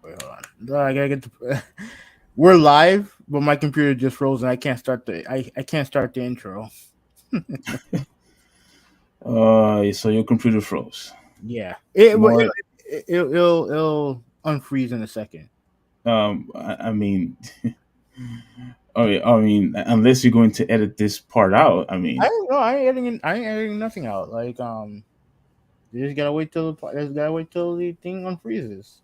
Wait, hold on. I gotta get the. We're live, but my computer just froze and I can't start the. I can't start the intro. So your computer froze. Yeah, You know what? it'll unfreeze in a second. I mean, unless you're going to edit this part out. I I mean, don't know. I ain't editing nothing out. Like you just gotta wait till the thing unfreezes.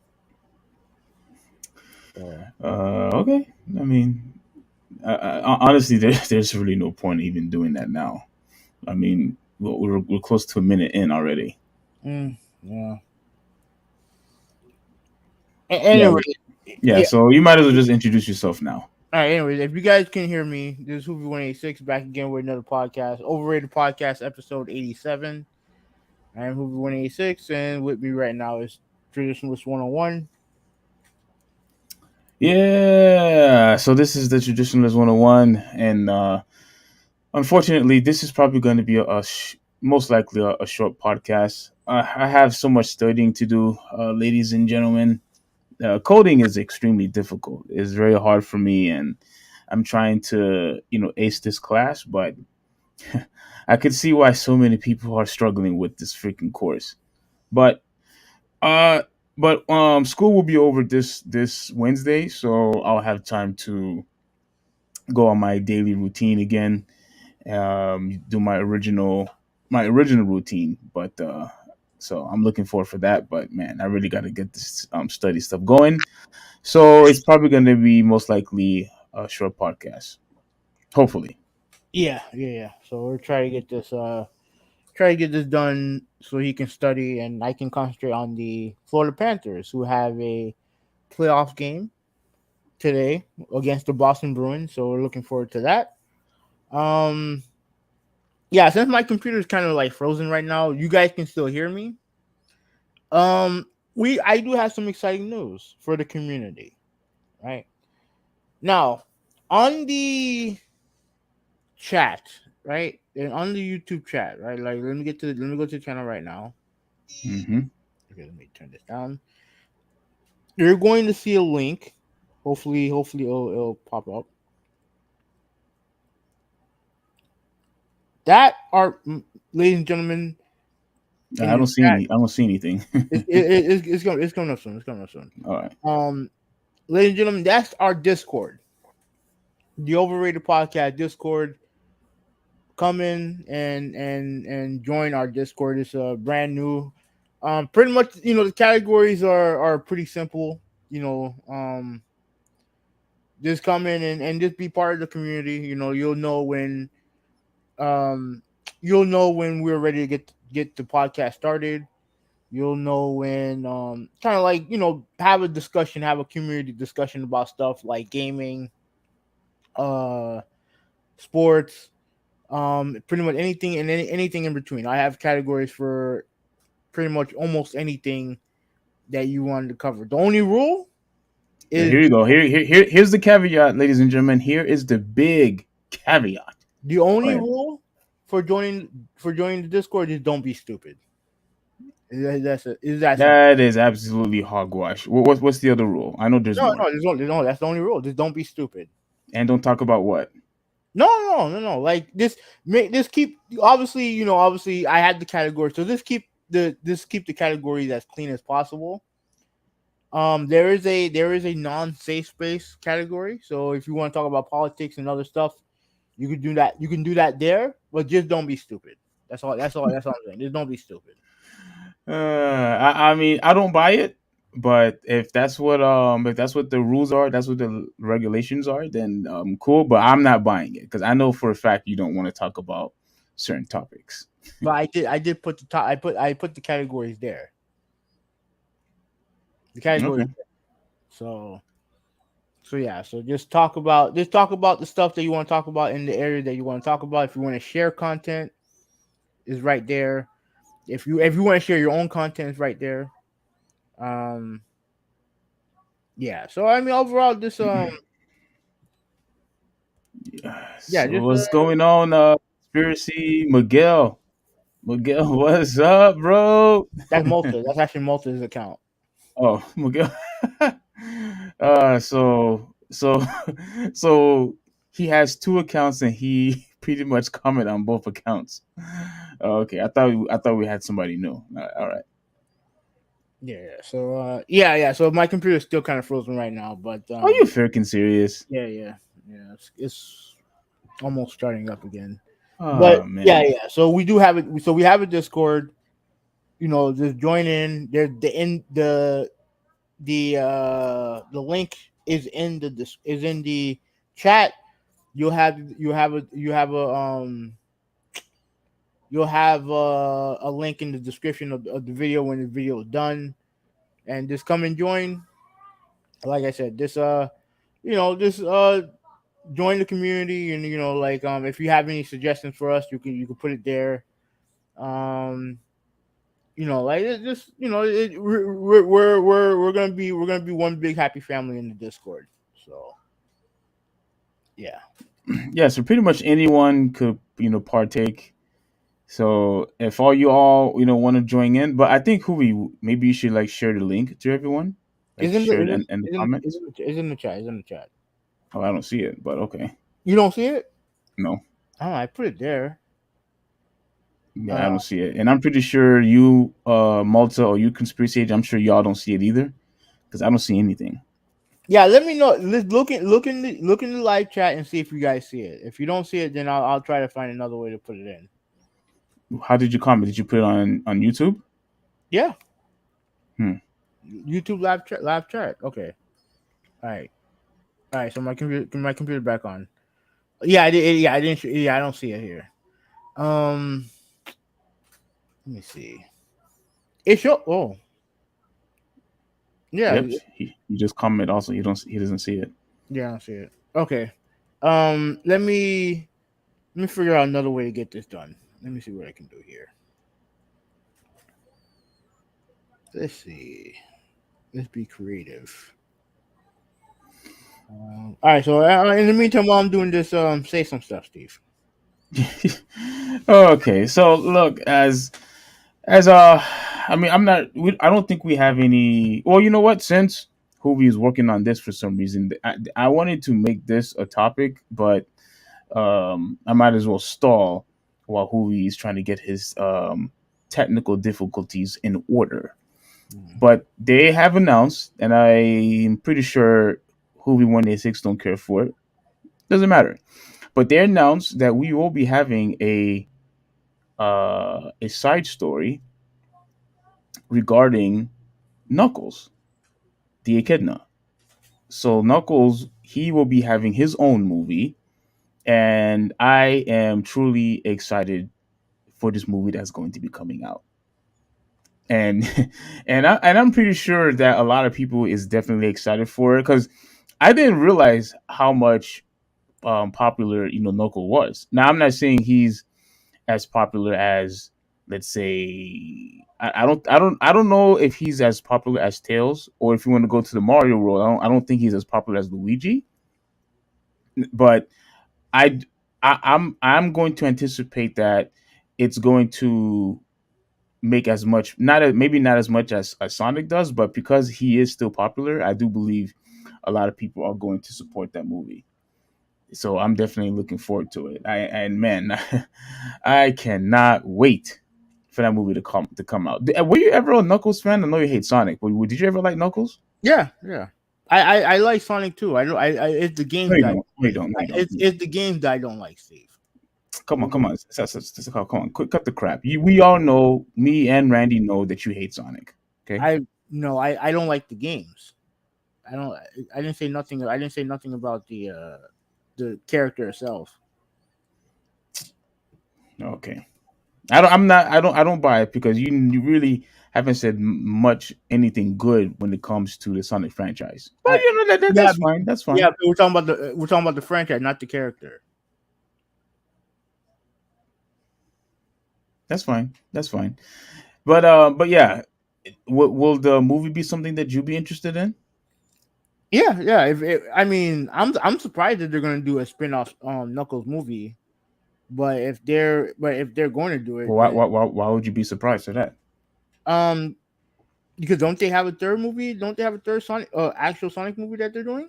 So okay. I mean, honestly, there's really no point even doing that now. I mean, we're close to a minute in already. yeah. Yeah, Anyway, yeah. yeah. So you might as well just introduce yourself now. All right. Anyways, if you guys can hear me, this is Hoopy 186 back again with another podcast, overrated podcast episode 87. I am Hoopy 186, and with me right now is Traditionalist 101. Yeah. So this is the Traditionalist 101, and unfortunately, this is probably going to be most likely a short podcast. I have so much studying to do, ladies and gentlemen. Coding is extremely difficult. It's very hard for me, and I'm trying to, ace this class. But I could see why so many people are struggling with this freaking course. But uh, school will be over this Wednesday, so I'll have time to go on my daily routine again, do my original routine. But so I'm looking forward for that. But man, I really got to get this study stuff going. So it's probably going to be most likely a short podcast. Hopefully. Yeah. So we're trying to get this done so he can study and I can concentrate on the Florida Panthers, who have a playoff game today against the Boston Bruins. So we're looking forward to that. Um, yeah, since my computer is kind of like frozen right now, you guys can still hear me. Um, I do have some exciting news for the community. Right now, on the chat, right, and on the YouTube chat, right. Like, let me go to the channel right now. Hmm. Okay, let me turn this down. You're going to see a link. Hopefully, it'll pop up. That are, ladies and gentlemen, in I the don't see chat. any. I don't see anything. It's coming up soon. It's coming up soon. All right. Ladies and gentlemen, that's our Discord, the Overrated Podcast Discord. Come in and join our Discord. It's brand new. Pretty much, the categories are pretty simple. Just come in and just be part of the community. Um you'll know when we're ready to get the podcast started. You'll know when kind of like, have a discussion, have a community discussion about stuff like gaming, uh sports, pretty much anything and anything in between. I have categories for pretty much almost anything that you wanted to cover. The only rule is Here you go. Here's the caveat, ladies and gentlemen. Here is the big caveat. the Go only ahead. rule for joining the Discord is don't be stupid. Is that simple? That is absolutely hogwash. What's the other rule? I know there's No, more. no, no. That's the only rule. Just don't be stupid. And don't talk about what. No. Like this, make this keep. Obviously, obviously, I had the category, so just keep the categories as clean as possible. There is a non-safe space category. So if you want to talk about politics and other stuff, you can do that. You can do that there, but just don't be stupid. That's all. That's all I'm saying. Just don't be stupid. I mean, I don't buy it, but if that's what the rules are, that's what the regulations are, then cool. But I'm not buying it because I know for a fact you don't want to talk about certain topics. But I did put the top. I put the categories there. The categories. Okay. So yeah. So just talk about the stuff that you want to talk about in the area that you want to talk about. If you want to share content, is right there. If you want to share your own content, is right there. Um. Yeah. So I mean, overall, this yeah, So just what's going on, conspiracy Miguel? Miguel, what's up, bro? that's Malta. That's actually Malta's account. Oh, Miguel. So so he has two accounts and he pretty much comment on both accounts. Okay, I thought we had somebody new. All right. Yeah, yeah. So yeah. So my computer's still kind of frozen right now, but Are you freaking serious? yeah. It's almost starting up again. But Oh yeah, man. yeah. So we do have it. So we have a Discord. You know, just join in. There's the link is in is in the chat. You'll have a link in the description of the video when the video is done, and just come and join. Like I said, this join the community, and like if you have any suggestions for us, you can put it there. Um, like it just we're gonna be one big happy family in the Discord. So yeah. Yeah, so pretty much anyone could, partake. So if all you all, want to join in, but I think who maybe you should like share the link to everyone, like Isn't the share it isn't in the isn't comments. isn't in the chat? Is in the chat? Oh, I don't see it, but okay. You don't see it? No. Oh, I put it there. Yeah, I Uh, don't see it. And I'm pretty sure you, Malta, or you conspiracy agent, I'm sure y'all don't see it either. Because I don't see anything. yeah. Let me know. Let's look in the live chat and see if you guys see it. If you don't see it, then I'll try to find another way to put it in. How did you comment? Did you put it on YouTube? Yeah, Hmm. YouTube live chat. Okay. All right. All right. So my computer back on. Yeah, I did. Yeah, I didn't. Yeah, I don't see it here. Um, let me see. It show. Oh, yeah. Yep. He just commented also. He doesn't see it. Yeah, I don't see it. Okay. Let me figure out another way to get this done. Let me see what I can do here. Let's see. Let's be creative. All right. So in the meantime, while I'm doing this, say some stuff, Steve. Okay. So look, as I mean, I don't think we have any. Well, you know what? Since Hoovy is working on this for some reason, I wanted to make this a topic, but I might as well stall while Hoovy is trying to get his technical difficulties in order. Mhm. But they have announced, and I'm pretty sure Hoovy 186 don't care for it. Doesn't matter. But they announced that we will be having a side story regarding Knuckles, the Echidna. So Knuckles, he will be having his own movie, and I am truly excited for this movie that's going to be coming out. And I'm pretty sure that a lot of people is definitely excited for it because I didn't realize how much popular Knuckle was. Now I'm not saying he's as popular as, let's say, I don't know if he's as popular as Tails, or if you want to go to the Mario world, I don't think he's as popular as Luigi. But I, I'm going to anticipate that it's going to make as much, maybe not as much as Sonic does, but because he is still popular, I do believe a lot of people are going to support that movie. So I'm definitely looking forward to it. And man, I cannot wait for that movie to come out. Were you ever a Knuckles fan? I know you hate Sonic, but did you ever like Knuckles? Yeah, yeah. I like Sonic too. I know. It's the No, games you that I don't. don't No, you like. don't. No, you don't. It's the games that I don't like, Steve. Come on, Those come are- on. Come on. Cut the crap. We all know. Me and Randy know that you hate Sonic. Okay. I no, I don't like the games. I don't. I didn't say nothing. I didn't say nothing about the character itself. Okay. I don't buy it because you really haven't said much anything good when it comes to the Sonic franchise. But I yeah that's fine. That's yeah. fine. But we're talking about the franchise, not the character. That's fine. That's fine. But yeah, will the movie be something that you be interested in? Yeah, yeah. I mean, I'm surprised that they're gonna do a spin-off Knuckles movie. But if they're going to do it, Well, then why would you be surprised at that? um Because don't they have a third movie? Don't they have a third Sonic, actual Sonic movie that they're doing?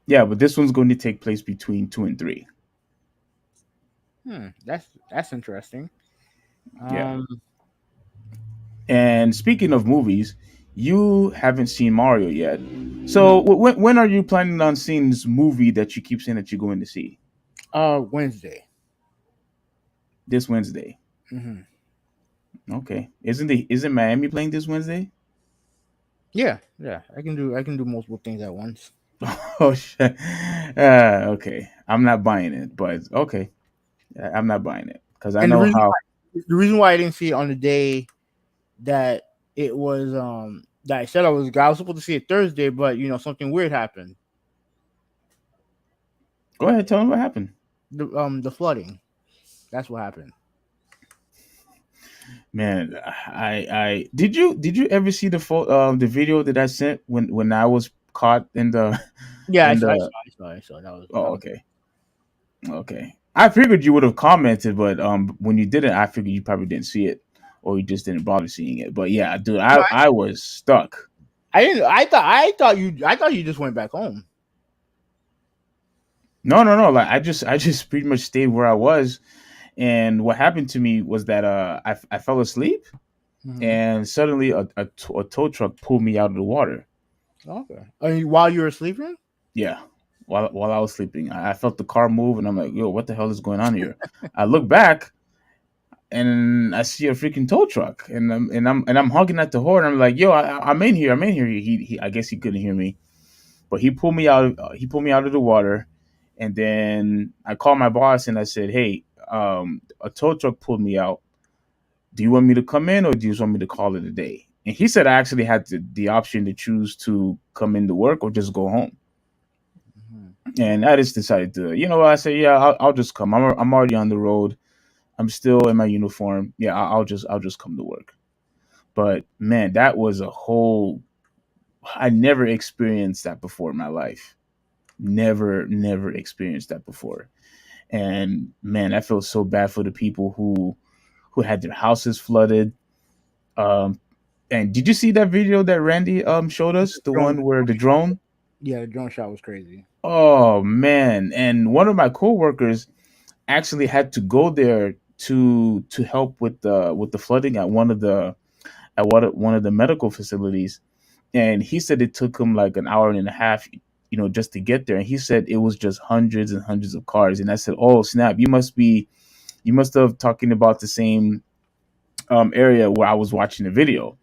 Yeah, but this one's going to take place between 2 and 3. That's interesting. Yeah. Um, And speaking of movies, you haven't seen Mario yet. no. So when are you planning on seeing this movie that you keep saying that you're going to see? Wednesday. This Wednesday. Hmm. Okay. Isn't Miami playing this Wednesday? Yeah, yeah. I can do multiple things at once. Oh shit. Okay. I'm not buying it, but okay. I'm not buying it because I And the know reason how. why, the reason why I didn't see it on the day that it was that I was supposed to see it Thursday, but something weird happened. Go ahead, tell me what happened. The flooding. That's what happened. Man, I did you ever see the video that I sent when I was caught in the Yeah, I in saw, I the saw, I saw, I saw. That oh was. okay. Okay. I figured you would have commented, but when you didn't, I figured you probably didn't see it or you just didn't bother seeing it. But yeah, dude, No, I was stuck. I didn't. I thought you just went back home. No, no, no. Like I just pretty much stayed where I was, and what happened to me was that I fell asleep, Hmm. and suddenly a tow truck pulled me out of the water. Okay. While you were sleeping. Yeah, while I was sleeping, I felt the car move, and I'm like, yo, what the hell is going on here? I look back, and I see a freaking tow truck, and I'm hugging at the horn. I'm like, yo, I'm in here, I'm in here. He I guess he couldn't hear me, but he pulled me out. He pulled me out of the water, and then I called my boss and I said, hey, a tow truck pulled me out. Do you want me to come in or do you just want me to call it a day? And he said I actually had the option to choose to come into work or just go home. Hmm. And I just decided to, I said, yeah, I'll just come. I'm already on the road. I'm still in my uniform. Yeah, I'll just come to work. But man, that was a whole. I never experienced that before in my life. Never experienced that before. And man, I felt so bad for the people who had their houses flooded. Um, and did you see that video that Randy showed us? The Drone. one where the drone. Yeah, the drone shot was crazy. Oh man! And one of my coworkers actually had to go there to help with the flooding at one of the medical facilities, and he said it took him like an hour and a half, just to get there. And he said it was just hundreds and hundreds of cars. And I said, "Oh snap! You must have talking about the same area where I was watching the video."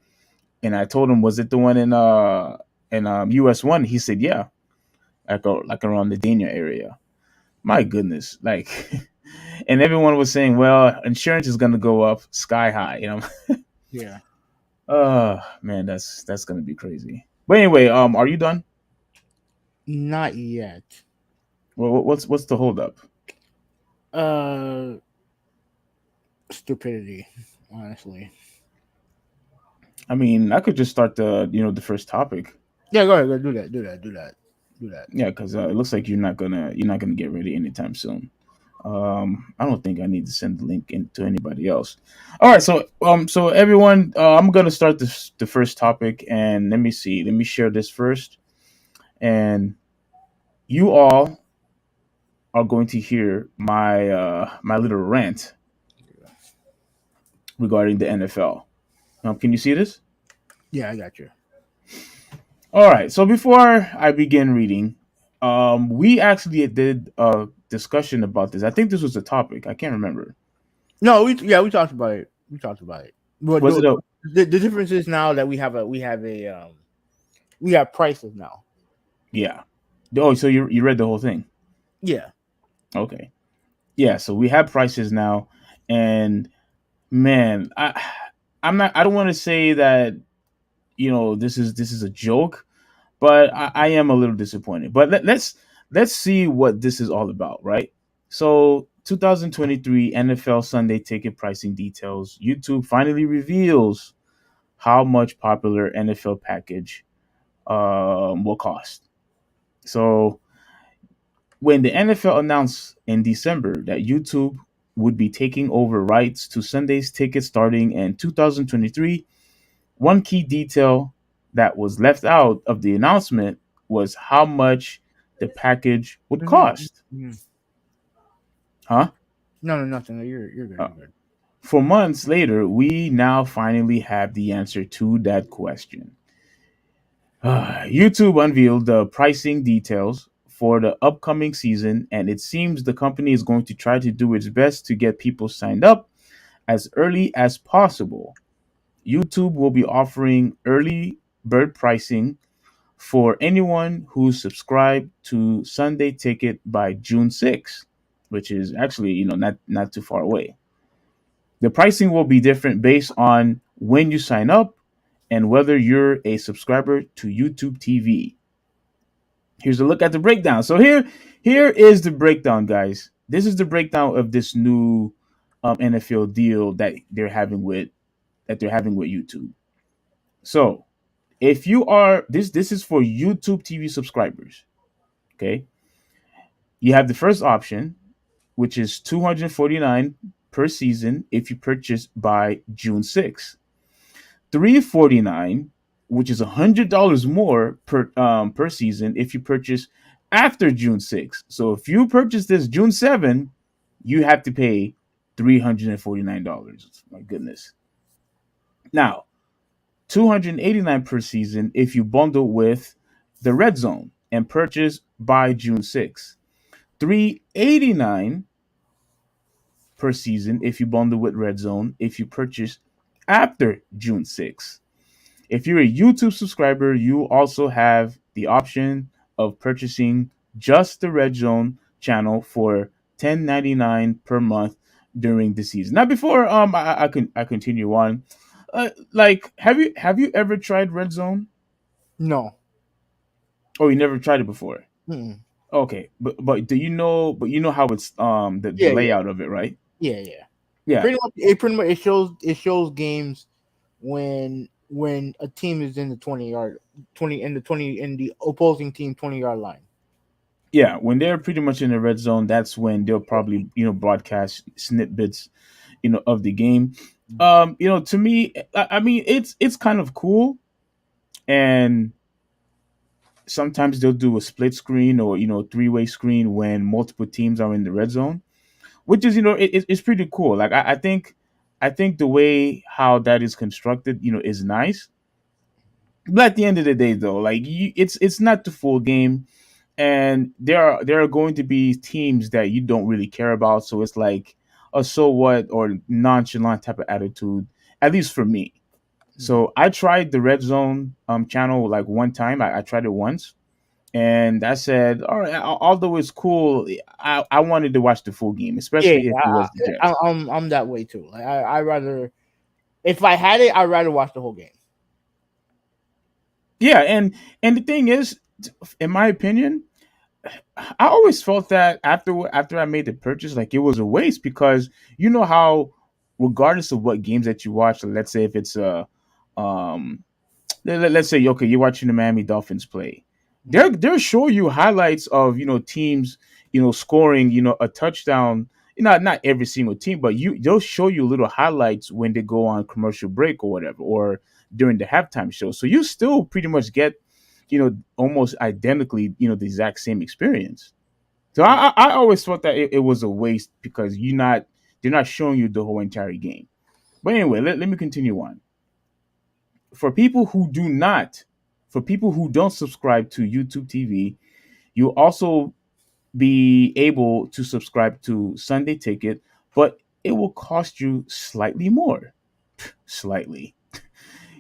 And I told him, "Was it the one in US 1?" He said, "Yeah, like around the Dania area." My goodness, like, and everyone was saying, "Well, insurance is going to go up sky high," Yeah. Oh man, that's gonna be crazy. But anyway, are you done? Not yet. Well, what's the holdup? Uh, Stupidity. Honestly. I mean, I could just start the first topic. Yeah, go ahead. Go do that. Do that. Do that. Do that. Yeah, because it looks like you're not gonna get ready anytime soon. I don't think I need to send the link in to anybody else. All right, so everyone, I'm gonna start the first topic, and let me see. Let me share this first, and you all are going to hear my little rant regarding the NFL. Can you see this? Yeah, I got you. All right. So before I begin reading, we actually did a discussion about this. I think this was a topic. I can't remember. No, we talked about it. We talked about it. But Was it a? the difference is now that we have prices now. Yeah. Oh, so you read the whole thing? Yeah. Okay. Yeah. So we have prices now, and man, I'm not. I don't want to say that this is a joke, but I am a little disappointed. But let's see what this is all about, right? So 2023 NFL Sunday ticket pricing details. YouTube finally reveals how much popular NFL package will cost. So when the NFL announced in December that YouTube would be taking over rights to Sunday's tickets starting in 2023, one key detail that was left out of the announcement was how much the package would Mm-hmm. cost. Hmm. Huh? No, no, nothing. No, you're good. Uh, You're good. for months later, we now finally have the answer to that question. YouTube unveiled the pricing details for the upcoming season, and it seems the company is going to try to do its best to get people signed up as early as possible. YouTube will be offering early bird pricing for anyone who subscribed to Sunday Ticket by June 6th, which is actually, not too far away. The pricing will be different based on when you sign up and whether you're a subscriber to YouTube TV. Here's a look at the breakdown. So here is the breakdown, guys. This is the breakdown of this new NFL deal that they're having with YouTube. So if you are this is for YouTube TV subscribers. Okay, you have the first option, which is 249 per season if you purchase by June 6th. 349, which is $100 more per season if you purchase after June 6th. So if you purchase this June 7, you have to pay $349. My goodness. Now, 289 per season if you bundle with the Red Zone and purchase by June 6th. 389 per season if you bundle with Red Zone if you purchase after June 6th. If you're a YouTube subscriber, you also have the option of purchasing just the Red Zone channel for $10.99 per month during the season. Now, before I continue on, like have you ever tried Red Zone? No. Oh, you never tried it before. Mm-mm. Okay, but do you know? But you know how it's the Yeah, yeah, layout of it, right? yeah, yeah. Yeah, Pretty much it shows games when a team is in the 20 yard 20 in the 20 in the opposing team 20-yard line. yeah. When they're pretty much in the red zone, that's when they'll probably broadcast snippets of the game. To me, I mean, it's kind of cool, and sometimes they'll do a split screen or three-way screen when multiple teams are in the red zone, which is it's pretty cool. Like I think the way how that is constructed, is nice. But at the end of the day, though, like it's not the full game, and there are going to be teams that you don't really care about. So it's like a so what or nonchalant type of attitude, at least for me. Mhm. So I tried the Red Zone channel like one time. I tried it once, and I said, all right, although it's cool, I wanted to watch the full game, Yeah, especially if it was the Jets. I'm that way too. Like I rather if I had it, I'd rather watch the whole game. Yeah, and the thing is, in my opinion, I always felt that after I made the purchase, like it was a waste because you know how, regardless of what games that you watch, let's say if it's um let's say okay, you're watching the Miami Dolphins play. Mhm. They'll show you highlights of teams scoring a touchdown. Not every single team, but they'll show you little highlights when they go on commercial break or whatever, or during the halftime show. So you still pretty much get almost identically the exact same experience. So Yeah, I always thought that it was a waste because they're not showing you the whole entire game. But anyway, let me continue on. For people who do not, for people who don't subscribe to YouTube TV, you also be able to subscribe to Sunday Ticket, but it will cost you slightly more. Slightly.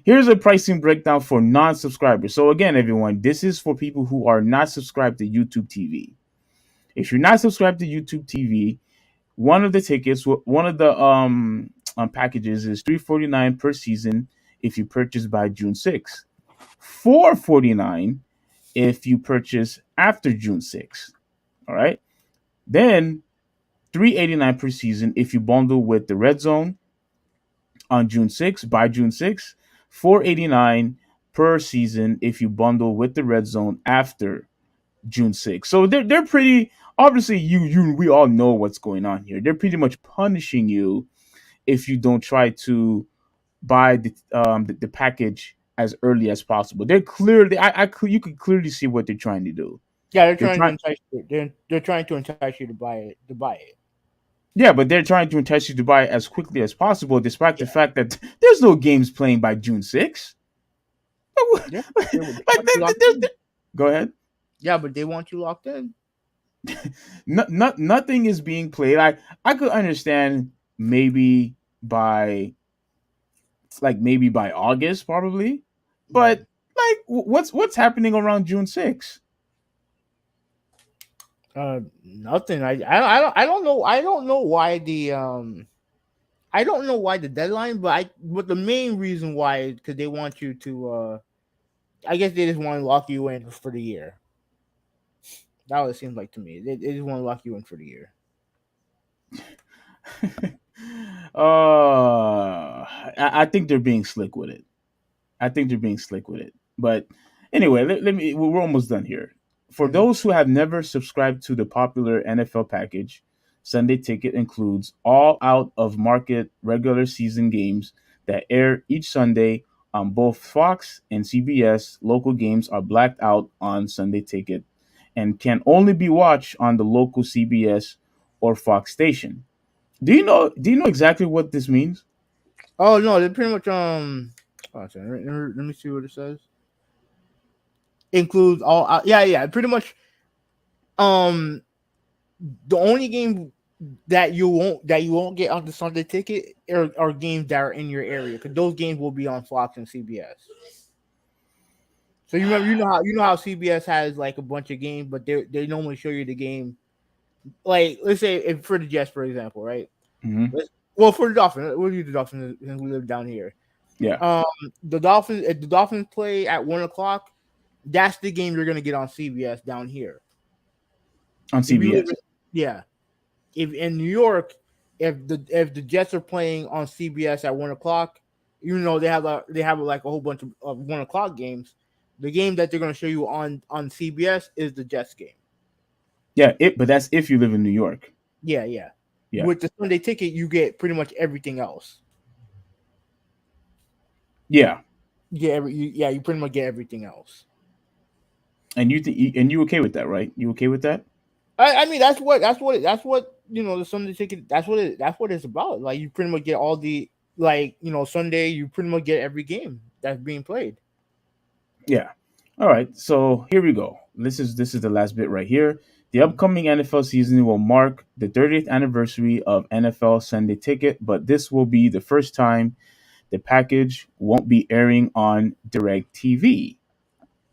Here's a pricing breakdown for non-subscribers. So again, everyone, this is for people who are not subscribed to YouTube TV. If you're not subscribed to YouTube TV, one of the packages is $349 per season if you purchase by June 6th. $449 if you purchase after June 6th. All right. Then $389 per season if you bundle with the Red Zone on June 6th by June 6th. $489 per season if you bundle with the Red Zone after June 6th. So they're pretty obviously we all know what's going on here. They're pretty much punishing you if you don't try to buy the package as early as possible. They're clearly, you could clearly see what they're trying to do. Yeah, they're They're trying to trying, entice you. They're trying to entice you to buy it. To buy it. yeah, but they're trying to entice you to buy it as quickly as possible, despite the Yeah, fact that there's no games playing by June 6th. yeah. They Like, want you locked in. go ahead. Yeah, but they want you locked in. Nothing is being played. I could understand maybe by maybe by August probably, but Mhm. like what's happening around June 6th? Nothing. I don't know. I don't know why the deadline, but the main reason why is because they want you to. I guess they just want to lock you in for the year. That's what it seems like to me. They just want to lock you in for the year. I think they're being slick with it. I think they're being slick with it. But anyway, let me. We're almost done here. For Hmm. those who have never subscribed to the popular NFL package, Sunday Ticket includes all out of market regular season games that air each Sunday on both Fox and CBS. Local games are blacked out on Sunday Ticket and can only be watched on the local CBS or Fox station. Do you know exactly what this means? Oh no, they pretty much Oh, sorry, let me see what it says. Includes all. Yeah. Pretty much. Um, the only game that you won't get on the Sunday Ticket are games that are in your area because those games will be on Fox and CBS. So you remember, you know how CBS has like a bunch of games, but they normally show you the game. Like let's say if for the Jets, for example, right? Hmm. Well, for the Dolphins, we'll use the Dolphins since we live down here. Yeah, Um, the Dolphins, if the Dolphins play at 1 o'clock, that's the game you're gonna get on CBS down here. on If you live, CBS. yeah, if in New York, if the Jets are playing on CBS at 1 o'clock, they have like a whole bunch of 1 o'clock games. The game that they're gonna show you on CBS is the Jets game. Yeah, but that's if you live in New York. Yeah, yeah. Yeah, With the Sunday Ticket, you get pretty much everything else. yeah. You pretty much get everything else. And you okay with that, right? You okay with that? I mean that's what the Sunday Ticket that's what it's about. Like you pretty much get all the Sunday you pretty much get every game that's being played. Yeah. All right. So here we go. This is the last bit right here. The upcoming NFL season will mark the 30th anniversary of NFL Sunday Ticket, but this will be the first time the package won't be airing on DirecTV.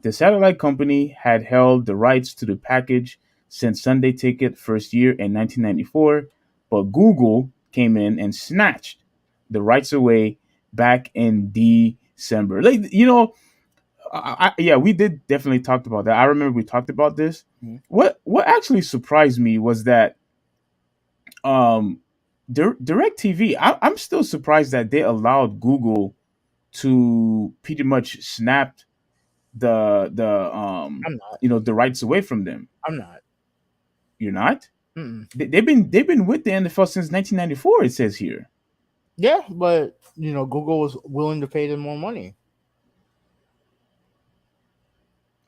The satellite company had held the rights to the package since Sunday Ticket first year in 1994, but Google came in and snatched the rights away back in December. Yeah, we did definitely talked about that. I remember we talked about this. Mhm. What actually surprised me was that um, DirecTV. I'm still surprised that they allowed Google to pretty much snap the I'm not. the rights away from them. I'm not. You're not. Mm-mm. They've been with the NFL since 1994. It says here. Yeah, but Google was willing to pay them more money,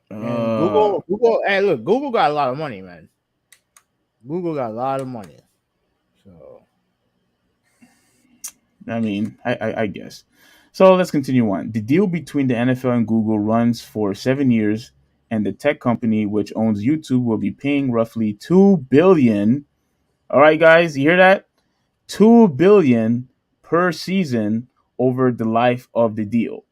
and Uh, Google, hey, look, Google got a lot of money, man. Google got a lot of money, so I mean, I guess. So let's continue on. The deal between the NFL and Google runs for 7 years, and the tech company which owns YouTube will be paying roughly 2 billion. All right, guys, you hear that? 2 billion per season over the life of the deal.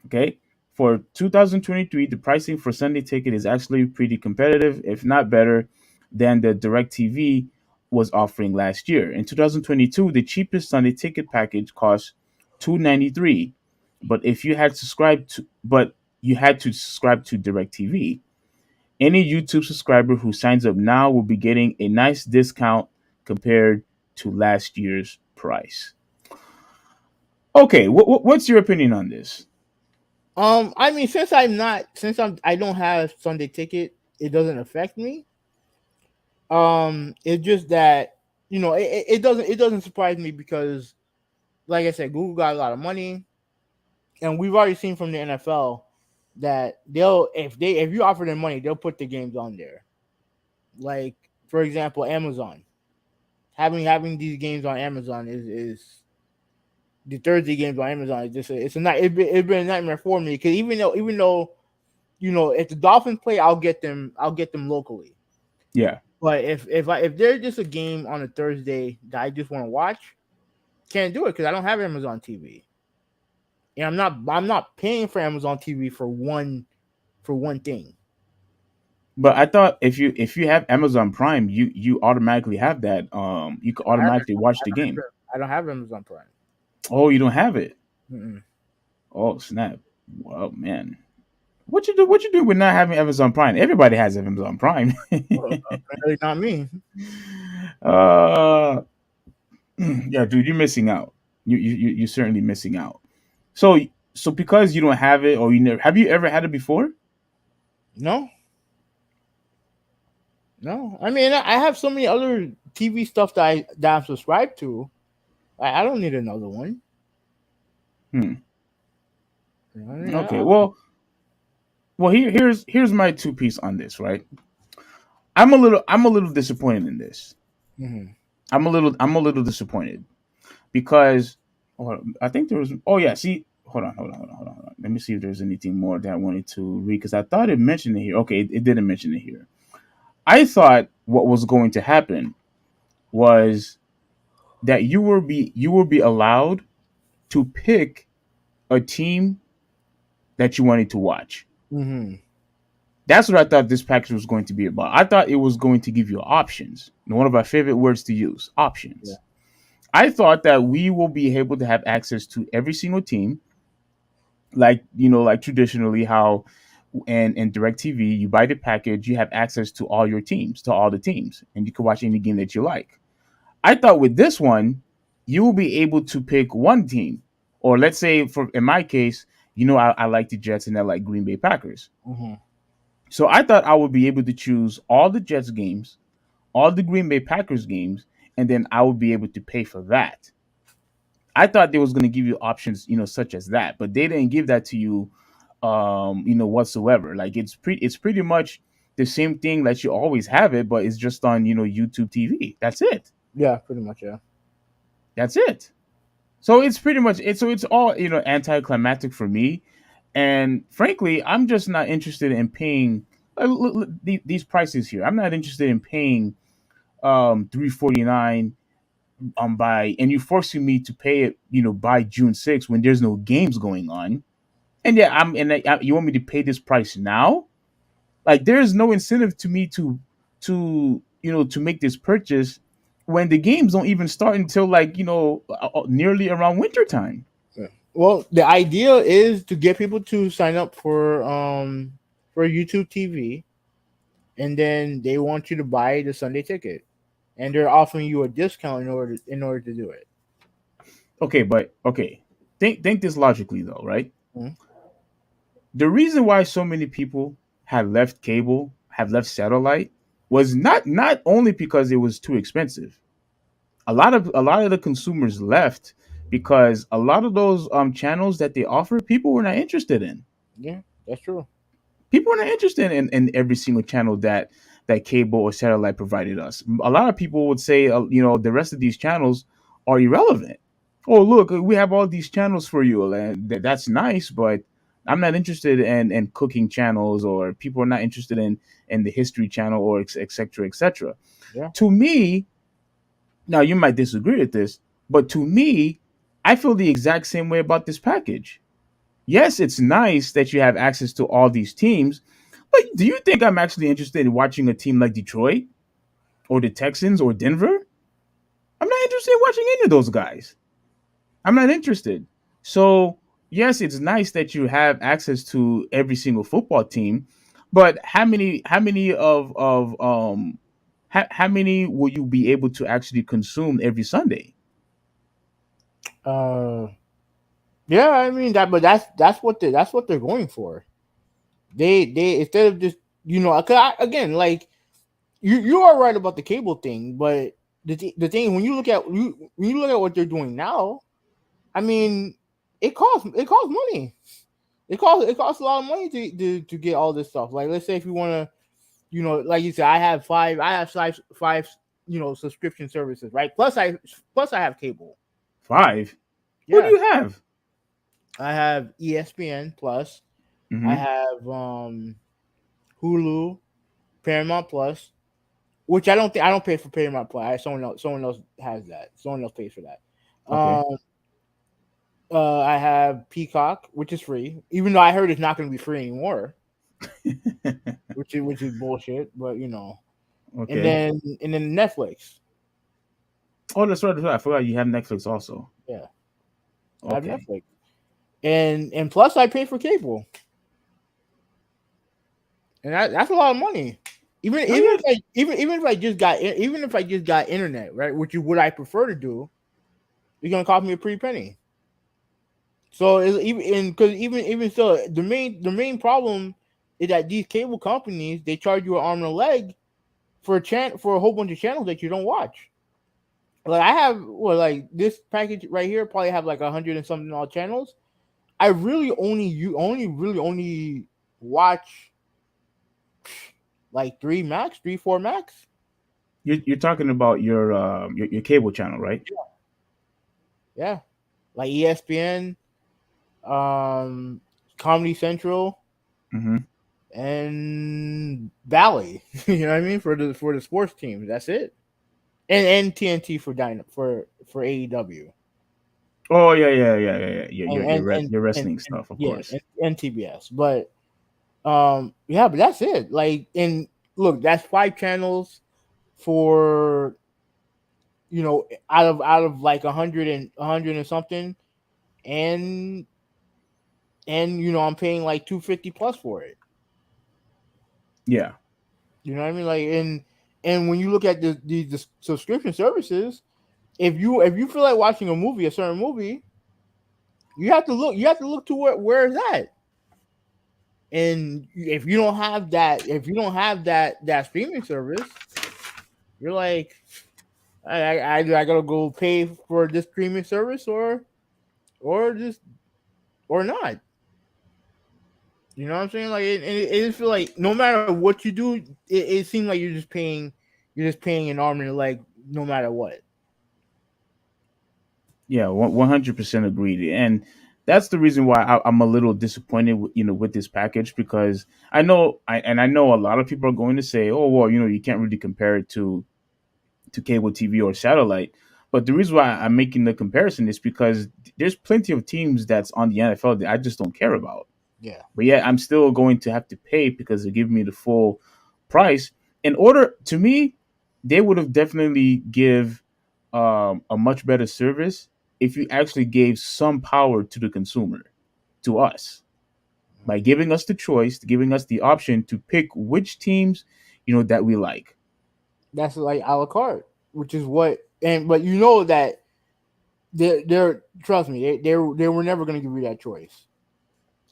Okay. For 2023, the pricing for Sunday Ticket is actually pretty competitive, if not better, than the DirecTV was offering last year. In 2022, the cheapest Sunday Ticket package cost $293, but you had to subscribe to DirecTV. Any YouTube subscriber who signs up now will be getting a nice discount compared to last year's price. Okay, what's your opinion on this? I mean, I don't have Sunday Ticket, it doesn't affect me. It's just that it doesn't surprise me because, like I said, Google got a lot of money, and we've already seen from the NFL that they'll if you offer them money, they'll put the games on there. Like for example, Amazon having these games on Amazon is the Thursday games on Amazon is just it's a night. It's been a nightmare for me because even though if the Dolphins play, I'll get them locally. Yeah, But if there's just a game on a Thursday that I just want to watch, can't do it because I don't have Amazon TV, and I'm not paying for Amazon TV for one thing. but I thought if you have Amazon Prime, you automatically have that. You can I don't have automatically watch the game. I don't have Amazon Prime. Oh, you don't have it. Mm-mm. Oh snap! Well, man, what you do? What you do with not having Amazon Prime? Everybody has Amazon Prime. Well, apparently not me. uh, yeah, dude, you're missing out. You're certainly missing out. So so because you don't have it, or you never have you ever had it before? No, no. I mean, I have so many other TV stuff that I'm subscribed to. I don't need another one. Hmm. You know what I mean? Okay. Well, here's my two piece on this. Right. I'm a little disappointed in this. Mhm. I'm a little disappointed because I think there was. Oh yeah. See. Hold on. Let me see if there's anything more that I wanted to read because I thought it mentioned it here. Okay, it didn't mention it here. I thought what was going to happen was that you will be allowed to pick a team that you wanted to watch. Mhm. That's what I thought this package was going to be about. I thought it was going to give you options. One of our favorite words to use, Yeah. options. I thought that we will be able to have access to every single team, like like traditionally how and DirecTV, you buy the package, you have access to all your teams, to all the teams, and you can watch any game that you like. I thought with this one, you will be able to pick one team, or let's say for in my case, I like the Jets and I like Green Bay Packers. Mhm. So I thought I would be able to choose all the Jets games, all the Green Bay Packers games, and then I would be able to pay for that. I thought they was going to give you options, such as that, but they didn't give that to you, whatsoever. Like it's pretty much the same thing that you always have it, but it's just on YouTube TV. That's it. Yeah, pretty much. Yeah. That's it. So it's pretty much it. So it's all anticlimactic for me, and frankly, I'm just not interested in paying these prices here. I'm not interested in paying $349 by and you forcing me to pay it by June 6th when there's no games going on. And yeah, you want me to pay this price now? Like there is no incentive to me to make this purchase when the games don't even start until like nearly around winter time. Yeah. Well, the idea is to get people to sign up for YouTube TV, and then they want you to buy the Sunday ticket, and they're offering you a discount in order to do it. Okay, but okay, think this logically though, right? Mhm. The reason why so many people have left satellite, was not only because it was too expensive. A lot of the consumers left because a lot of those channels that they offer, people were not interested in. Yeah, that's true. People are not interested in every single channel that cable or satellite provided us. A lot of people would say, the rest of these channels are irrelevant. Oh, look, we have all these channels for you, and that's nice, but I'm not interested in cooking channels, or people are not interested in the history channel, or et cetera, et cetera. Yeah. To me, now you might disagree with this, but to me, I feel the exact same way about this package. Yes, it's nice that you have access to all these teams, but do you think I'm actually interested in watching a team like Detroit or the Texans or Denver? I'm not interested in watching any of those guys. I'm not interested. So, yes, it's nice that you have access to every single football team, but how many will you be able to actually consume every Sunday? Uh, yeah. I mean that, but that's what they're going for. They instead of just again, like you are right about the cable thing, but the thing when you look at what they're doing now, I mean. it costs money. It costs a lot of money to get all this stuff. Like let's say if you want to, like you said, I have five subscription services, right? Plus I have cable. Five? What do Yeah, you have? I have ESPN Plus. I Mm-hmm. have Hulu, Paramount Plus, which I don't pay for Paramount Plus. Someone else has that. Someone else pays for that. Okay. Um, I have Peacock, which is free, even though I heard it's not going to be free anymore, which is bullshit. But and Okay. then Netflix. Oh, that's right. That's right. I forgot you have Netflix also. Yeah, I have Okay. Netflix, and plus I pay for cable, and that's a lot of money. Even Oh even yeah. if I even if I just got internet, right, which is what I prefer to do, it's gonna cost me a pretty penny. So because even so, the main problem is that these cable companies they charge you an arm and a leg for a whole bunch of channels that you don't watch. Like I have, like this package right here probably have like 100 and something odd channels. I really only watch like three, four max. You're talking about your cable channel, right? Yeah, like ESPN, um, Comedy Central, Mm-hmm. and Valley. You know what I mean for the sports teams. That's it. And TNT for for AEW Oh yeah, yeah, yeah, yeah, yeah. and and and, Your and, wrestling and stuff, of yeah course. and TBS. But yeah, but that's it. Like and look, that's five channels for out of like a hundred and something, and I'm paying like 250 plus for it. Yeah. You know what I mean? Like and when you look at the subscription services, if you feel like watching a certain movie, you have to look to where is that. And if you don't have that streaming service, you're like, I gotta go pay for this streaming service or just or not. You know what I'm saying? Like it just feel like no matter what you do, it seems like you're just paying an arm and a leg no matter what. Yeah, 100% agreed, and that's the reason why I'm a little disappointed, with this package because I know a lot of people are going to say, oh well, you can't really compare it to cable TV or satellite, but the reason why I'm making the comparison is because there's plenty of teams that's on the NFL that I just don't care about, Yeah, but yet I'm still going to have to pay because they give me the full price. In order to me, they would have definitely give a much better service if you actually gave some power to the consumer, to us, by giving us the choice, giving us the option to pick which teams that we like. that's like a la carte, which is what. And but you know that they're trust me, they were never gonna give you that choice.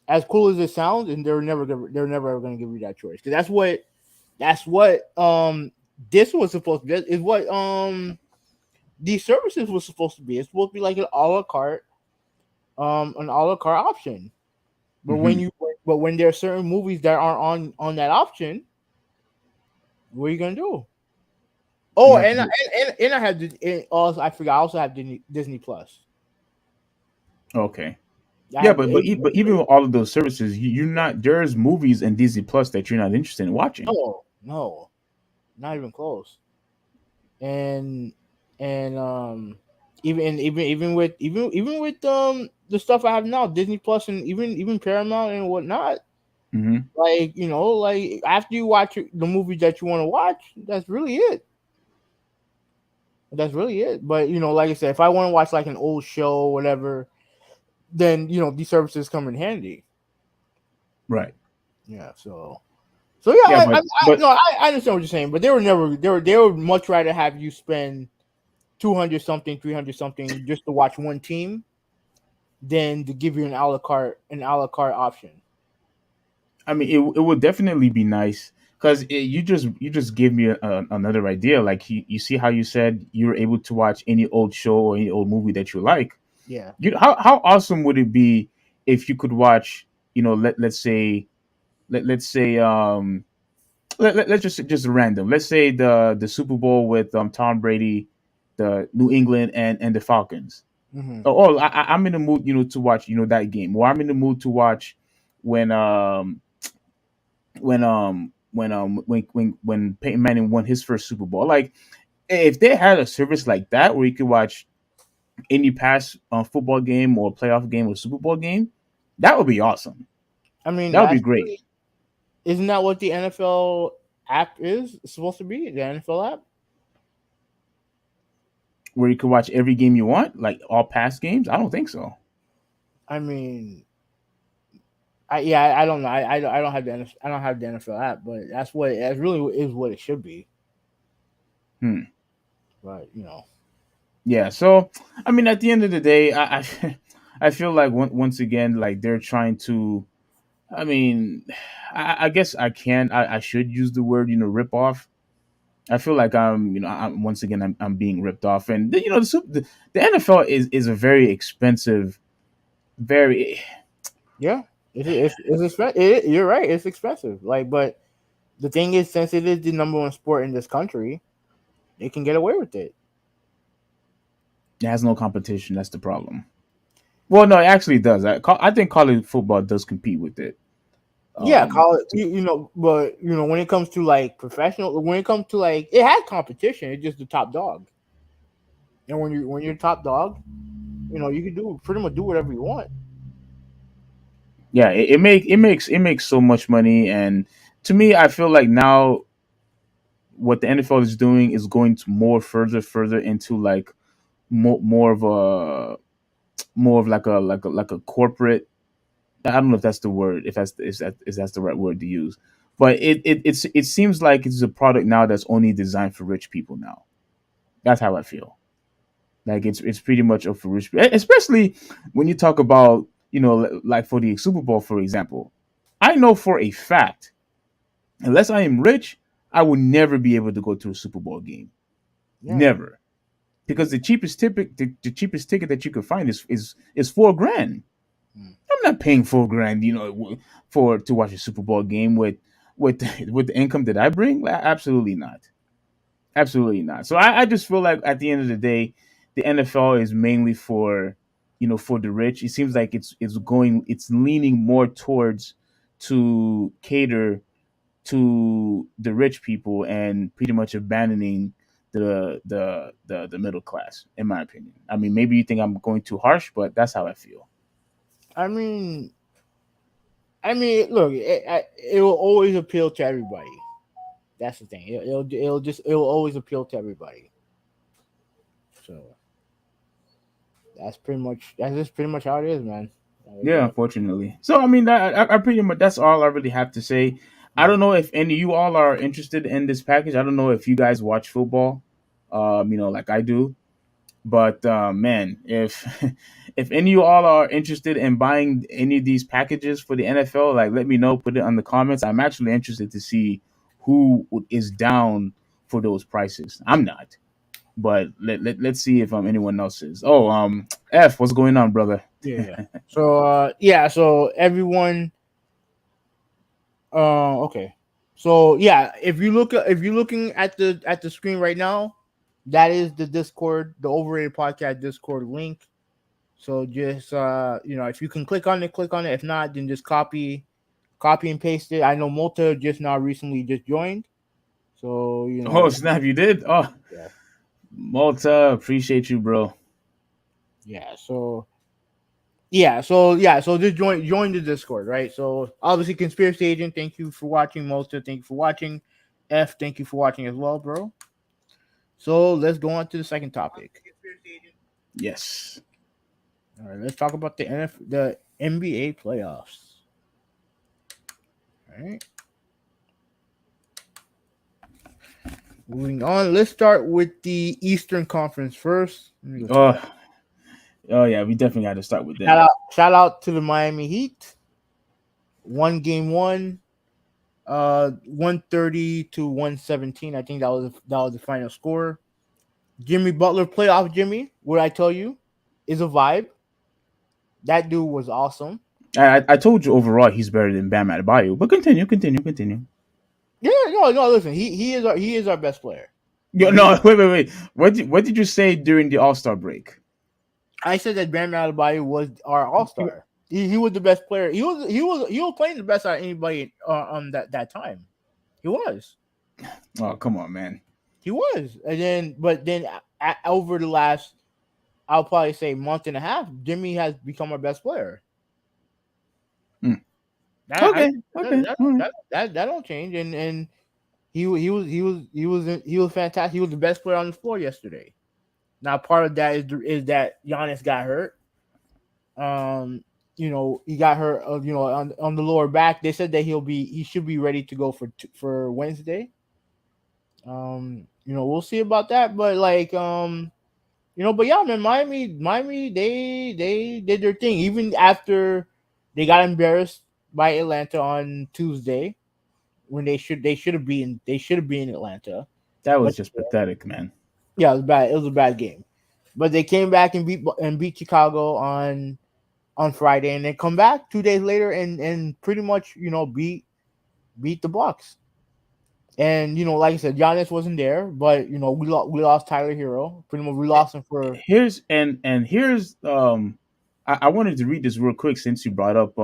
As cool as it sounds, and they're never ever gonna give you that choice because that's what this was supposed to be. Is what these services was supposed to be. It's supposed to be like an a la carte option. But Hmm. when there are certain movies that aren't on that option, what are you gonna do? Oh, You have to and do. I have also I forgot. I also have Disney Plus. Okay. I Yeah, have but even with all of those services, you're not, there's movies and Disney Plus that you're not interested in watching. no, not even close. And even with the stuff I have now, Disney Plus and even Paramount and whatnot. Hmm. Like like after you watch the movies that you want to watch, that's really it. That's really it. But like I said, if I want to watch like an old show or whatever, then these services come in handy. Right. Yeah. So yeah, Yeah, no, I understand what you're saying, but they would much rather have you spend 200 something, 300 something just to watch one team than to give you an a la carte option. I mean, it would definitely be nice because you just gave me another idea. Like you see how you said you're able to watch any old show or any old movie that you like. Yeah. How awesome would it be if you could watch, let's say, let's say, let's just random. Let's say the Super Bowl with Tom Brady, the New England and the Falcons. Hmm. I'm in the mood, to watch, that game. Or I'm in the mood to watch when when Peyton Manning won his first Super Bowl. Like, if they had a service like that where you could watch any past football game or playoff game or Super Bowl game, that would be awesome. I mean, That would be that's great. really, isn't that what the NFL app is supposed to be? The NFL app. Where you could watch every game you want, like all past games. I don't think so. I mean, I don't know. I don't have the I don't have the NFL app, but that's really is what it should be. Hmm. But you know, Yeah. So, I mean, at the end of the day, I feel like once again, like they're trying to. I mean, I guess I should use the word, rip off. I feel like I'm once again I'm being ripped off, and the NFL is a very expensive, very. yeah, it's expensive. You're right. It's expensive. Like, but the thing is, since it is the number one sport in this country, they can get away with it. It has no competition. That's the problem. Well, no, it actually does. I think college football does compete with it. Yeah, college. To, But when it comes to like professional, when it comes to like, it has competition. It's just the top dog. And when you're top dog, you can do pretty much do whatever you want. yeah, it makes so much money, and to me, I feel like now what the NFL is doing is going to further into like more of a more of like a corporate. I don't know if that's the word, if that's the right word to use, but it seems like it's a product now that's only designed for rich people now. That's how I feel. Like it's pretty much up for rich, especially when you talk about like for the Super Bowl, for example. I know for a fact, unless I am rich, I will never be able to go to a Super Bowl game. Yeah. Never, because the cheapest ticket that you could find is $4,000. Mm. I'm not paying $4,000, for to watch a Super Bowl game with with the income that I bring. Absolutely not. Absolutely not. So I just feel like at the end of the day, the NFL is mainly for for the rich. It seems like it's leaning more towards to cater to the rich people and pretty much abandoning the middle class, in my opinion. I mean, maybe you think I'm going too harsh, but that's how I feel. I mean, look, it will always appeal to everybody. That's the thing. It'll always appeal to everybody. So that's just pretty much how it is, man. Yeah, unfortunately. So I mean, I pretty much that's all I really have to say. I Mhm. don't know if any of you all are interested in this package. I don't know if you guys watch football, like I do. But man, if if any of you all are interested in buying any of these packages for the NFL, like let me know. Put it on the comments. I'm actually interested to see who is down for those prices. I'm not, but let's see if anyone else is. Oh, F, what's going on, brother? Yeah. So yeah. So everyone. Okay. So yeah, if you're looking at the screen right now, that is the Discord, the Overrated Podcast Discord link. So just if you can click on it, click on it. If not, then just copy and paste it. I know Malta just now recently just joined. So Oh snap, you did. Oh, yeah, Malta, appreciate you, bro. yeah. So just join the Discord, right? So obviously, Conspiracy Agent, thank you for watching. Malta, thank you for watching. F, thank you for watching as well, bro. So let's go on to the second topic. Yes. All right, let's talk about the NBA playoffs. All right, moving on. Let's start with the Eastern Conference first. Let me go to Oh, that. oh yeah, we definitely got to start with Shout them. out, shout out to the Miami Heat. One game one, 130 to 117. I think that was the final score. Jimmy Butler playoff Jimmy, what I tell you, is a vibe. That dude was awesome. I told you overall he's better than Bam Adebayo, but continue, continue, continue. Yeah, no, no. Listen, he is our best player. Yo, He, no, wait. What did you say during the All Star break? I said that Bam Adebayo was our All Star. He was the best player. He was playing the best out of anybody that time. He was. Oh, come on, man. He was. And then but then over the last, I'll probably say, month and a half, Jimmy has become our best player. Mm. That I Okay, okay, all right. that don't change. And he was fantastic. He was the best player on the floor yesterday. Now part of that is that Giannis got hurt. Um, he got hurt. On the lower back. They said that he should be ready to go for Wednesday. We'll see about that. But like but yeah, man, Miami, they did their thing even after they got embarrassed by Atlanta on Tuesday when they should have been in Atlanta. That But was just pathetic, man. yeah, it was bad. It was a bad game. But they came back and beat Chicago on Friday, and then come back 2 days later and pretty much beat the Bucks. And like I said, Giannis wasn't there, but we lost Tyler Hero. Pretty much we lost him for Here's I wanted to read this real quick since you brought up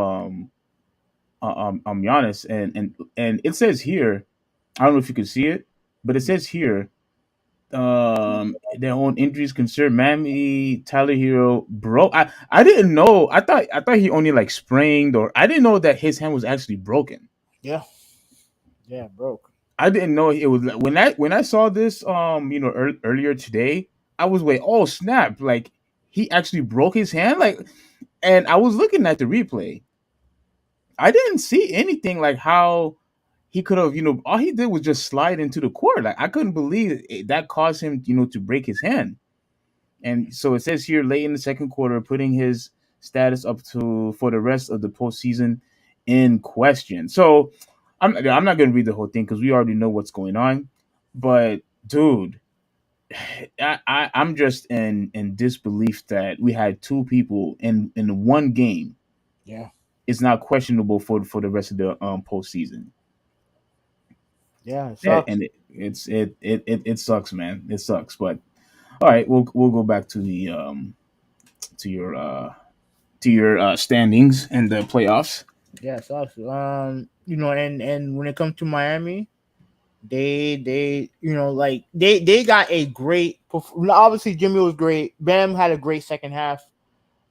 Giannis and it says here, I don't know if you can see it, but it says here their own injuries concern Miami Tyler Hero broke. I didn't know. I thought he only like sprained, or I didn't know that his hand was actually broken. yeah, yeah, broke. I didn't know it was when I saw this earlier today. I was wait, oh snap, like he actually broke his hand, like, and I was looking at the replay. I didn't see anything like how he could have, all he did was just slide into the court. Like I couldn't believe that caused him, to break his hand. And so it says here late in the second quarter, putting his status up to for the rest of the postseason in question. So I'm not gonna read the whole thing because we already know what's going on. But dude, I'm just in disbelief that we had two people in one game. Yeah, It's not questionable for the rest of the postseason. yeah, it Yeah, sucks. and it sucks, man. It sucks. But all right, we'll go back to the to your uh to your standings in the playoffs. Yeah, it sucks. And when it comes to Miami, they like they got a great. Obviously, Jimmy was great. Bam had a great second half.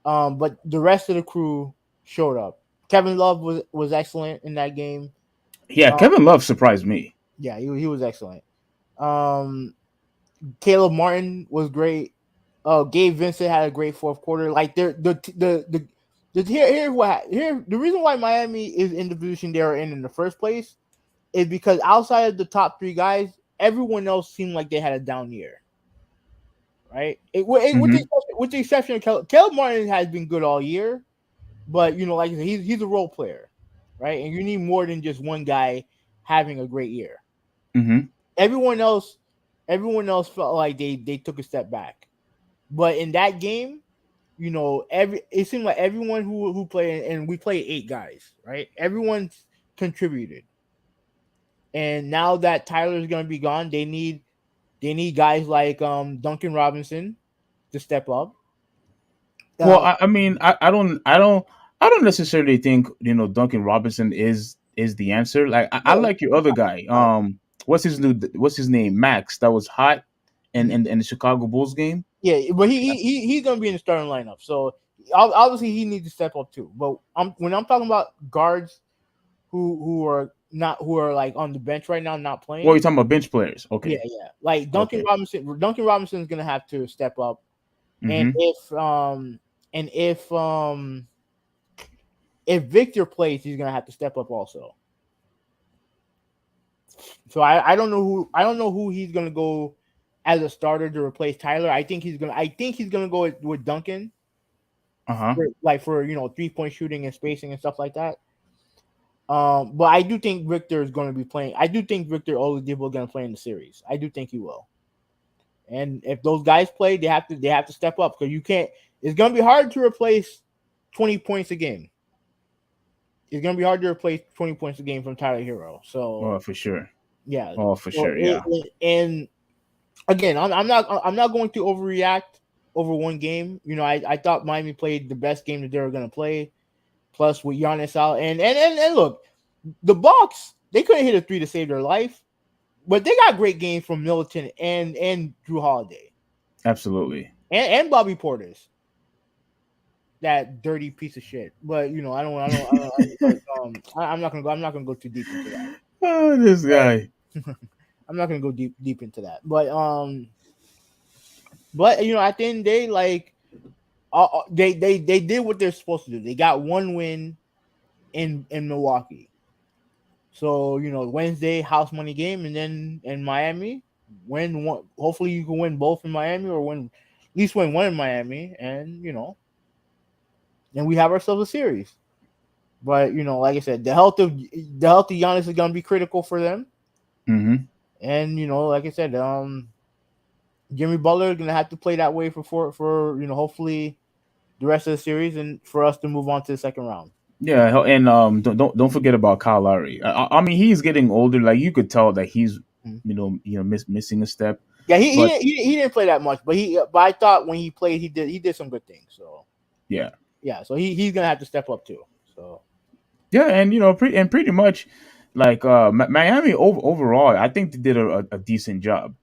But the rest of the crew showed up. Kevin Love was excellent in that game. Yeah, Um, Kevin Love surprised me. yeah, he was excellent. Um, Caleb Martin was great. Gabe Vincent had a great fourth quarter. Like here the reason why Miami is in the position they are in the first place is because outside of the top three guys, everyone else seemed like they had a down year. Right? Hmm. With the exception of Caleb Martin has been good all year, but like I said, he's a role player, right? And you need more than just one guy having a great year. Hmm. Everyone else, everyone else felt like they took a step back. But in that game, it seemed like everyone who played, and we played 8 guys, right? Everyone contributed. And now that Tyler's gonna be gone, they need guys like Duncan Robinson to step up. Well, Uh, I mean, I don't necessarily think Duncan Robinson is the answer. Like I no, like your other guy. no. What's his name? Max. That was hot, and Mhm. in the Chicago Bulls game. Yeah, but he's gonna be in the starting lineup. So obviously he needs to step up too. But when I'm talking about guards who are like on the bench right now, not Well, you're playing. talking about bench players. Yeah, Okay. yeah. Like Okay. Duncan Robinson is gonna have to step up. And Mm-hmm. if Victor plays, he's gonna have to step up also. So I don't know who he's gonna go as a starter to replace Tyler. I think he's gonna go with Duncan Uh huh. for 3-point shooting and spacing and stuff like that. But I do think Victor is going to be playing. I do think Victor Oladipo is going to play in the series. I do think he will. And if those guys play, they have to step up because you can't. It's going to be hard to replace. 20 points a game. It's gonna be hard to replace 20 points a game from Tyler Hero. Oh, So for sure. yeah. Oh, for So sure. Yeah. and again, I'm not going to overreact over one game. I thought Miami played the best game that they were gonna play. Plus with Giannis out, and look, the Bucks, they couldn't hit a three to save their life, but they got great games from Middleton and Drew Holiday Absolutely. and Bobby Portis, that dirty piece of shit. But I'm not gonna go. I'm not gonna go too deep into that. Oh, this guy. But I'm not gonna go deep into that. But at the end of the day, like they did what they're supposed to do. They got one win in Milwaukee. So Wednesday house money game, and then in Miami, win one. Hopefully, you can win both in Miami, or win at least win one in Miami, and then we have ourselves a series. But like I said, the health of Giannis is gonna be critical for them, Mm-hmm. and like I said, Jimmy Butler is gonna have to play that way for hopefully the rest of the series, and for us to move on to the second round. Yeah, and don't forget about Kyle Lowry. I mean, he's getting older. Like you could tell that he's Mhm. missing a step. Yeah, he, But he he didn't play that much, but I thought when he played, he did some good things. So yeah, yeah, so he's gonna have to step up too. So yeah, and pretty much like Miami overall, I think they did a decent job.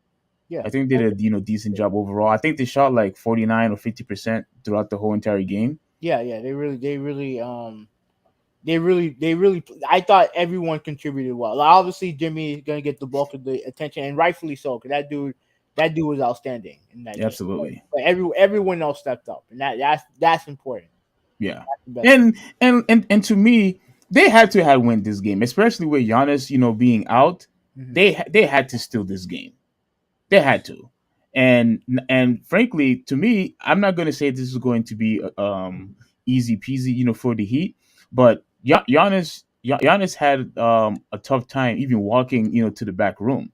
yeah, I think they did a decent job overall. I think they shot like 49 or 50% throughout the whole entire game. yeah, they really. I thought everyone contributed well. Like, obviously, Jimmy is gonna get the bulk of the attention, and rightfully so, because that dude was outstanding in that game. But, Absolutely. but everyone else stepped up, and that's important. Yeah. That's the best part. And to me, they had to have win this game, especially with Giannis, being out. Mhm. They had to steal this game. They had to. And frankly, to me, I'm not going to say this is going to be easy peasy, for the Heat, but Giannis had a tough time even walking, to the back room, to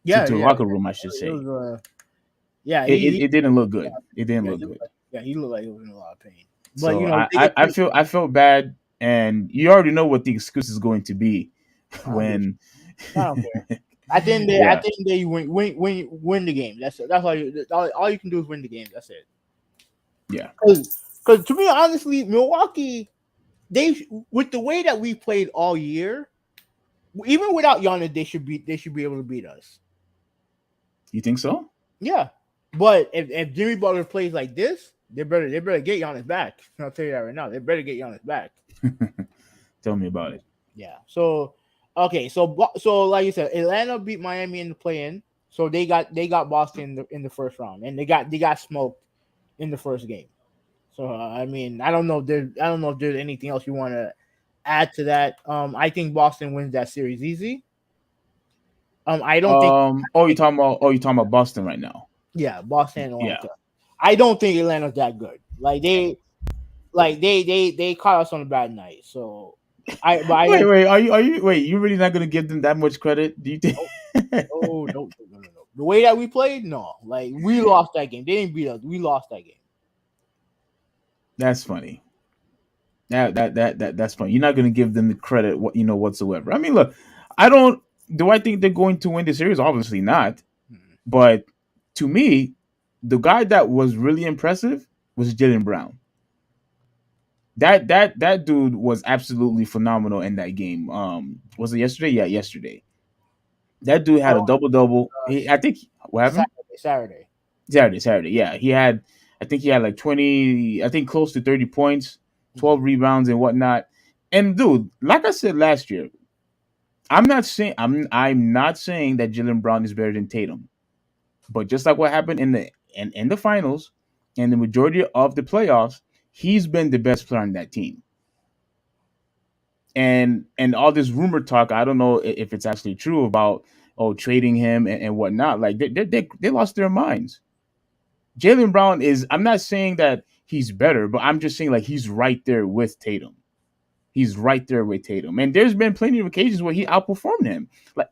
Yeah, the yeah, locker room, I should it say. was. Yeah, It didn't look good. It didn't yeah, look good. he looked like he was in a lot of pain. But So they get. I felt bad, and you already know what the excuse is going to be I don't, when. I don't care. At the end of the day, Yeah. you win the game. That's all you can do is win the game. That's it. Yeah. Because to me, honestly, Milwaukee, they with the way that we played all year, even without Giannis, they should be able to beat us. You think so? Yeah, but if Jimmy Butler plays like this, they better get Giannis back. I'll tell you that right now. They better get Giannis back. Tell me about it. Yeah. So okay. So like you said, Atlanta beat Miami in the play-in. So they got Boston in the first round, and they got smoked in the first game. So I mean, I don't know if there's anything else you want to add to that. I think Boston wins that series easy. I don't think. You talking about Boston right now? Yeah, Boston and Yeah. Atlanta. I don't think Atlanta's that good. Like they caught us on a bad night. So I Wait, don't. wait. Wait? You really not gonna give them that much credit? Do you think? Oh no. The way that we played, no. Like we lost that game. They didn't beat us. We lost that game. That's funny. That's funny. You're not gonna give them the credit, whatsoever. I mean, look, I don't. Do I think they're going to win the series? Obviously not. Mhm. But to me, the guy that was really impressive was Jalen Brown. That dude was absolutely phenomenal in that game. Was it yesterday? Yeah, yesterday. That dude had a Oh, double double. uh, I think what happened? Saturday. Saturday. Yeah, he had. I think he had like 20. I think close to 30 points, Mhm. 12 rebounds and whatnot. And dude, like I said last year, I'm not saying that Jalen Brown is better than Tatum, but just like what happened in the finals and the majority of the playoffs, he's been the best player on that team. And all this rumor talk, I don't know if it's actually true about trading him and whatnot. Like they lost their minds. Jalen Brown is. I'm not saying that he's better, but I'm just saying like he's right there with Tatum. He's right there with Tatum, and there's been plenty of occasions where he outperformed him. Like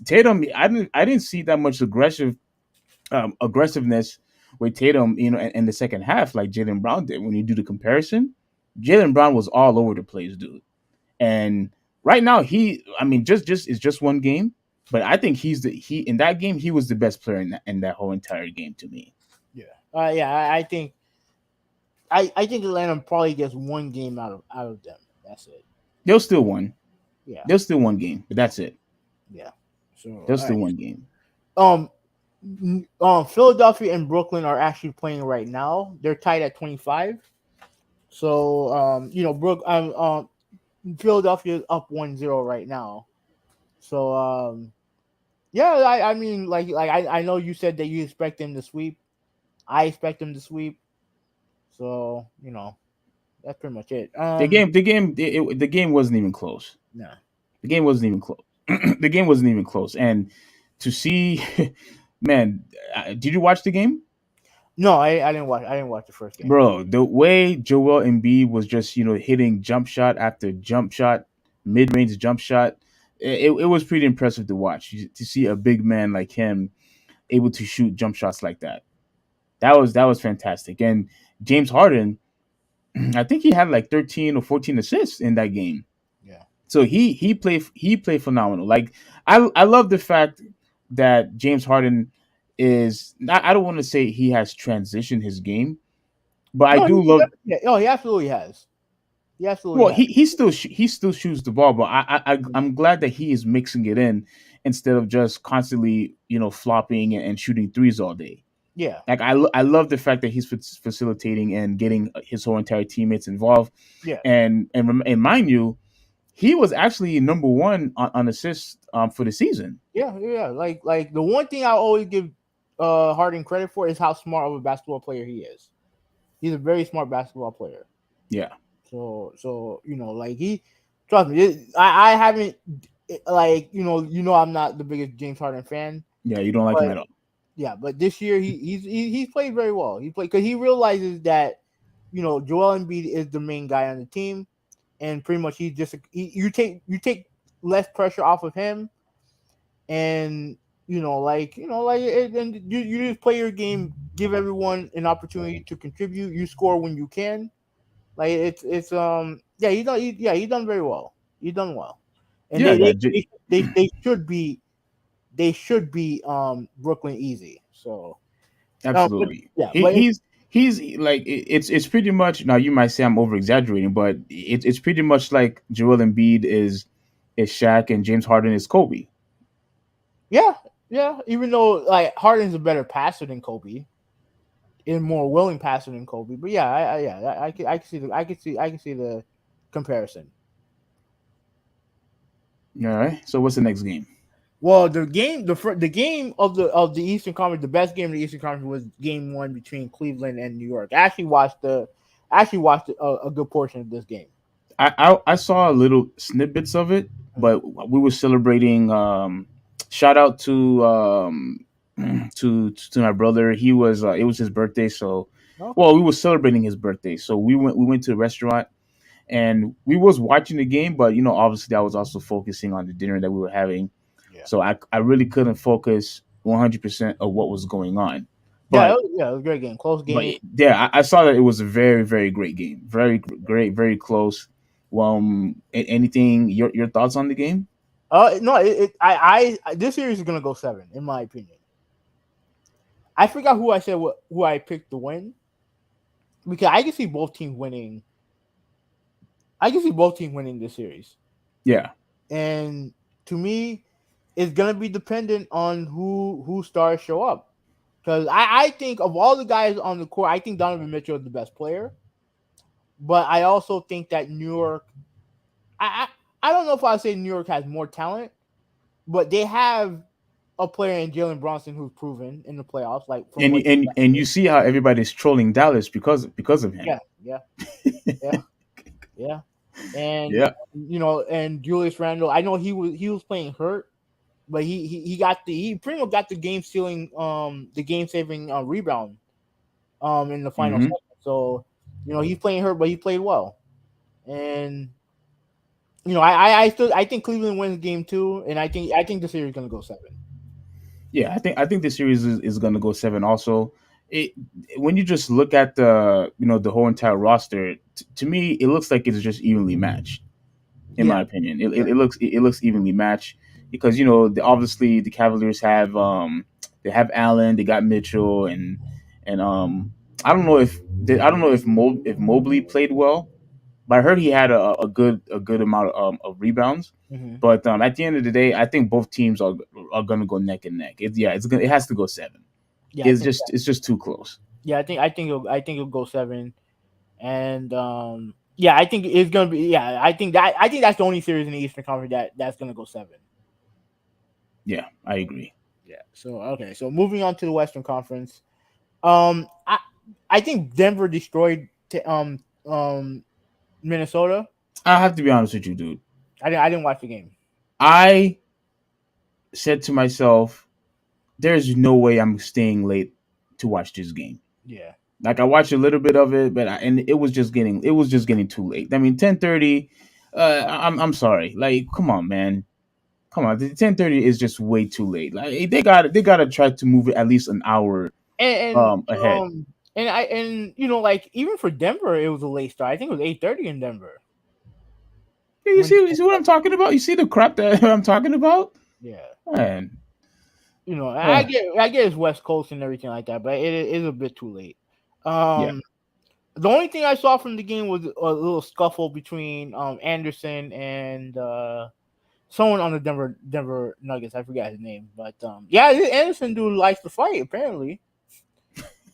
Tatum, I didn't see that much aggressiveness with Tatum, in the second half like Jalen Brown did when you do the comparison. Jalen Brown was all over the place, dude. And right now, I mean, just it's just one game, but I think he in that game he was the best player in that whole entire game to me. Yeah. Yeah. I think Atlanta probably gets one game out of them. That's it. They'll still win. Yeah. They'll still one game, but that's it. Yeah. So They'll all right. still one game. Um. Philadelphia and Brooklyn are actually playing right now. They're tied at 25. So Philadelphia is up 1-0 right now. So yeah, I mean I know you said that you expect them to sweep. I expect them to sweep. So, that's pretty much it. The game wasn't even close. No. The game wasn't even close. The game wasn't even close. And to see, man, did you watch the game? No, I didn't watch the first game. Bro, the way Joel Embiid was just hitting jump shot after jump shot, mid range jump shot, it was pretty impressive to watch. To see a big man like him able to shoot jump shots like that. That was fantastic. And James Harden, I think he had like 13 or 14 assists in that game. Yeah. So he played phenomenal. Like I love the fact that James Harden is not, I don't want to say he has transitioned his game, but I No, do love. he absolutely has. He absolutely Well, has. he still shoots the ball, but I'm glad that he is mixing it in instead of just constantly flopping and shooting threes all day. Yeah. Like I love the fact that he's facilitating and getting his whole entire teammates involved, Yeah. and mind you, he was actually number one on assists for the season. Yeah, yeah. Like the one thing I always give Harden credit for is how smart of a basketball player he is. He's a very smart basketball player. Yeah, So like trust me, I haven't like I'm not the biggest James Harden fan, yeah, you don't like him but at all. yeah, but this year he's played very well. He played because he realizes that Joel Embiid is the main guy on the team, and pretty much he's just you take less pressure off of him, and and you just play your game, give everyone an opportunity to contribute. You score when you can. Like it's yeah he done very well. He done well, and Yeah, they should be Brooklyn easy. So but absolutely. yeah, He, he's like it's pretty much, now you might say I'm over exaggerating, but it's pretty much like Joel Embiid is Shaq and James Harden is Kobe. yeah, yeah. Even though like Harden's a better passer than Kobe, and more willing passer than Kobe, but yeah, I can see the comparison. All right. So what's the next game? Well, the game of the Eastern Conference, the best game of the Eastern Conference was Game 1 between Cleveland and New York. I actually watched a good portion of this game. I saw little snippets of it, but we were celebrating. Shout out to my brother. He was it was his birthday, so Okay. well we were celebrating his birthday. So we went to a restaurant and we was watching the game, but obviously I was also focusing on the dinner that we were having. Yeah. So I really couldn't focus 100% of what was going on. Yeah, But it was a great game, close game. yeah, I saw that it was a very very great game, very great, very close. Anything your thoughts on the game? No, this series is gonna go 7, in my opinion. I forgot who I picked to win because I can see both teams winning. I can see both teams winning this series, Yeah, and to me, it's gonna be dependent on who stars show up. Because I think of all the guys on the court, I think Donovan Mitchell is the best player. But I also think that New York, I don't know if I say New York has more talent, but they have a player in Jalen Brunson who's proven in the playoffs, like from and what. and you see how everybody's trolling Dallas because of him. Yeah, yeah, yeah, yeah, and Yeah. and Julius Randle. I know he was playing hurt, but he pretty much got the game saving rebound in the final Hmm. second. So he's playing hurt, but he played well, and I think Cleveland wins game 2, and I think the series is gonna go 7. Yeah, I think this series is going to go 7 also. it when you just look at the the whole entire roster, to me it looks like it's just evenly matched. In Yeah, my opinion, yeah. it looks evenly matched because obviously the Cavaliers have they have Allen, they got Mitchell, and I don't know I don't know if Mobley played well, but I heard he had a good amount of rebounds. Hmm. But at the end of the day, I think both teams are gonna go neck and neck. It has to go seven. Yeah, I think. It's just too close. Yeah, I think it'll go seven, and yeah, I think it's gonna be. Yeah, I think that's the only series in the Eastern Conference that's gonna go seven. Yeah, I agree. Yeah. So okay, so moving on to the Western Conference. I think Denver destroyed Minnesota. I have to be honest with you, dude. I didn't watch the game. I said to myself, "There's no way I'm staying late to watch this game." Yeah. Like I watched a little bit of it, and it was just getting too late. I mean, 10:30. I'm sorry. Like, come on, man. Come on. 10:30 is just way too late. Like they got to try to move it at least an hour And ahead. like even for Denver, it was a late start. I think it was 8:30 in Denver Yeah, when. you see what I'm talking about? You see the crap that I'm talking about? Yeah. Man. I Uh, get it's West Coast and everything like that, but it is a bit too late. yeah. Um, the only thing I saw from the game was a little scuffle between Anderson and someone on the Denver Nuggets. I forgot his name, but yeah, this Anderson dude likes to fight. Apparently,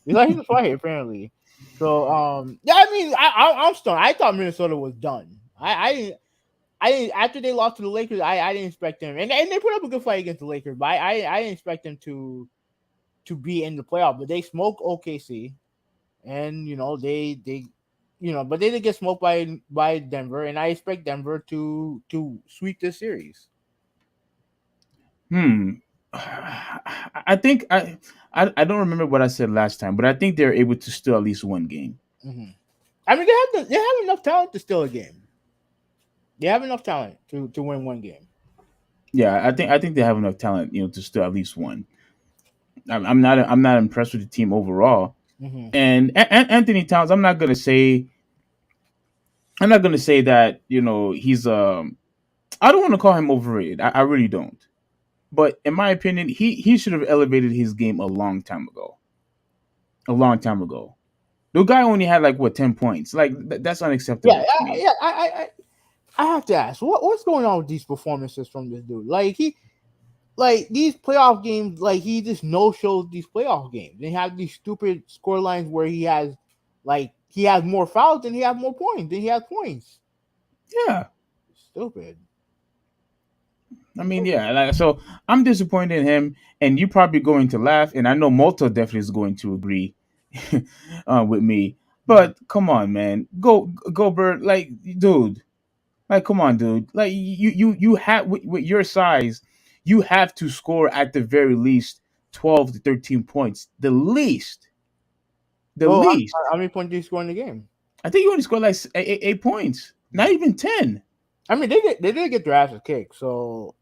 he likes to fight. Apparently, so yeah. I mean, I'm stunned. I thought Minnesota was done. I didn't after they lost to the Lakers. I didn't expect them, and they put up a good fight against the Lakers, but I didn't expect them to be in the playoff. But they smoked OKC, and but they did get smoked by Denver, and I expect Denver to sweep this series. Hmm. I think I don't remember what I said last time, but I think they're able to steal at least one game. Hmm. I mean, they have enough talent to steal a game. They have enough talent to win one game. Yeah, I think they have enough talent, to steal at least one. I'm not impressed with the team overall. Hmm. And Anthony Towns, I'm not gonna say that he's I don't want to call him overrated. I really don't. But in my opinion, he should have elevated his game a long time ago. A long time ago. The guy only had like what 10 points. Like that's Yeah, unacceptable to me. I have to ask what's going on with these performances from this dude. Like these playoff games, like he just no shows these playoff games. They have these stupid score lines where he has more fouls than he has more points than he has points. Yeah. Stupid. I mean, yeah. Like, so I'm disappointed in him, and you're probably going to laugh, and I know Malta definitely is going to agree with me. Mhm. But come on, man, go Bird. Like, dude, like, come on, dude. Like, you have with your size, you have to score at the very least 12 to 13 points, the least, the Well, least. how many points did he score in the game? I think you only scored like 8 points, not even 10. I mean, they did get their asses kicked, so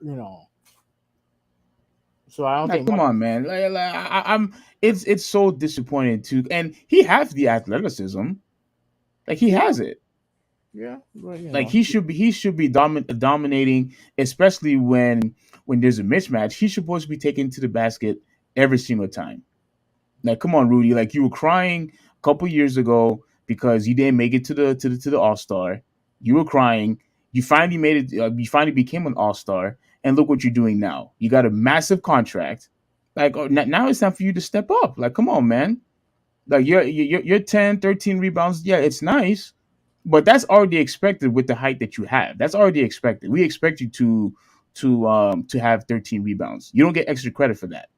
so I don't Like, think come much. on, man. I'm. It's so disappointing too. And he has the athleticism. Like he Yeah, has it. yeah, but Like he should be dominating, especially when there's a mismatch. He's supposed to be taken to the basket every single time. Like, come on, Rudy. Like you were crying a couple years ago because you didn't make it to the All Star. You were crying. You finally made it. You finally became an All Star, and look what you're doing now. You got a massive contract. Like now it's time for you to step up. Like, come on, man. Like you're 10, 13 rebounds. Yeah, it's nice, but that's already expected with the height that you have. That's already expected. We expect you to have 13 rebounds. You don't get extra credit for that.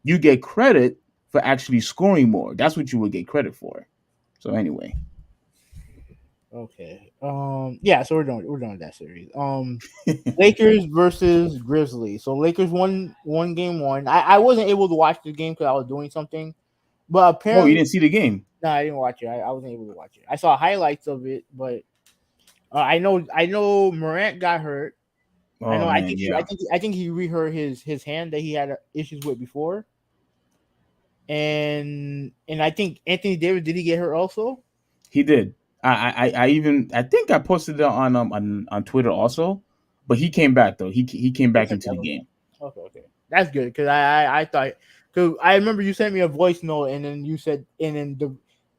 You get credit for actually scoring more. That's what you would get credit for. So anyway, okay. Yeah, so we're doing that series. Lakers versus Grizzlies. So Lakers won game one. I wasn't able to watch the game because I was doing something, but oh, you apparently didn't see the game? no, I didn't watch it. I wasn't able to watch it. I saw highlights of it, but I know Morant got hurt. I Oh know. man, yeah. I think he rehurt his hand that he had issues with before. and I think Anthony Davis, did he get hurt also? He did. I even I think I posted it on Twitter also, but he came back though. He came He back came into back, the okay. game. Okay, okay. That's good because I thought, because I remember you sent me a voice note and then you said and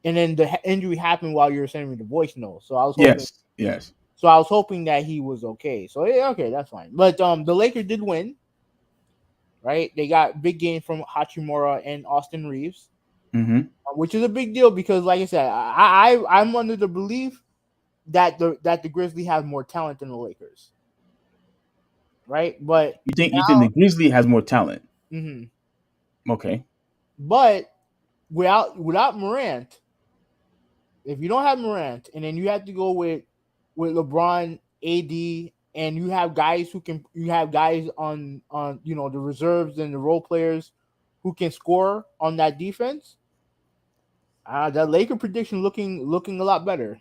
then the injury happened while you were sending me the voice note. Yes, yes. So I was hoping that he was okay. So yeah, okay, that's fine. But the Lakers did win, right? They got big game from Hachimura and Austin Reeves, Hmm. which is a big deal because, like I said, I'm under the belief that the Grizzlies have more talent than the Lakers, right? But You think the Grizzly has more talent? mhm. Okay. But without Morant, if you don't have Morant, and then you have to go with LeBron, AD, and you have guys on the reserves and the role players who can score on that defense. That Laker prediction looking a lot better.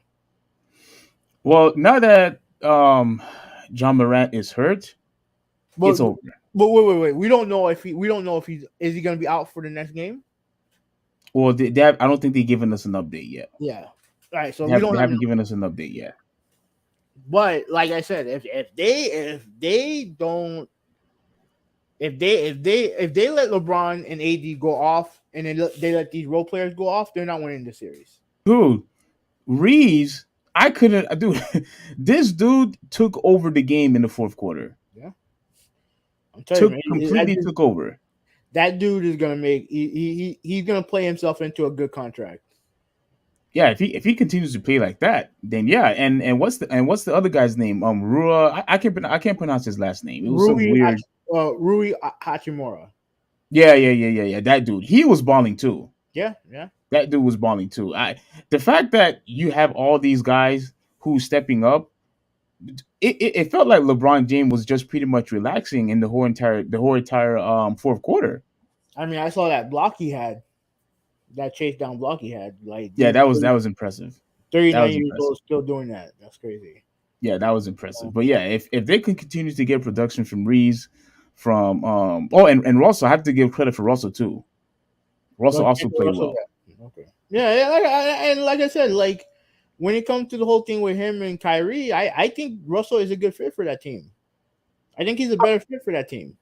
Well, now that John Morant is hurt, But it's over. but wait. We don't know if he's is he going to be out for the next game. Well, I don't think they've given us an update yet. Yeah. All right. So we They don't have. haven't given us an update yet. But like I said, if they don't if they let LeBron and AD go off and they let these role players go off, they're not winning the series. Dude, Reeves, I couldn't do. This dude took over the game in the fourth quarter. Yeah, I'm telling you, man, Completely took over. that dude is gonna make he's gonna play himself into a good contract. Yeah, if he continues to play like that, then yeah. And what's the other guy's name? Rua. I can't pronounce his last name. It was some weird. Rui Hachimura. Yeah. That dude. He was balling too. Yeah, yeah. That dude was balling too. The fact that you have all these guys who stepping up, it felt like LeBron James was just pretty much relaxing in the whole entire fourth quarter. I mean, I saw that block he had, that chase down block he had. Like, Yeah, dude, that was impressive. That 39 was years impressive. old, still doing that. That's crazy. Yeah, that was impressive. So, But yeah, if they can continue to get production from Reeves, from and Russell, I have to give credit for Russell too. Russell but also played well. okay. Yeah. And like I said, like when it comes to the whole thing with him and Kyrie, I think Russell is a good fit for that team. I think he's a better fit for that team.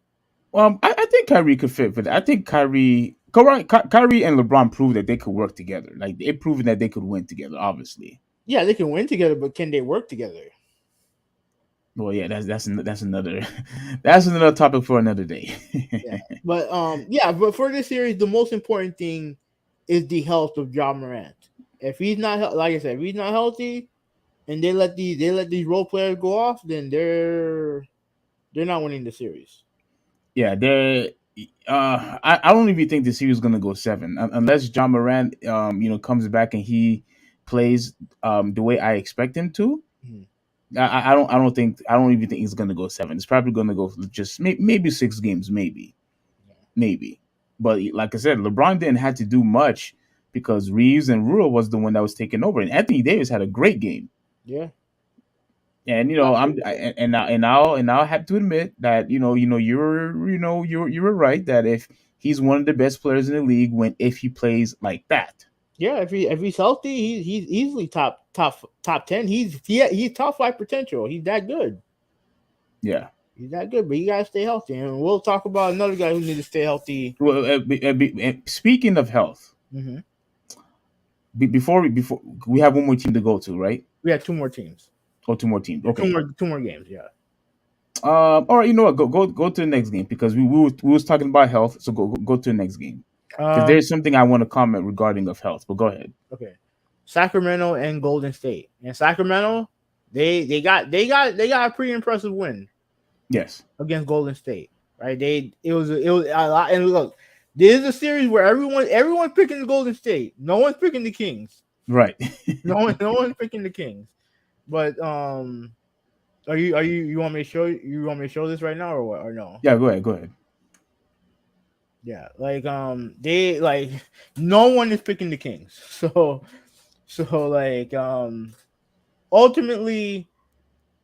I think Kyrie could fit for that. I think Kyrie and LeBron proved that they could work together. Like they proven that they could win together. Obviously. Yeah, they can win together, but can they work together? Well, yeah, that's another that's another topic for another day. Yeah, but for this series, the most important thing is the health of John Morant. If he's not like I said, if he's not healthy, and they let these role players go off, then they're not winning the series. Yeah, they. I don't even think the series is gonna go seven unless John Morant, comes back and he plays the way I expect him to. Mhm. I don't even think he's gonna go seven. It's probably gonna go just maybe 6 games, maybe. But like I said, LeBron didn't have to do much because Reeves and Rule was the one that was taking over, and Anthony Davis had a great game. Yeah, And now I have to admit that you were right that if he's one of the best players in the league when if he plays like that. yeah. If he's healthy, he's easily top 10. He's top five potential. He's that good. Yeah. He's that good, but you gotta stay healthy. And we'll talk about another guy who needs to stay healthy. Well, speaking of health, Mm-hmm. before we have one more team to go to, right? We have two more teams. Or two more teams. Yeah, Okay. two more games. Yeah. All right. You know what? Go to the next game because we was talking about health. So go to the next game because Um. there's something I want to comment regarding of health. But go ahead. Okay. Sacramento and Golden State. And Sacramento, they got a pretty impressive win Yes. against Golden State. Right? It was a lot. And look, this is a series where everyone's picking the Golden State. No one's picking the Kings. Right. No one's picking the Kings. But you want me to show this right now or what or no? Yeah. Go ahead. Go ahead. Yeah, like they like no one is picking the Kings. So like ultimately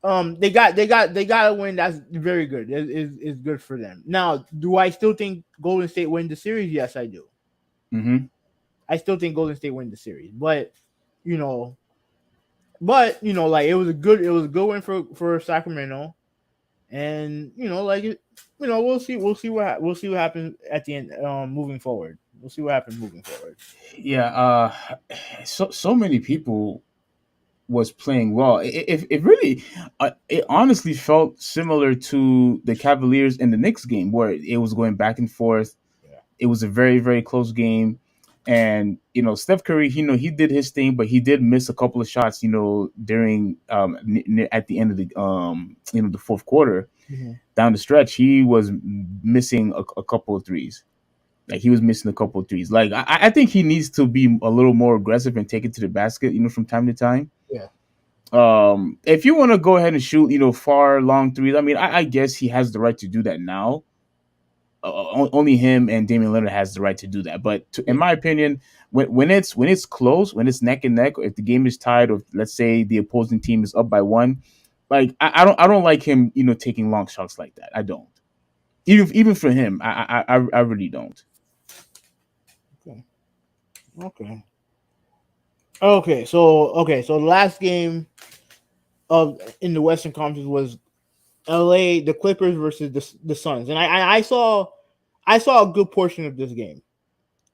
they got a win that's very good. Is good for them. Now, do I still think Golden State win the series? Yes, I do. Mm-hmm. I still think Golden State win the series, you know, like it was a good win for Sacramento, and we'll see we'll see what happens at the end. Moving forward, we'll see what happens moving forward. Yeah. So many people was playing well. It really, it honestly felt similar to the Cavaliers and the Knicks game, where it was going back and forth. Yeah. It was a very, very close game. And Steph Curry, he did his thing, but he did miss a couple of shots. During at the end of the fourth quarter, Mm-hmm. down the stretch, he was missing a couple of threes. Like he was missing a couple of threes. Like I think he needs to be a little more aggressive and take it to the basket. From time to time. Yeah. If you want to go ahead and shoot, far long threes, I mean, I guess he has the right to do that now. Only him and Damian Lillard has the right to do that. But in Yeah. my opinion, when it's close, when it's neck and neck, if the game is tied, or let's say the opposing team is up by one, like I don't like him, taking long shots like that. I don't. Even for him, I really don't. Okay. Okay. So the last game of in the Western Conference was L.A. the Clippers versus the Suns, and I saw a good portion of this game.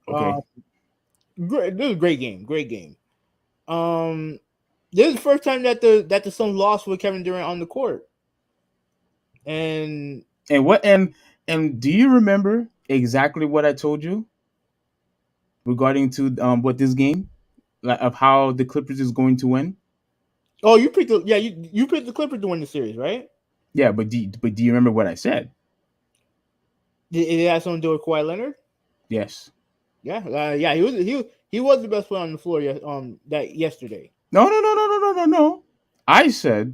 Uh, Okay. this is a great game, great game. Um, this is the first time that the Suns lost with Kevin Durant on the court, and And do you remember exactly what I told you regarding to what this game, like, of how the Clippers is going to win? oh, you picked the Clippers to win the series, right? Yeah, but do you remember what I said? Did it have something to do with Kawhi Leonard? Yes. Yeah, yeah, he was the best player on the floor. That yesterday. No, no, no, no, no, no, no, no. I said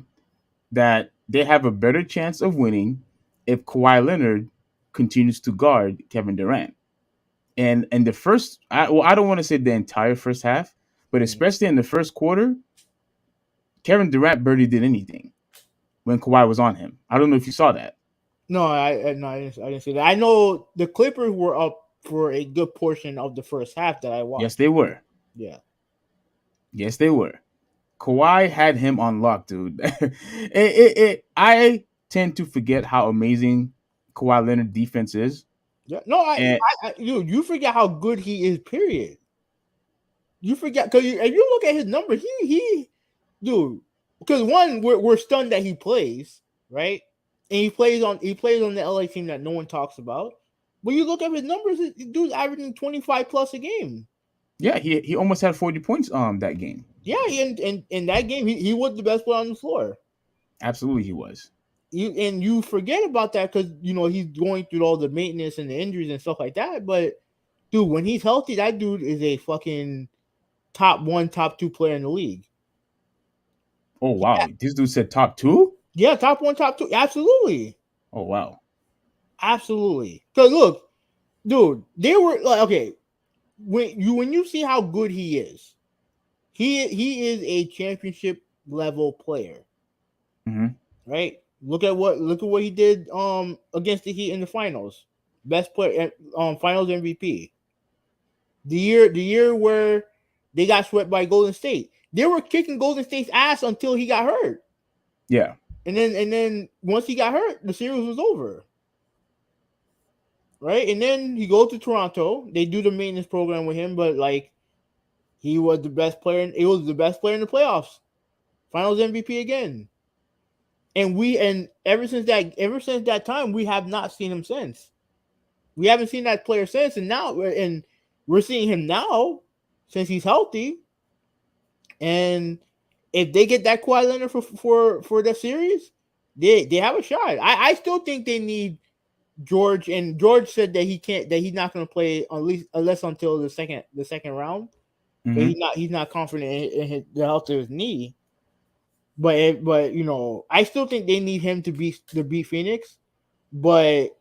that they have a better chance of winning if Kawhi Leonard continues to guard Kevin Durant. And the first, I don't want to say the entire first half, but Mhm. especially in the first quarter, Kevin Durant barely did anything when Kawhi was on him. I don't know if you saw that. No, no, I didn't see that. I know the Clippers were up for a good portion of the first half that I Yes, watched. they were. Yeah, Yes, they were. Kawhi had him on lock, dude. I tend to forget how amazing Kawhi Leonard defense is. yeah. No, And you forget how good he is. Period. You forget because if you look at his numbers, dude. Because one, we're stunned that he plays, right? And he plays on the LA team that no one talks about. But you look at his numbers, dude's averaging 25 plus a game. yeah, he almost had 40 points that game. Yeah, in that game, he was the best player on the floor. Absolutely, he was. You forget about that because he's going through all the maintenance and the injuries and stuff like that. But dude, when he's healthy, that dude is a fucking top one, top two player in the league. Oh Yeah, wow, this dude said top two. yeah, top one, top two, absolutely, Oh wow. absolutely. Because look, dude, they were like, okay, when you see how good he is, he is a championship level player, Hmm. right? Look at what he did against the Heat in the finals. Best player finals MVP. The year where they got swept by Golden State. They were kicking Golden State's ass until he got hurt. Yeah. And then once he got hurt, the series was over. Right? And then he goes to Toronto. They do the maintenance program with him, but like he was the best player. He was the best player in the playoffs. Finals MVP again. And ever since that time, we have not seen him since. We haven't seen that player since, and we're seeing him now since he's healthy. And if they get that Kawhi Leonard for the series, they have a shot. I still think they need George, and George said that he's not going to play at least unless until the second round. But Hmm. he's not confident in the health of his knee. But I still think they need him to beat Phoenix. But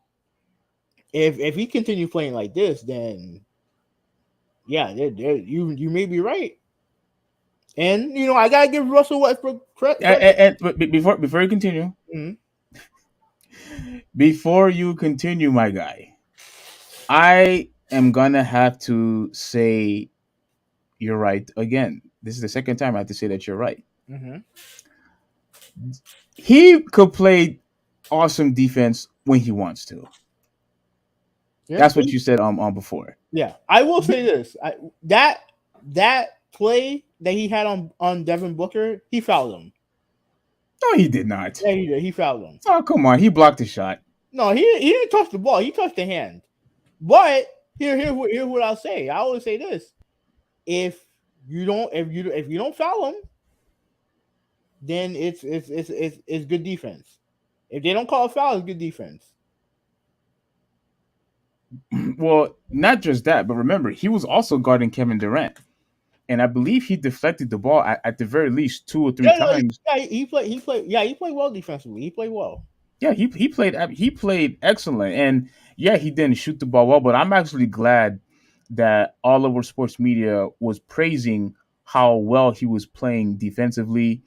if he continues playing like this, then yeah, you may be right. And I gotta give Russell Westbrook credit. But before you continue, Mhm. before you continue, my guy, I am gonna have to say you're right again. This is the second time I have to say that you're right. Mm-hmm. He could play awesome defense when he wants to. Yeah. That's what you said on before. Yeah. I will say this. That play that he had on Devin Booker, he fouled him. No, he did not. Yeah, he did. He fouled him. Oh, come on. He blocked the shot. No, he didn't touch the ball. He touched the hand. But here's what I'll say. I always say this: if you don't foul him, then it's good defense. If they don't call a foul, it's good defense. Well, not just that, but remember, he was also guarding Kevin Durant. And I believe he deflected the ball at the very least two or three Yeah, no, times. he played well defensively. He played well. Yeah, he played excellent, and yeah, he didn't shoot the ball well. But I'm actually glad that all over sports media was praising how well he was playing defensively.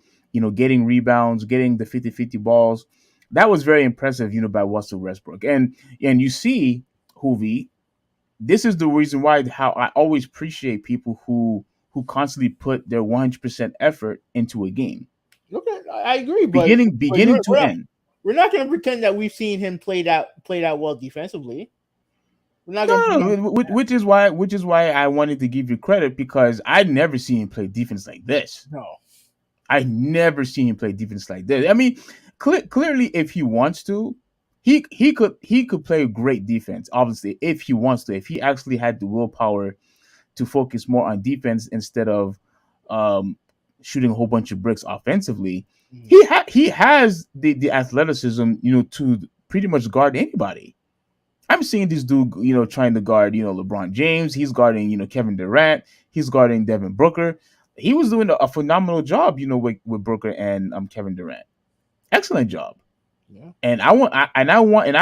Getting rebounds, getting the 50-50 balls. That was very impressive. By Russell Westbrook, and you see, Hoovy, this is the reason why how I always appreciate people who constantly put their 100% effort into a game, Okay, I agree, but beginning to end. we're not going to pretend that we've seen him play that well defensively. We're not No, going to no, pretend. no, which is why I wanted to give you credit because I'd never seen him play defense like this. No. I never seen him play defense like this. I mean, clearly, if he wants to, he could play great defense. Obviously, if he wants to, if he actually had the willpower to focus more on defense instead of um, shooting a whole bunch of bricks offensively, Mhm. he has the athleticism, to pretty much guard anybody. I'm seeing this dude, trying to guard, LeBron James. He's guarding, Kevin Durant. He's guarding Devin Booker. He was doing a phenomenal job, with Booker and Kevin Durant. Excellent job. Yeah. And I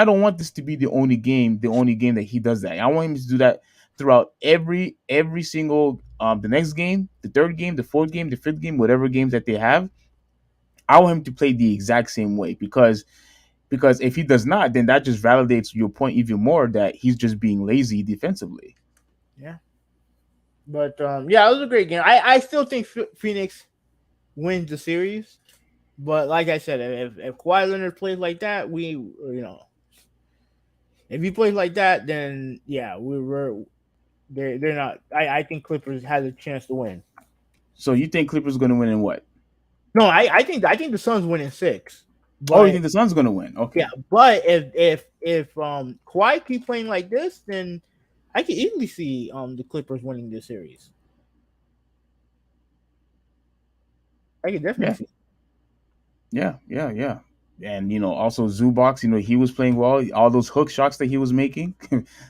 don't want this to be the only game that he does that. I want him to do that throughout every single the next game, the third game, the fourth game, the fifth game, whatever games that they have. I want him to play the exact same way because if he does not, then that just validates your point even more that he's just being lazy defensively. Yeah. But yeah, it was a great game. I still think Phoenix wins the series. But like I said, if Kawhi Leonard plays like that, if he plays like that, then yeah, they're not. I think Clippers has a chance to win. So you think Clippers going to win in what? No, I think the Suns win in six. Oh, you But think the Suns going to win? yeah, Okay. but if Kawhi keep playing like this, then I can easily see the Clippers winning this series. I can definitely Yeah. see. Yeah. Yeah. Yeah. And also Zubox, he was playing well. All those hook shots that he was making,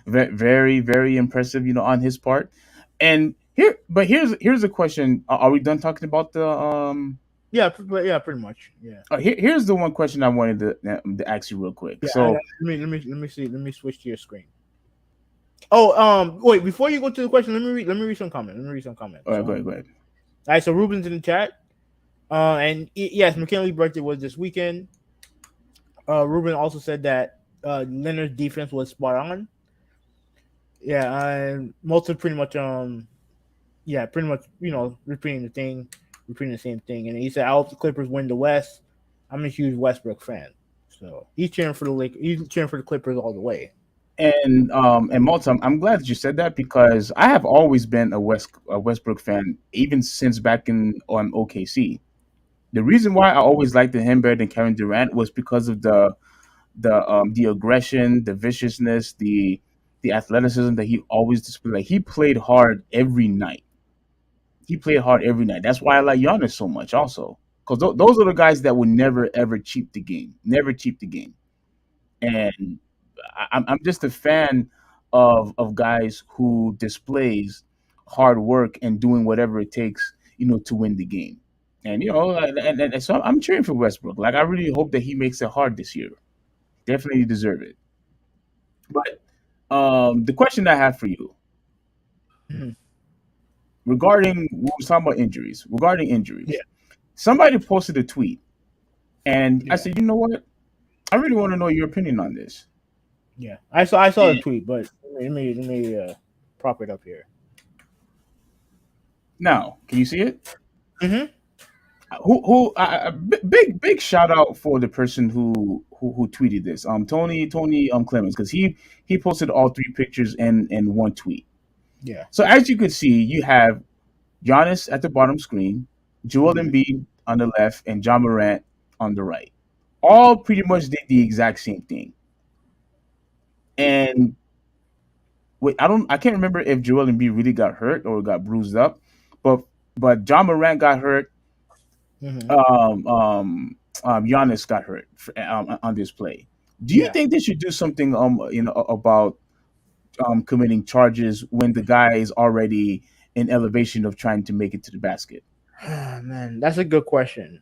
very, very impressive. On his part. And here's a question. Are we done talking about the Yeah, yeah, pretty much. Yeah, here's the one question I wanted to ask you real quick. yeah. So, Let me see. Let me switch to your screen. Oh, wait. Before you go to the question, let me read some comments. Let me read some comments. all right, go ahead, go ahead. All right. So Ruben's in the chat. Yes, McKinley's birthday was this weekend. Ruben also said that Leonard's defense was spot on. Yeah, and most of pretty much yeah, pretty much repeating the same thing. And he said, "I hope the Clippers win the West." I'm a huge Westbrook fan, so he's cheering for the He's cheering for the Clippers all the way. And Malta, I'm glad that you said that because I have always been a Westbrook fan even since back in OKC. The reason why I always liked him better than Kevin Durant was because of the aggression, the viciousness, the athleticism that he always displayed. Like he played hard every night. He played hard every night. That's why I like Giannis so much, also, because those are the guys that would never ever cheat the game, never cheat the game. And I'm just a fan of guys who displays hard work and doing whatever it takes, to win the game. And and so I'm cheering for Westbrook. Like I really hope that he makes it hard this year. Definitely deserve it. But the question I have for you Mhm. regarding we were talking about injuries. Regarding Yeah, injuries, somebody posted a tweet, and I yeah, said, you know what? I really want to know your opinion on this. yeah. I saw the And tweet, but Let me prop it up here. Now, can you see it? Mm-hmm. Big shout out for the person who tweeted this. Tony Clemens, because he posted all three pictures in one tweet. Yeah. So as you can see, you have Giannis at the bottom screen, Joel Mm-hmm. Embiid on the left, and John Morant on the right. All pretty much did the exact same thing. And wait, I can't remember if Joel Embiid really got hurt or got bruised up, but John Morant got hurt. Mm-hmm. Giannis got hurt on this play. Do you Yeah. think they should do something about committing charges when the guy is already in elevation of trying to make it to the basket? Man, that's a good question.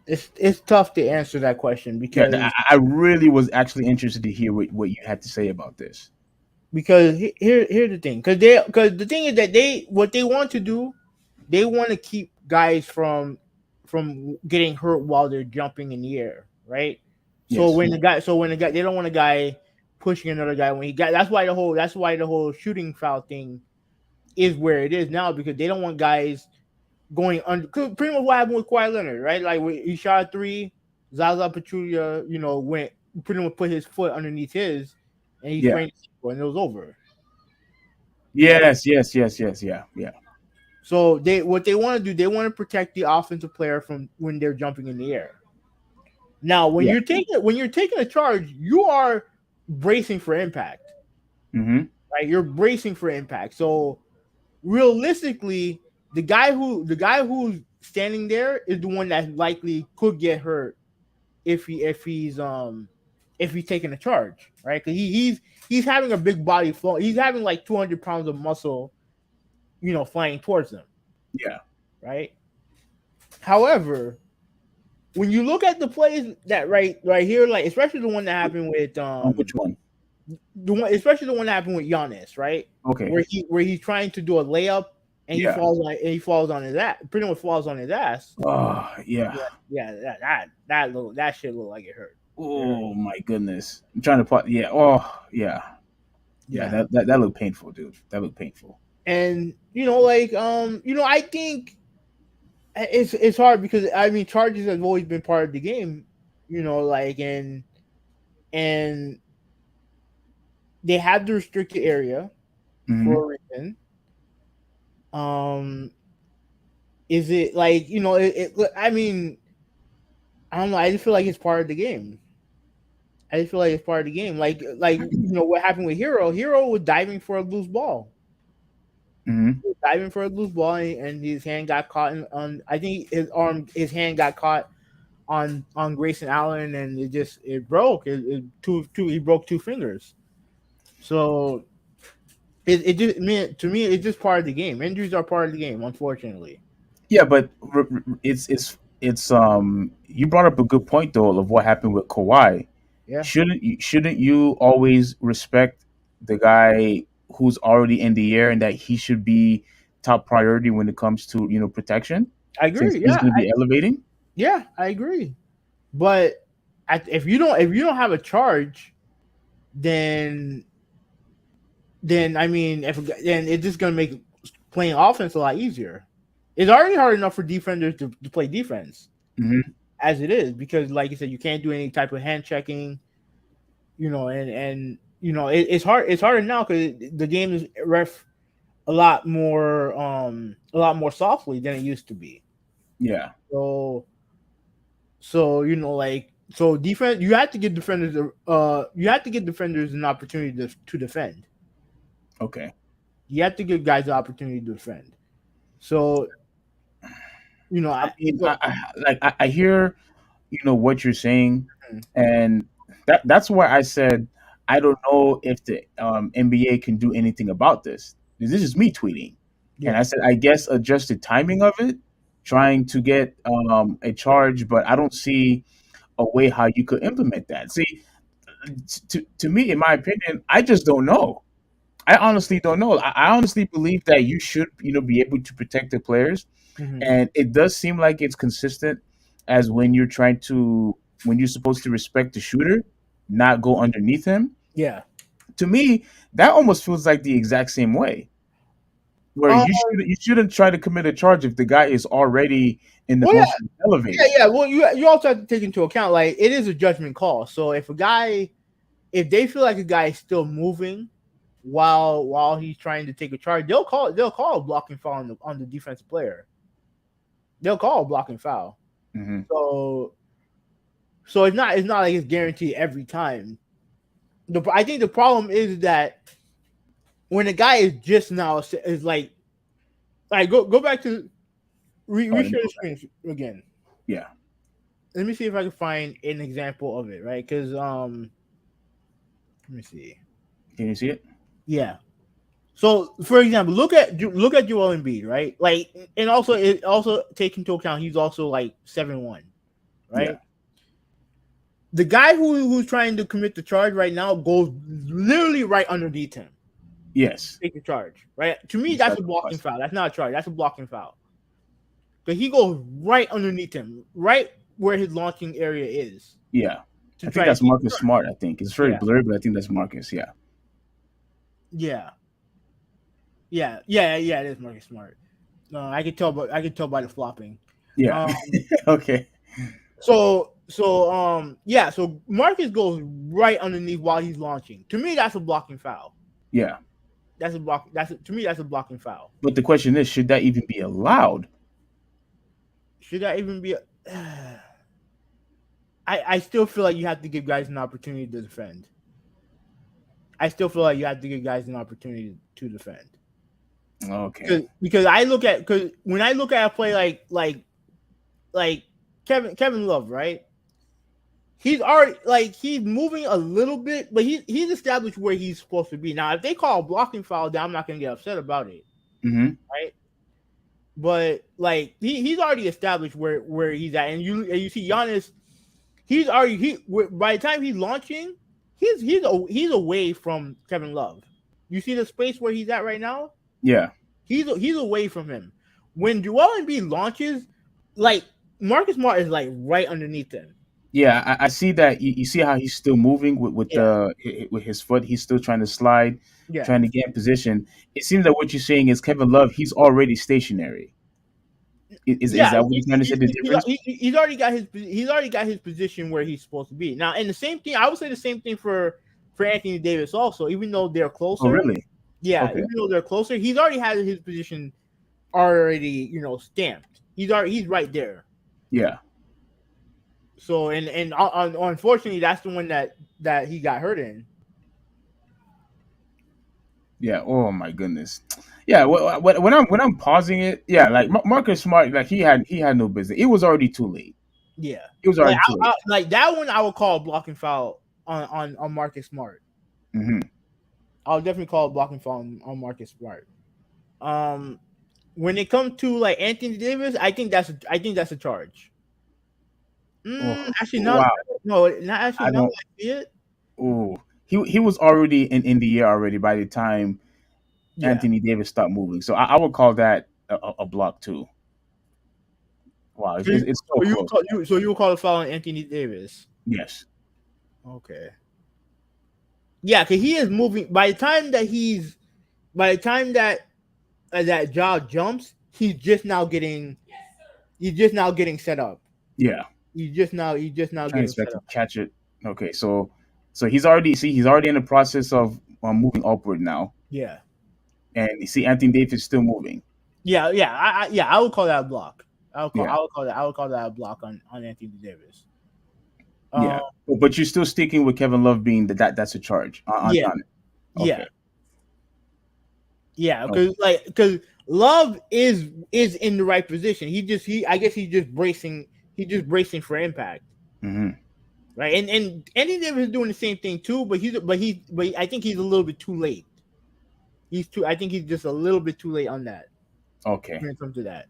It's tough to answer that question Yeah, because I really was actually interested to hear what you had to say about this. here's the thing, because the thing is that they what they want to do, they want to keep guys from getting hurt while they're jumping in the air, right? Yes. So when the guy, they don't want a guy pushing another guy when he got. That's why the whole shooting foul thing is where it is now, because they don't want guys going under. Pretty much what happened with Kawhi Leonard, right? Like when he shot a three, Zaza Pachulia, went pretty much put his foot underneath his, and he Yeah. sprained his ankle, and it was over. Right. Yes. Yeah. Yeah. So what they want to do, they want to protect the offensive player from when they're jumping in the air. Now, Yeah. when you're taking a charge, you are bracing for impact, Mm-hmm. right? You're bracing for impact. So realistically, the guy who's standing there is the one that likely could get hurt if he's taking a charge, right? Because he's having a big body flow. He's having like 200 pounds of muscle, flying towards them, Yeah. right? However, when you look at the plays that right here, like especially the one that happened with Which one? the one especially the one that happened with Giannis, right? Okay. Where he's trying to do a layup and Yeah. he falls on his ass, pretty much falls on his ass. Oh, yeah. Yeah, yeah, that shit looked like it hurt. It hurt. Oh my goodness. I'm trying to put. Yeah. Oh, yeah. Yeah. Yeah. That looked painful, dude. That looked painful. And I think it's hard because I mean charges have always been part of the game, like and they have the restricted area Hmm. for a reason. Um, is it like I mean, I don't know. I just feel like it's part of the game. I just feel like it's part of the game. What happened with Hero? Hero was diving for a loose ball. Hmm. He was diving for a loose ball, and his hand got caught on. I think his hand got caught on Grayson Allen, and it broke. He broke two fingers. So it just to me it's just part of the game. Injuries are part of the game, unfortunately. Yeah, but you brought up a good point though of what happened with Kawhi. Yeah, Shouldn't you always respect the guy who's already in the air and that he should be top priority when it comes to protection I since agree. he's going to be elevating? Yeah, I agree. But if you don't have a charge, then I mean, then it's just gonna make playing offense a lot easier. It's already hard enough for defenders to play defense Hmm. as it is, because, like you said, you can't do any type of hand checking, it's hard. It's harder now because the game is ref a lot more softly than it used to be. Yeah. So defense, you have to give defenders an opportunity to defend. Okay. You have to give guys the opportunity to defend. So I I mean, so, I hear what you're saying, and that's why I said I don't know if the NBA can do anything about this. This is me tweeting, and I yeah, said I guess adjust the timing of it, trying to get a charge, but I don't see a way how you could implement that. See, to me, in my opinion, I just don't know. I honestly don't know. I honestly believe that you should be able to protect the players, hmm and it does seem like it's consistent as when you're supposed to respect the shooter, not go underneath him. Yeah. To me, that almost feels like the exact same way. Where Um. you shouldn't try to commit a charge if the guy is already in the Well, motion of yeah, elevating. yeah. Well, you also have to take into account like it is a judgment call. So if they feel like a guy is still moving while he's trying to take a charge, they'll call a blocking foul on the defensive player. They'll call a blocking foul. Hmm. So it's not like it's guaranteed every time. I think the problem is that when a guy is just now is like go back to Oh, let me reshare the go back. screen again. Yeah. Let me see if I can find an example of it, right? Because let me see. Can you see it? Yeah. So, for example, look at Joel Embiid, right? Like, and also it also take into account he's also like 7'1", Yeah. right? The guy who's trying to commit the charge right now goes literally right underneath him. Yes. Take the charge, right? To me, Just that's like a the blocking bus. foul. That's not a charge. That's a blocking foul. Because he goes right underneath him, right where his launching area is Yeah. to I think try to that's take the Marcus charge. Smart. I think it's very Yeah, blurry, but I think that's Marcus. Yeah. yeah, yeah. It is Marcus Smart. No, I could tell by the flopping. Yeah. Um, Okay. yeah. So Marcus goes right underneath while he's launching. To me, that's a blocking foul. Yeah. To me, that's a blocking foul. But the question is, should that even be allowed? Should that even be? I still feel like you have to give guys an opportunity to defend. I still feel like you have to give guys an opportunity to defend. Okay. Because when I look at a play like Kevin Love, right? He's already like he's moving a little bit, but he's established where he's supposed to be. Now, if they call a blocking foul, then I'm not gonna get upset about it, Hmm. right? But like he's already established where he's at, and you see Giannis, by the time he's launching, he's away from Kevin Love. You see the space where he's at right now. Yeah. He's away from him. When Joel Embiid launches, like Marcus Smart is like right underneath him. Yeah. I see that. You see how he's still moving with Yeah, with his foot. He's still trying to slide, yeah. trying to get in position. It seems that what you're saying is Kevin Love. He's already stationary. Is Yeah, that what you're trying to say? The difference? he's already got his position where he's supposed to be now. And the same thing, I would say the same thing for Anthony Davis also. Even though they're Oh, closer, really? yeah, Okay. even though they're closer, he's already had his position already, stamped. He's right there. Yeah. So and unfortunately, that's the one that he got hurt in. Yeah. Oh my goodness. Yeah. When I'm pausing it, yeah, like Marcus Smart, like he had no business. It was already too late. Yeah, It was like already too late. like that one, I would call a blocking foul on Marcus Smart. Hmm. I'll definitely call a blocking foul on Marcus Smart. Um, when it comes to like Anthony Davis, I think that's a charge. Oh Actually, not wow. no, not actually. I Now don't. that I see it, Oh, he was already in the air already by the time yeah. Anthony Davis stopped moving. So I would call that a block too. Wow, it's, So you, it's, it's so so you close. call you so you call a foul on Anthony Davis? Yes. Okay. Yeah, because he is moving. By the time that jaw jumps, he's just now getting set up. Yeah. He's just now Trying to getting expect set to up. catch it. Okay. So he's already in the process of moving upward now, Yeah, and you see Anthony Davis still moving. yeah. I would call that a block. Yeah. I would call that a block on Anthony Davis. Yeah. Um, But you're still sticking with Kevin Love being that's a charge yeah, on it. yeah, Okay. yeah. Okay. Because Love is in the right position. I guess he's just bracing for impact, Hmm. right? And Anthony Davis is doing the same thing too, but I think he's a little bit too late. I think he's just a little bit too late on that Okay. when it comes to that.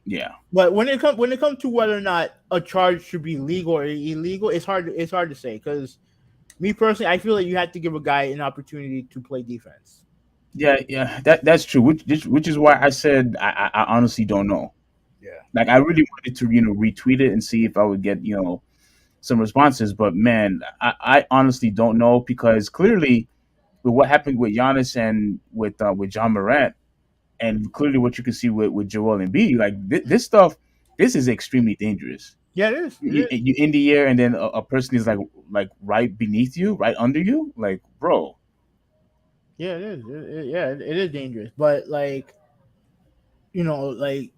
Yeah. But when it comes to whether or not a charge should be legal or illegal, it's hard to say because me personally, I feel like you have to give a guy an opportunity to play defense. Yeah. Yeah. That's true. Which is why I said I honestly don't know. Yeah. Like I really wanted to retweet it and see if I would get some responses. But man, I honestly don't know because clearly with what happened with Giannis and with John Morant, and clearly what you can see with Joel Embiid, like this stuff, this is extremely dangerous. Yeah, it is. It is. You in the air, and then a person is like right beneath you, right under you, like bro. Yeah, it is. Yeah, it is dangerous. But like like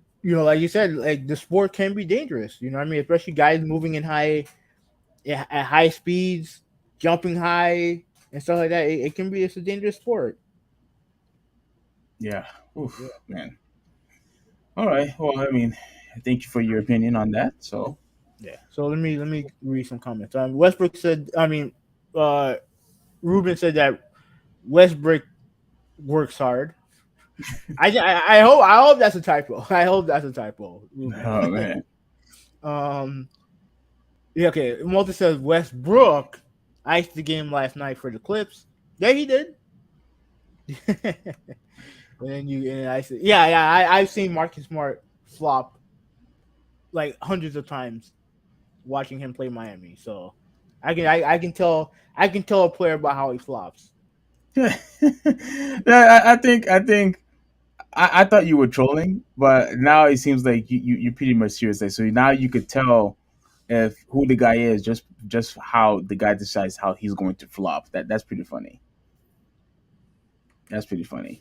you said, like the sport can be dangerous. You know what I mean? Especially guys moving in at high speeds, jumping high and stuff like that. It can be it's a dangerous sport. Yeah, Yeah. oof, man. All right. Well, I mean, thank you for your opinion on that. So Yeah. So let me read some comments. Westbrook said. I mean, uh, Ruben said that Westbrook works hard. I hope that's a typo. I hope that's a typo, Ruben. oh man. um. Yeah. Okay. Malta says Westbrook iced the game last night for the Clips. Yeah, he did. and and I said, yeah. I've seen Marcus Smart flop like hundreds of times watching him play Miami. So I can tell a player about how he flops. Yeah, I thought you were trolling, but now it seems like you're pretty much serious. Like, so now you could tell if who the guy is just how the guy decides how he's going to flop. That's pretty funny. That's pretty funny.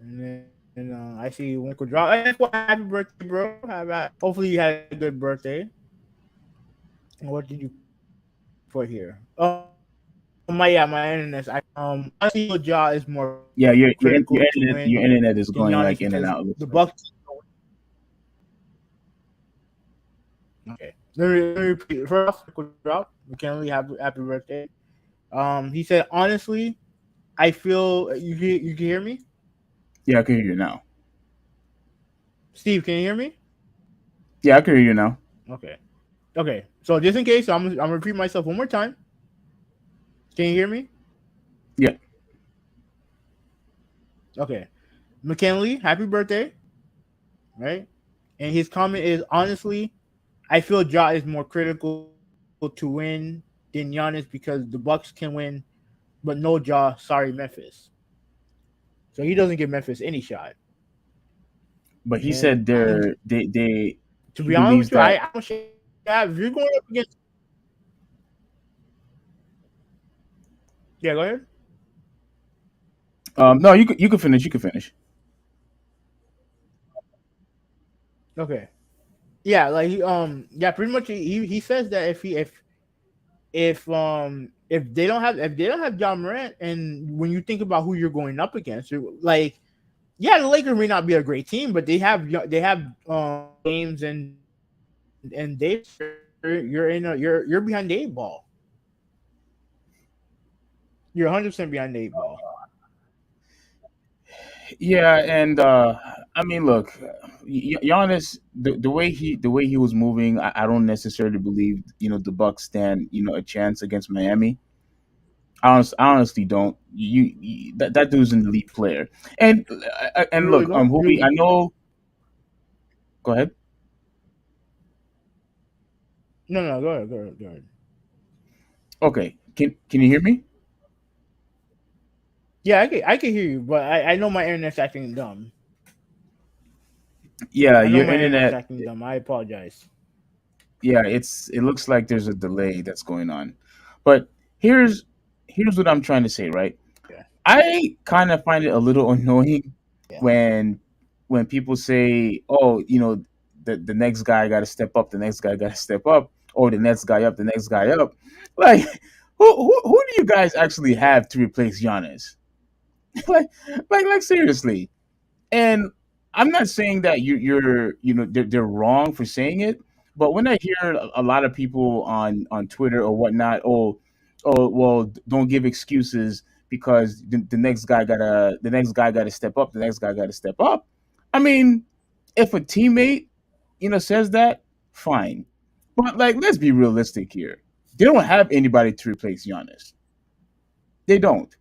And then I see Winkle drop. Hey, happy birthday, bro. Hopefully you had a good birthday. What did you put here? My internet's honestly your jaw is more Yeah, critical to win your than internet is Giannis going because like in and the out. It looks Bucks. like. Okay, let me repeat. First off, Michael drop. McKinley, happy birthday. He said honestly, I feel you can hear me, Yeah, I can hear you now. Steve. Can you hear me? Yeah, I can hear you now. Okay. Okay. So just in case, I'm gonna repeat myself one more time. Can you hear me? Yeah, Okay. McKinley, happy birthday. Right. And his comment is honestly, I feel Ja is more critical to win than Giannis because the Bucks can win, but no Ja. Sorry, Memphis. So he doesn't give Memphis any shot. but he And said I mean, they to he be honest believes with you, that. I don't share that. If you're going up against, yeah, go ahead. No, you can finish. You can finish. Okay. Yeah, like yeah, pretty much he says that if they don't have John Morant, and when you think about who you're going up against, like yeah, the Lakers may not be a great team, but they have James and Davis. You're behind the eight ball. You're 100% behind the eight ball. Yeah, and I mean, look, Giannis, the way he was moving, I don't necessarily believe the Bucks stand a chance against Miami. I honestly don't. That dude's an elite player, and You really look, don't. Hobie, I know. Go ahead. No, go ahead. Okay, can you hear me? Yeah, I can hear you, but I know my internet's acting dumb. Yeah, I know your my internet's internet. acting dumb. I apologize. Yeah, it looks like there's a delay that's going on, but here's here's what I'm trying to say, right? Yeah, I kind of find it a little annoying yeah. when when people say, "Oh, the next guy got to step up, the next guy got to step up, or the next guy up, the next guy up." Like, who do you guys actually have to replace Giannis? like, like seriously. And I'm not saying that they're wrong for saying it, but when I hear a lot of people on Twitter or whatnot, oh well, don't give excuses because the next guy gotta step up, the next guy gotta step up. I mean, if a teammate says that, fine, but like let's be realistic here. They don't have anybody to replace Giannis. They don't.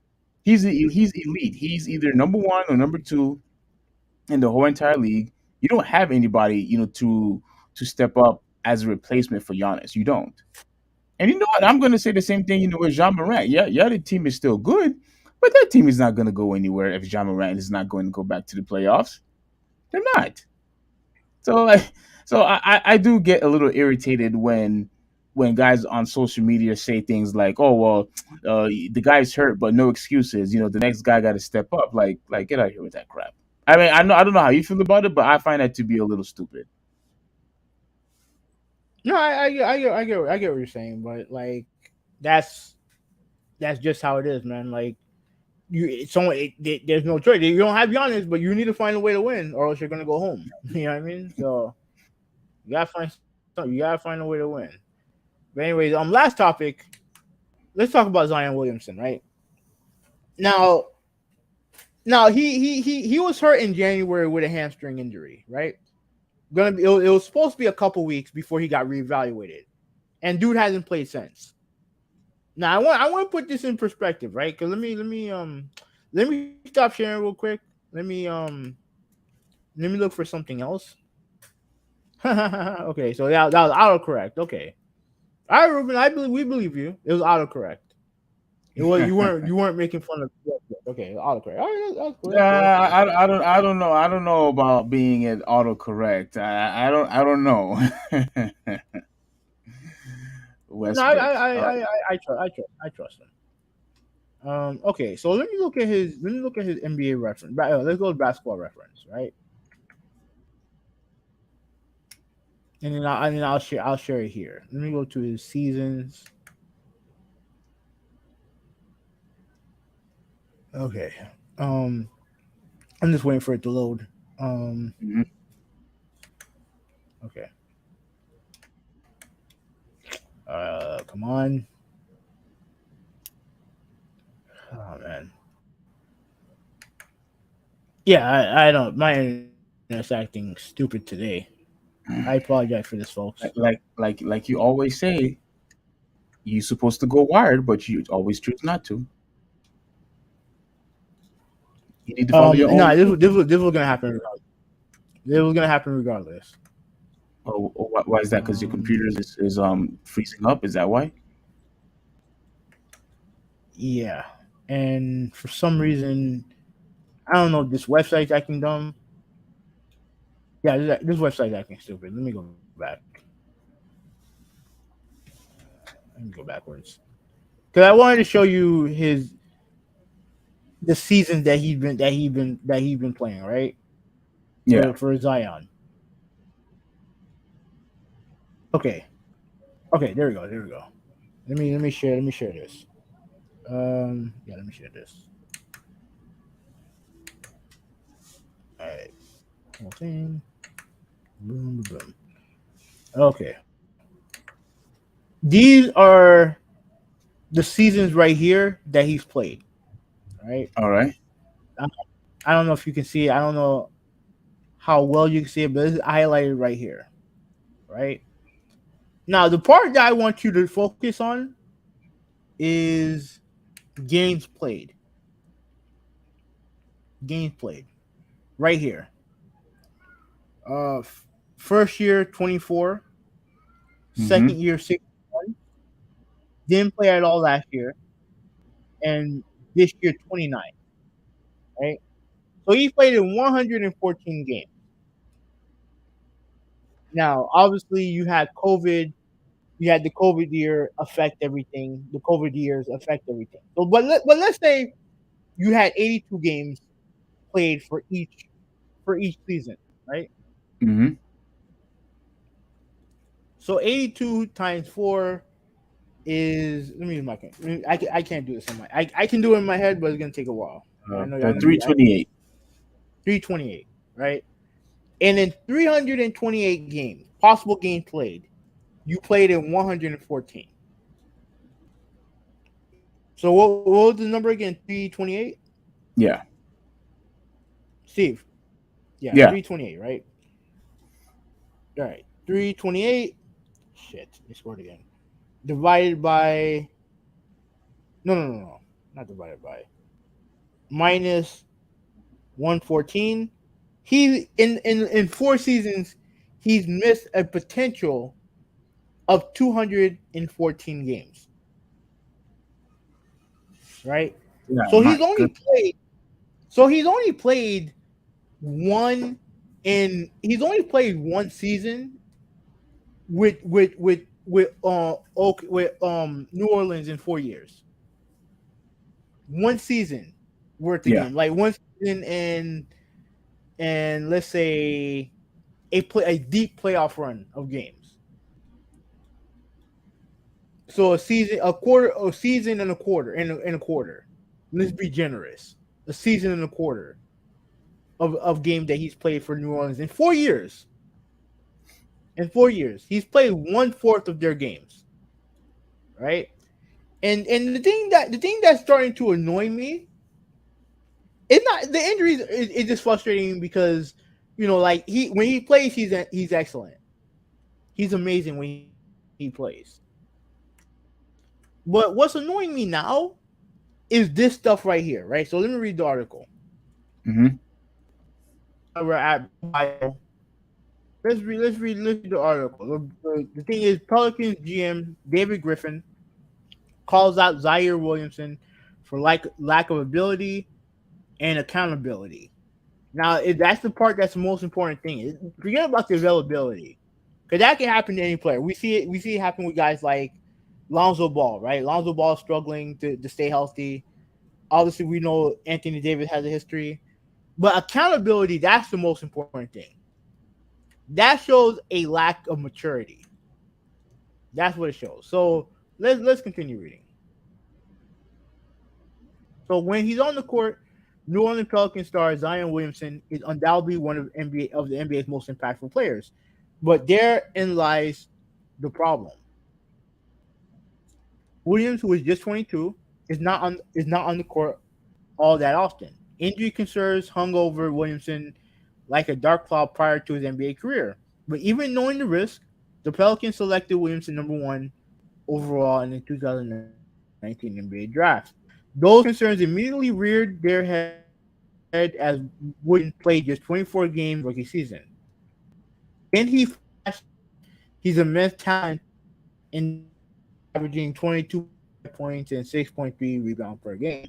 He's elite. He's either number one or number two in the whole entire league. You don't have anybody, to step up. as a replacement for Giannis. You don't. And you know what? I'm going to say the same thing. With Jean Morant. Yeah, the team is still good, but that team is not going to go anywhere if Jean Morant is not going to go back to the playoffs. They're not. So I do get a little irritated when guys on social media say things like, "Oh well, the guy's hurt, but no excuses." The next guy got to step up. Like get out of here with that crap. I mean, I don't know how you feel about it, but I find that to be a little stupid. No, I get what you're saying, but like that's that's just how it is, man. Like there's no choice. You don't have Giannis, but you need to find a way to win, or else you're gonna go home. You know what I mean? So you gotta find something. You gotta find a way to win. But anyways, last topic. Let's talk about Zion Williamson, right? Now, now he was hurt in January with a hamstring injury, right? It was supposed to be a couple weeks before he got reevaluated, and dude hasn't played since. Now I want to put this in perspective, right? Because let me stop sharing real quick. Let me um let me look for something else. Okay, so that was autocorrect. Okay, all right, Ruben, I believe we believe you. It was autocorrect. It was you weren't making fun of. Okay, autocorrect. All right, that's cool. That's cool. That's cool. I don't know. I don't know about being at autocorrect. I don't know. No, I I Westbrook. I I, I trust him. Okay, so let me look at his NBA reference. Let's go to basketball reference, right? And then I'll share it here. Let me go to his seasons. Okay. Um, I'm just waiting for it to load. Um, Mhm. okay. Come on. Oh man. Yeah, I don't. My internet's acting stupid today. I apologize for this, folks. Like you always say, you're supposed to go wired, but you always choose not to. You need to follow your own No, this rules. was this was this was gonna happen. This was gonna happen regardless. Oh, why is that? Because your Um, computer is freezing up. Is that why? yeah, and for some reason, I don't know. This website's acting dumb. Yeah, this website's acting stupid. Let me go back. Let me go backwards because I wanted to show you his the seasons that he's been playing, right? Yeah. For Zion. Okay, okay, there we go, there we go. Let me share this. Yeah, let me share this. All right, whole thing. Boom, boom, boom. Okay, these are the seasons right here that he's played. Right. All right. I, I don't know if you can see it. I don't know how well you can see it, but it's highlighted right here. Right. Now, the part that I want you to focus on is games played. Games played. Right here. First year 24, Mm-hmm. second year 61. Didn't play at all last year, and this year 29. Right. So he played in 114 games. Now, obviously, you had the COVID year affect everything. The COVID years affect everything. So, but let's say you had 82 games played for each season, right? Mm-hmm. So 82 times four is let me use my I can't do this in my I can do it in my head, but it's gonna take a while. I know 328. 328, right? And in 328 games, possible games played, you played in 114. So what was the number again? 328, Yeah. Steve. Yeah, Yeah. 328, right? All right, 328. Shit, I scored again. Divided by no, not divided by minus 114. He in 4 seasons, he's missed a potential. of 214 games, right? Yeah, So my he's only good. played. So he's only played one he's only played one season with New Orleans in 4 years. One season worth of Yeah. game, like one season and let's say a deep playoff run of games. So a season and a quarter, in a quarter. Let's be generous. A season and a quarter of game that he's played for New Orleans in 4 years. In 4 years, he's played 1/4 of their games, right? And the thing that's starting to annoy me, it's not the injuries. It's just frustrating because like he when he plays, he's excellent. He's amazing when he plays. But what's annoying me now is this stuff right here, right? So let me read the article. Hmm. While we're at bio, let's read the article. The thing is, Pelicans GM David Griffin calls out Zaire Williamson for lack of ability and accountability. Now, that's the part that's the most important thing. Forget about the availability, because that can happen to any player. We see it. We see it happen with guys like Lonzo Ball, right? Lonzo Ball struggling to stay healthy. Obviously, we know Anthony Davis has a history, but accountability, that's the most important thing. That shows a lack of maturity. That's what it shows. So let's continue reading. So when he's on the court, New Orleans Pelican star Zion Williamson is undoubtedly one of the NBA's most impactful players. But therein lies the problem. Williams, who is just 22, is not on the court all that often. Injury concerns hung over Williamson like a dark cloud prior to his NBA career. But even knowing the risk, the Pelicans selected Williamson number one overall in the 2019 NBA draft. Those concerns immediately reared their head as Williamson played just 24 games in his rookie season. Then he flashed he's immense talent in the NBA, averaging 22.5 points and 6.3 rebounds per game.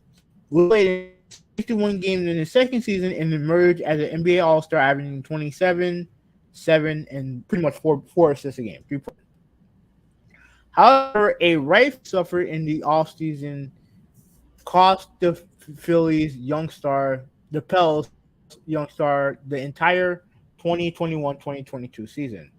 Will played in 61 games in his second season and emerged as an NBA All Star, averaging 27, 7, and pretty much four assists a game, 3 points. However, a right foot suffered in the offseason cost the Phillies young star, the Pels young star, the entire 2021-2022 season.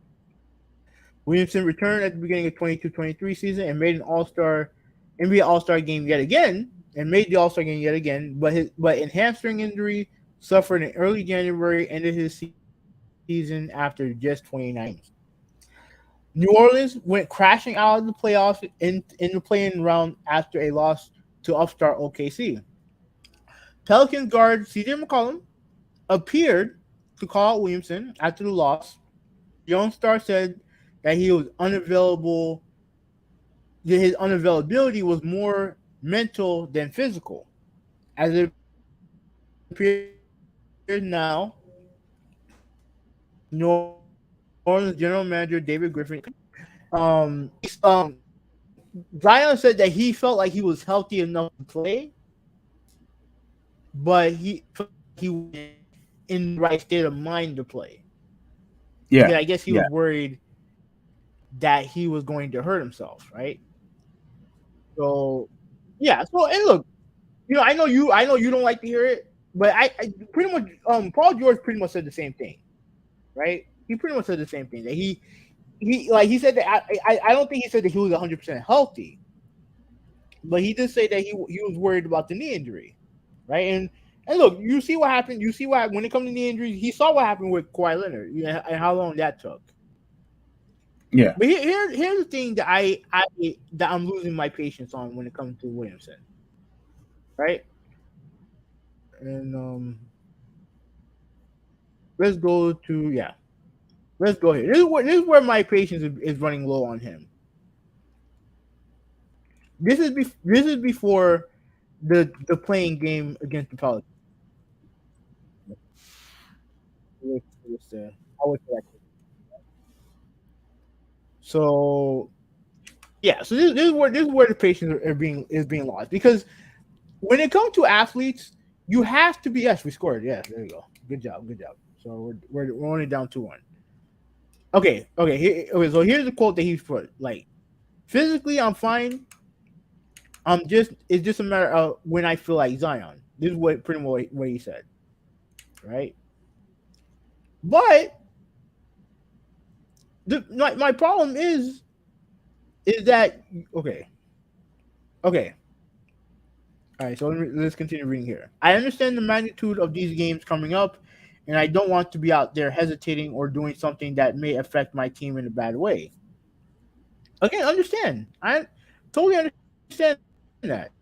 Williamson returned at the beginning of 22-23 season and made an All-Star NBA All-Star game yet again, and made the All-Star game yet again, but in hamstring injury suffered in early January, ended his season after just 29 games. New Orleans went crashing out of the playoffs in the playing round after a loss to upstart OKC. Pelicans guard CJ McCollum appeared to call Williamson after the loss. The young star said that he was unavailable. That his unavailability was more mental than physical. As it appears now, New Orleans general manager David Griffin Zion said that he felt like he was healthy enough to play, but he felt like he wasn't in the right state of mind to play because Yeah. I guess he Yeah. was worried that he was going to hurt himself, right? So yeah. So and look, I know you don't like to hear it, but I pretty much Paul George pretty much said the same thing, right? He pretty much said the same thing that he said that I don't think he said that he was 100% healthy, but he did say that he was worried about the knee injury, right? And look, you see what happened. You see what when it comes to knee injuries, he saw what happened with Kawhi Leonard, and how long that took. Yeah. But here's the thing that I'm losing my patience on when it comes to Williamson, right? And let's go to let's go here. This is where my patience is running low on him. This is before the playing game against the Pelicans. I wish I could. So Yeah, so this is where the patience is being lost, because when it comes to athletes, you have to be. Yes, we scored. Yes, there you go. Good job, good job. So we're only down 2-1. Okay. Okay. So here's the quote that he put. Like, physically, I'm fine. It's just a matter of when I feel like Zion. This is what pretty much what he said, right? But my problem is that okay. Okay. All right, so let's continue reading here. I understand the magnitude of these games coming up, and I don't want to be out there hesitating or doing something that may affect my team in a bad way. Again, understand. I totally understand that,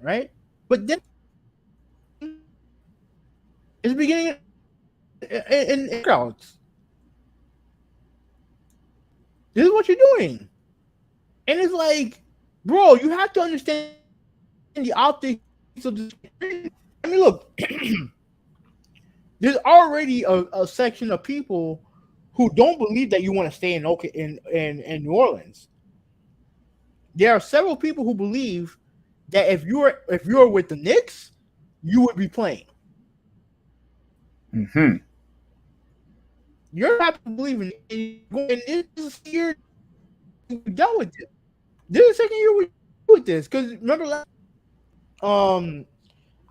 right? But then it's beginning in workouts. This is what you're doing, and it's like, bro, you have to understand the optics of this. I mean, look, there's already a section of people who don't believe that you want to stay in New Orleans. There are several people who believe that if you're with the Knicks, you would be playing. Hmm. You're the type of believe in, and this is the year we're done with it. This is the second year we're done with this, because remember um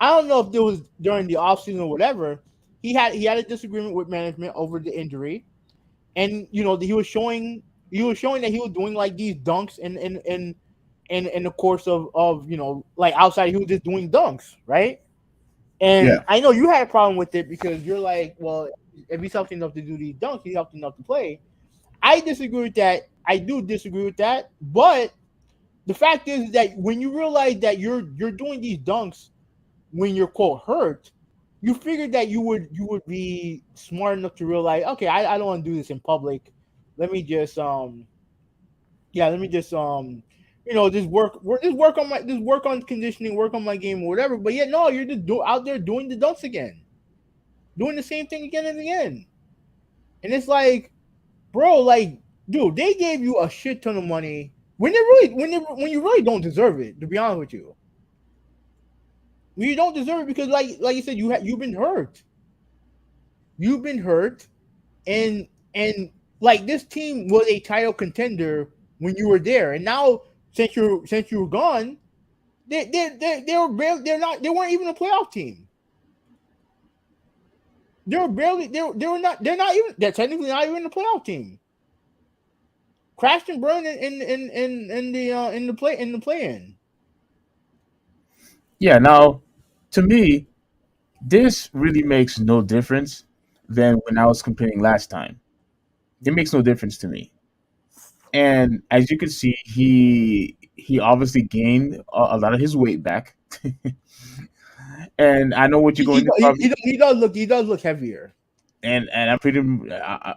I don't know if it was during the offseason or whatever. He had a disagreement with management over the injury, and he was showing that he was doing like these dunks in the course of like outside he was just doing dunks, right? And Yeah. I know you had a problem with it because you're like, well, if he's healthy enough to do these dunks, he's healthy enough to play. I disagree with that. I do disagree with that. But the fact is that when you realize that you're doing these dunks when you're quote hurt, you figured that you would be smart enough to realize, okay, I don't want to do this in public. Let me just yeah, let me just just work on conditioning, work on my game or whatever. But yet no, you're just out there doing the dunks again, doing the same thing again and again. And it's like, bro, like, dude, they gave you a shit ton of money when you really don't deserve it. To be honest with you, you don't deserve it because, like you said, you've been hurt. You've been hurt, and like this team was a title contender when you were there, and now since you were gone, they weren't even a playoff team. They're technically not even a playoff team. Crashed and burned in the play in. Yeah. Now, to me, this really makes no difference than when I was comparing last time. It makes no difference to me. And as you can see, he obviously gained a lot of his weight back. And I know what you're He, he, going to he, probably. he does look heavier. And I'm pretty.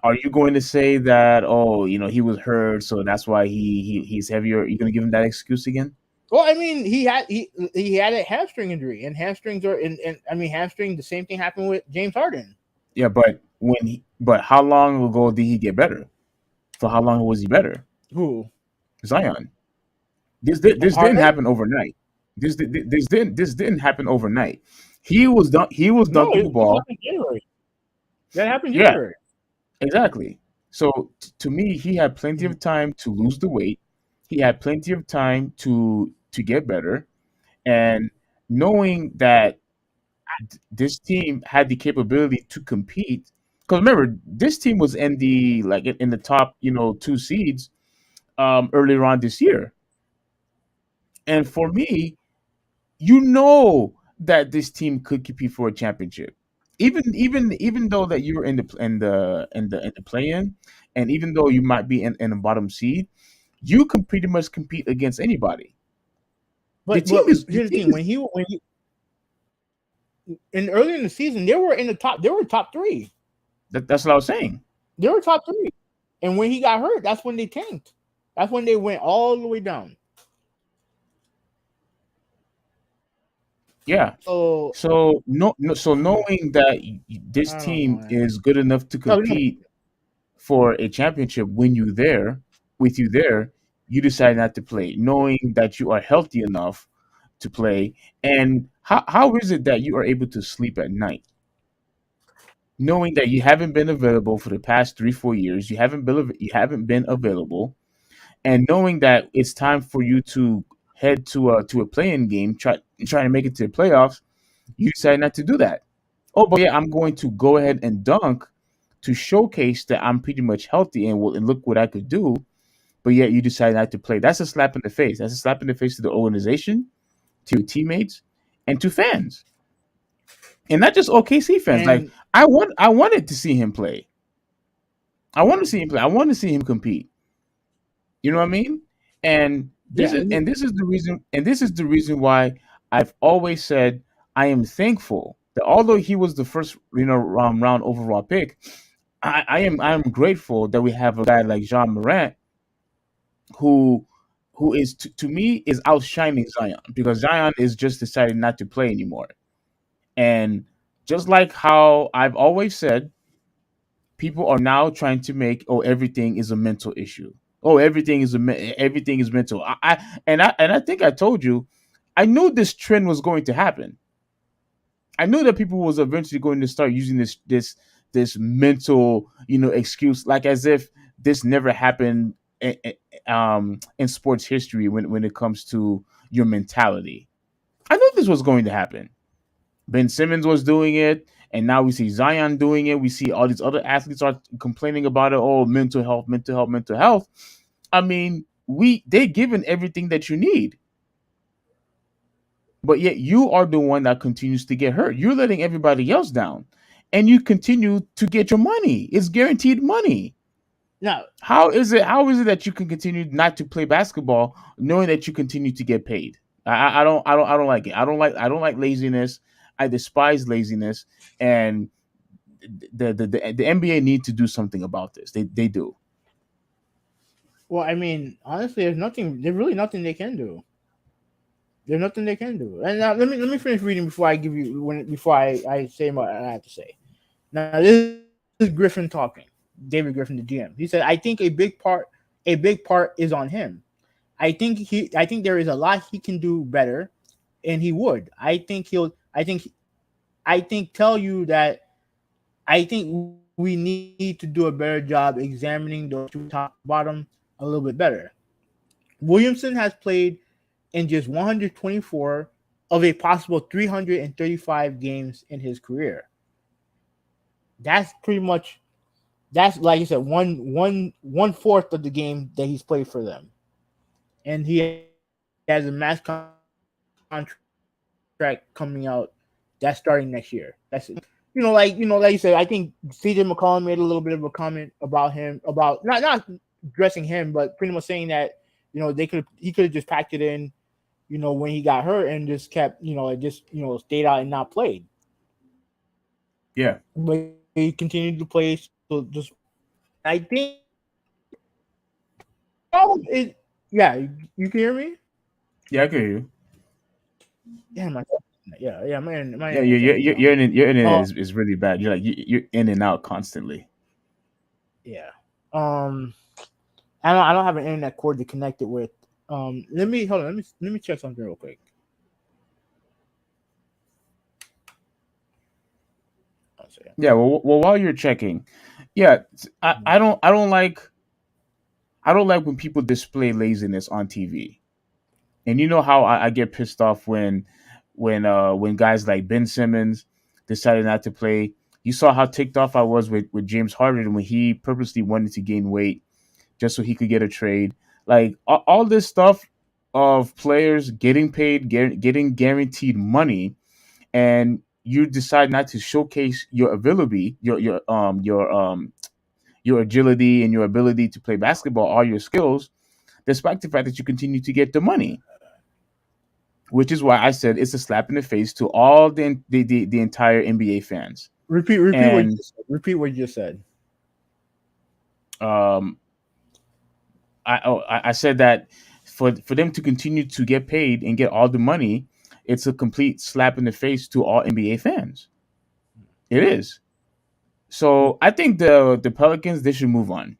Are you going to say that? Oh, he was hurt, so that's why he's heavier. Are you going to give him that excuse again? Well, I mean, he had a hamstring injury, and hamstrings are and I mean hamstring. The same thing happened with James Harden. Yeah, but how long ago did he get better? For how long was he better? Who? Zion. This didn't Harden? happen overnight. This didn't happen overnight. He was No, dunking the this ball. happened in January. That happened in Yeah, January. exactly. So to me, he had plenty Mhm. of time to lose the weight. He had plenty of time to get better, and knowing that this team had the capability to compete. Because remember, this team was in the top, two seeds earlier on this year. And for me, that this team could compete for a championship. Even though that you were in the play-in, and even though you might be in the bottom seed, you can pretty much compete against anybody. The But team is the here's the team thing: is when he and early in the season, they were in the top. They were top three. that's what I was saying. They were top three. And when he got hurt, that's when they tanked. That's when they went all the way down. Yeah. So So so knowing that this I don't know, team man. is good enough to No, no. compete for a championship when you're there, with you there, you decide not to play, knowing that you are healthy enough to play. And how is it that you are able to sleep at night, knowing that you haven't been available for the past 3 4 years, you haven't been available, and knowing that it's time for you to head to a playing game, trying to make it to the playoffs, you decide not to do that. Oh, but yeah, I'm going to go ahead and dunk to showcase that I'm pretty much healthy and look what I could do. But yet you decide not to play. That's a slap in the face. That's a slap in the face to the organization, to your teammates, and to fans, and not just OKC fans. Like And I wanted to see him play. I want to see him play. I want to see him compete. You know what I mean? And this yeah, is and this is the reason and this is the reason why I've always said I am thankful that although he was the first round overall pick, I am grateful that we have a guy like Jean Morant who is to me is outshining Zion, because Zion is just decided not to play anymore. And just like how I've always said, people are now trying to make, oh, everything is a mental issue. Oh, everything is mental. I think I told you, I knew this trend was going to happen. I knew that people was eventually going to start using this mental excuse, like as if this never happened in sports history when it comes to your mentality. I knew this was going to happen. Ben Simmons was doing it, and now we see Zion doing it. We see all these other athletes are complaining about it. Oh, mental health, mental health, mental health. I mean, they given everything that you need, but yet you are the one that continues to get hurt. You're letting everybody else down, and you continue to get your money. It's guaranteed money. no, How is it? How is it that you can continue not to play basketball, knowing that you continue to get paid? I don't like it. I don't like laziness. I despise laziness, and the NBA need to do something about this. They do. well, I mean, honestly, there's really nothing they can do. There's nothing they can do. And now let me finish reading before I give you before I say what I have to say. Now this is Griffin talking, David Griffin, the GM. He said, "I think a big part is on him. I think there is a lot he can do better, and he would. I think tell you that I think we need to do a better job examining those two top to bottom a little bit better. Williamson has played in just 124 of a possible 335 games in his career. That's pretty much that's like you said one fourth of the game that he's played for them, and he has a max contract coming out that's starting next year. That's like you said. I think CJ McCollum made a little bit of a comment about him about not addressing him, but pretty much saying that he could have just packed it in when he got hurt and just kept stayed out and not played, Yeah, but he continued to play. So just and I think problem is yeah, you can hear me. yeah, I can hear you. Yeah, my Yeah, internet's acting up. your internet Uh, is really bad. You're in and out constantly. yeah. I don't have an internet cord to connect it with. Let me hold on. Let me check something real quick. I'll say Yeah. Well, while you're checking, yeah, I don't like when people display laziness on TV. And you know how I get pissed off when guys like Ben Simmons decided not to play. You saw how ticked off I was with James Harden when he purposely wanted to gain weight just so he could get a trade. Like all this stuff of players getting paid, getting guaranteed money, and you decide not to showcase your ability, your agility and your ability to play basketball, all your skills, despite the fact that you continue to get the money. Which is why I said it's a slap in the face to all the entire NBA fans. repeat what you And just said. Repeat what you just said. um, I said that for them to continue to get paid and get all the money, it's a complete slap in the face to all NBA fans. It is. So I think the Pelicans, they should move on.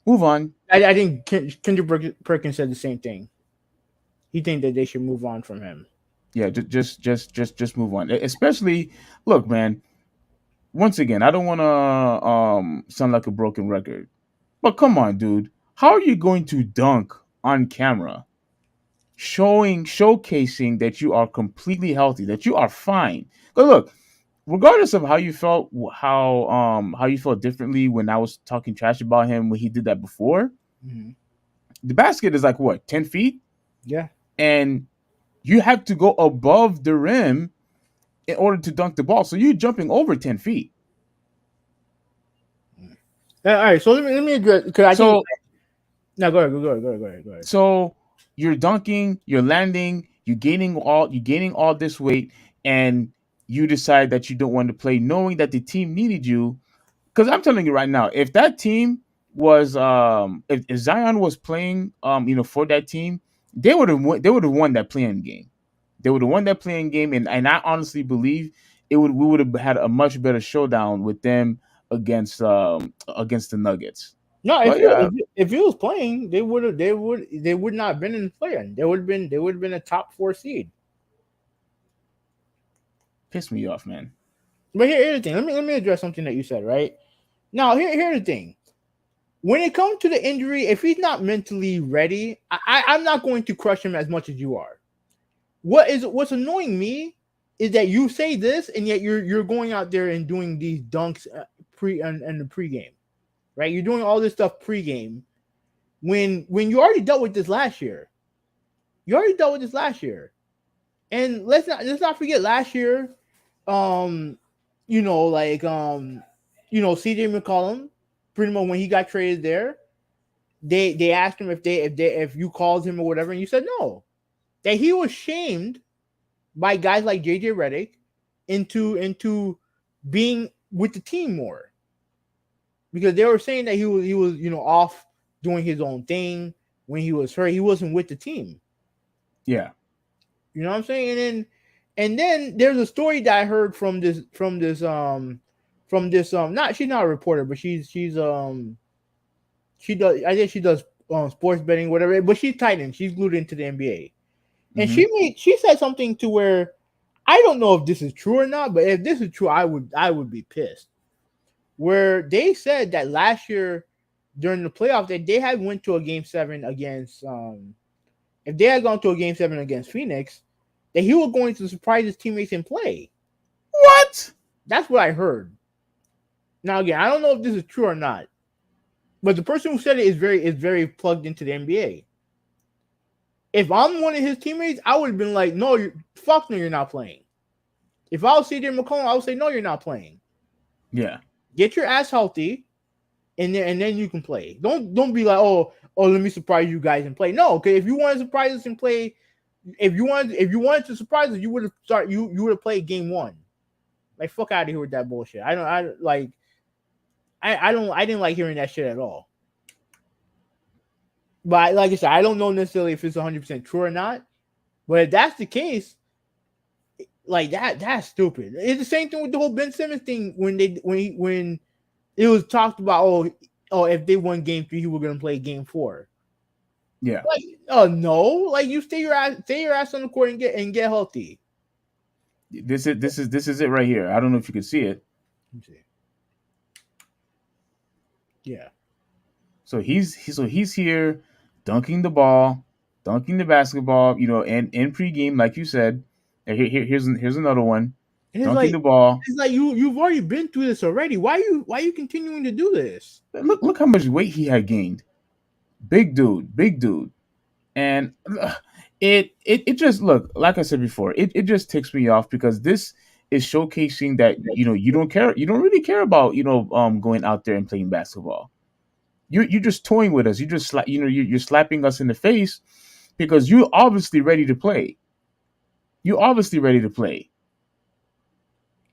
Move on. I think Perkins said the same thing. He think that they should move on from him. Yeah, just move on. Especially, look, man. Once again, I don't want to sound like a broken record, but come on, dude. How are you going to dunk on camera, showcasing that you are completely healthy, that you are fine? But look, regardless of how you felt differently when I was talking trash about him when he did that before, Hmm. the basket is like what 10 feet, Yeah. and you have to go above the rim in order to dunk the ball. So you're jumping over 10 feet. All right. So let me address because I think So no. Go ahead. Go ahead. so you're dunking, you're landing, you're gaining all this weight, and you decide that you don't want to play, knowing that the team needed you. Because I'm telling you right now, if that team was if Zion was playing for that team, they would have won that playing game. They would have won that playing game, and I honestly believe we would have had a much better showdown with them against the Nuggets. No, But yeah, if he was playing, they would not have been in the play-in. They would have been a top four seed. pissed me off, man. But here's the thing. Let me address something that you said. Right now, here's the thing. When it comes to the injury, if he's not mentally ready, I'm not going to crush him as much as you are. What's annoying me is that you say this and yet you're going out there and doing these dunks pre and the pregame, right? You're doing all this stuff pregame when you already dealt with this last year. You already dealt with this last year, and let's not forget last year. Um, like CJ McCollum, pretty much when he got traded there, they asked him if you called him or whatever, and you said no. That he was shamed by guys like JJ Redick into being with the team more because they were saying that he was off doing his own thing when he was hurt. He wasn't with the team. Yeah. You know what I'm saying? And then there's a story that I heard from this not she's not a reporter, but she does I think she does sports betting whatever, but she's tight end. She's glued into the NBA. And Mm-hmm. she said something to where I don't know if this is true or not, but if this is true, I would be pissed. Where they said that last year during the playoffs that they had went to a game 7 against if they had gone to a game 7 against Phoenix, that he was going to surprise his teammates and play. What? That's what I heard. Now again, I don't know if this is true or not, but the person who said it is very plugged into the NBA. If I'm one of his teammates, I would have been like, no, fuck no, you're not playing. If I was CJ McCollum, I would say, no, you're not playing. Yeah. Get your ass healthy, and then you can play. Don't be like, oh, let me surprise you guys and play. No, okay. If you want to surprise us and play, if you wanted to surprise us, you would have you would have played game 1. Like fuck out of here with that bullshit. I didn't like hearing that shit at all. But like I said, I don't know necessarily if it's 100% true or not. But if that's the case, like that's stupid. It's the same thing with the whole Ben Simmons thing when it was talked about. Oh, if they won game 3, he was gonna play game 4. Yeah. Like, oh no, like you stay your ass on the court and get healthy. This is it right here. I don't know if you can see it. Let me see. Yeah, So he's here dunking the ball, dunking the basketball, and in pregame, like you said. Here's another one. and it's Dunking like the ball. you've already been through this already. Why are you continuing to do this? Look how much weight he had gained. Big dude, big dude. And it just look, like I said before, it just ticks me off because this is showcasing that you don't really care about going out there and playing basketball. You're just toying with us. You just you're slapping us in the face because you're obviously ready to play. You're obviously ready to play,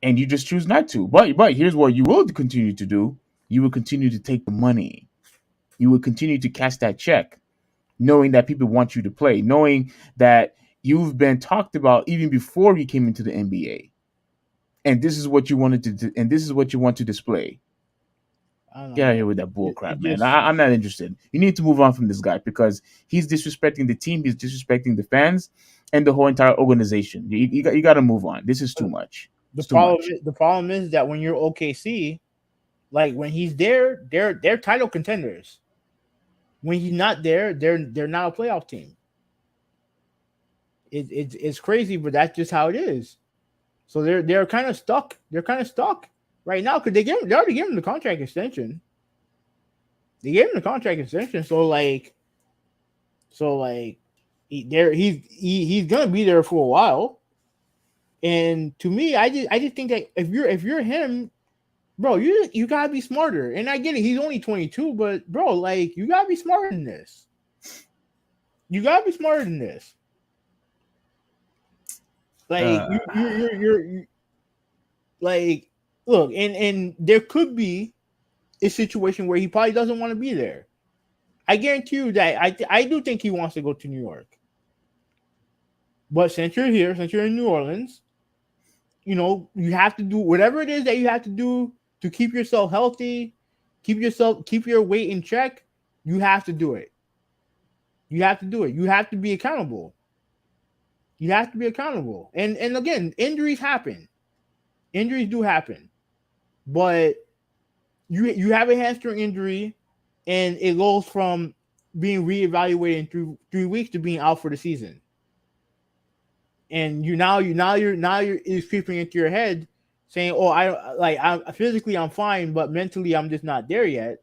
and you just choose not to. But here's what you will continue to do: you will continue to take the money. You will continue to cash that check, knowing that people want you to play, knowing that you've been talked about even before you came into the NBA, and this is what you wanted to do, and this is what you want to display. I don't know, Get out of here man. with that bull It crap, man. just I'm not interested. You need to move on from this guy because he's disrespecting the team, he's disrespecting the fans, and the whole entire organization. You got to move on. This is too much. It's too much. the problem is that when you're OKC, like when he's there, they're title contenders. When he's not there, they're not a playoff team. It's crazy, but that's just how it is. So they're kind of stuck. They're kind of stuck right now because they already gave him the contract extension. They gave him the contract extension, so like he's gonna be there for a while. And to me, I just think that if you're him, bro, you gotta be smarter. And I get it, he's only 22, but bro, like you gotta be smarter than this. You gotta be smarter than this. Like Uh, you're like look, and there could be a situation where he probably doesn't want to be there. I guarantee you that I do think he wants to go to New York. But since you're here, since you're in New Orleans, you have to do whatever it is that you have to do to keep yourself healthy, keep your weight in check. You have to do it. You have to do it. You have to be accountable. You have to be accountable. And again, injuries happen. Injuries do happen. But you have a hamstring injury and it goes from being reevaluated in three weeks to being out for the season. And you're it's creeping into your head saying, "Oh, I'm physically I'm fine, but mentally I'm just not there yet."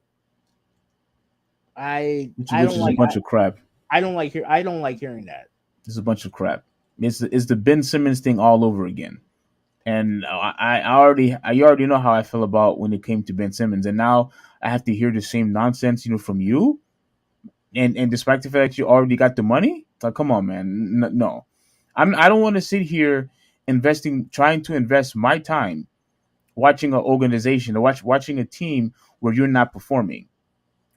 I which don't is a like bunch of crap. I don't like hearing that. It's a bunch of crap. It's the Ben Simmons thing all over again. And you already know how I feel about when it came to Ben Simmons, and now I have to hear the same nonsense, from you. And despite the fact that you already got the money, like, come on, man, no, I don't want to sit here trying to invest my time watching an organization or watching a team where you're not performing,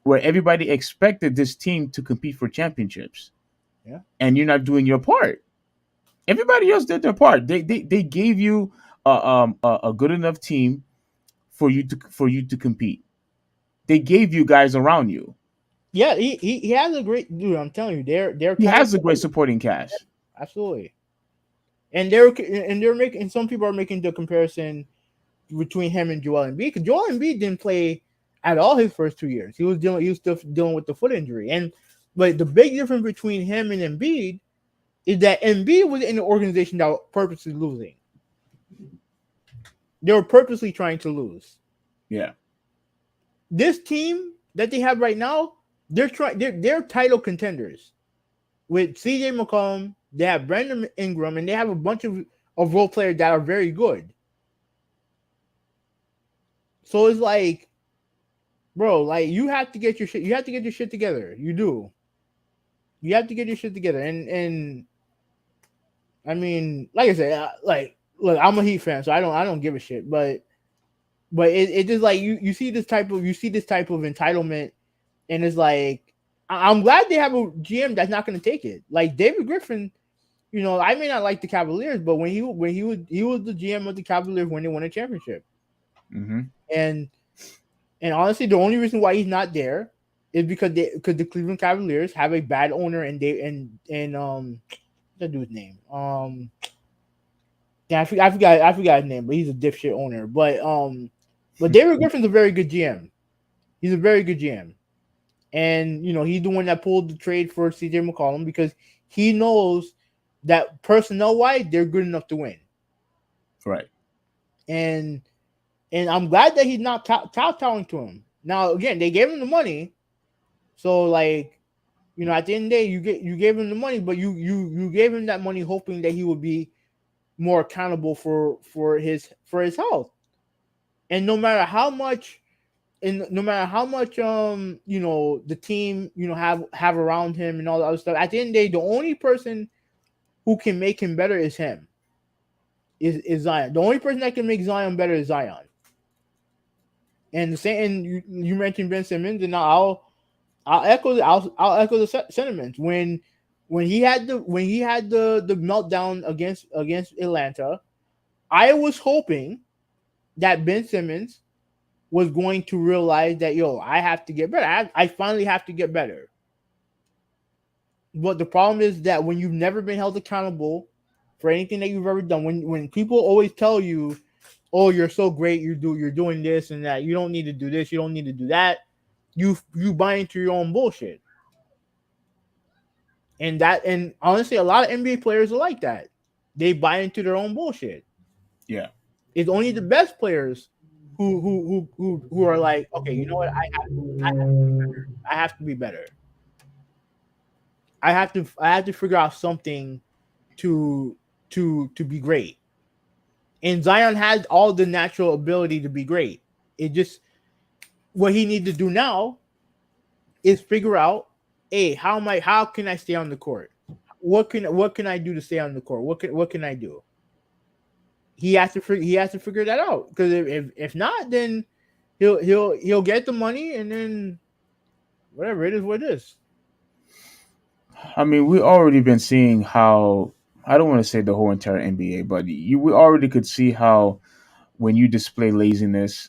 where everybody expected this team to compete for championships, Yeah. and you're not doing your part. Everybody else did their part. They gave you a good enough team for you to compete. They gave you guys around you. Yeah, he has a great dude. I'm telling you, they're He title has a great supporting cast. absolutely. And they're making some people are making the comparison between him and Joel Embiid because Joel Embiid didn't play at all his first 2 years. He was still dealing with the foot injury. And but the big difference between him and Embiid is that Embiid was in an organization that was purposely losing. They were purposely trying to lose. Yeah, This team that they have right now, they're title contenders with CJ McCollum. They have Brandon Ingram, and they have a bunch of role players that are very good. So it's like, bro, like you have to get your shit. You have to get your shit together. You do. You have to get your shit together. And I mean, like I said, like look, I'm a Heat fan, so I don't give a shit. But it just like you see this type of entitlement, and it's like I'm glad they have a GM that's not going to take it. Like David Griffin, I may not like the Cavaliers, but he was the GM of the Cavaliers when they won a championship. hmm And honestly, the only reason why he's not there is because the Cleveland Cavaliers have a bad owner and they and what's that dude's name? Yeah, I forgot his name, but he's a dipshit owner. But David Griffin's a very good GM. He's a very good GM. And he's the one that pulled the trade for CJ McCollum because he knows that personnel wise they're good enough to win. right. And I'm glad that he's not kowtowing to him. Now again, they gave him the money, so like at the end of the day, you gave him the money, but you gave him that money hoping that he would be more accountable for his health. And no matter how much the team have around him and all the other stuff, at the end of the day, the only person who can make him better is him. Is Zion. The only person that can make Zion better is Zion. And the same, and you mentioned Ben Simmons, and I'll echo the sentiments when he had the meltdown against Atlanta. I was hoping that Ben Simmons was going to realize that yo, I have to get better. I finally have to get better. But the problem is that when you've never been held accountable for anything that you've ever done, when people always tell you, "Oh, you're so great, you're doing this and that, you don't need to do this, you don't need to do that," you buy into your own bullshit. And honestly, a lot of NBA players are like that. They buy into their own bullshit. Yeah. It's only the best players who are like, okay, you know what, I have to be better. I have to figure out something to to be great. And Zion has all the natural ability to be great. It just what he needs to do now is figure out, hey, how can I stay on the court? What can I do to stay on the court? What can I do? He has to figure that out because if not, then he'll get the money and then whatever it is, what it is. I mean, we already been seeing how I don't want to say the whole entire NBA, but we already could see how when you display laziness,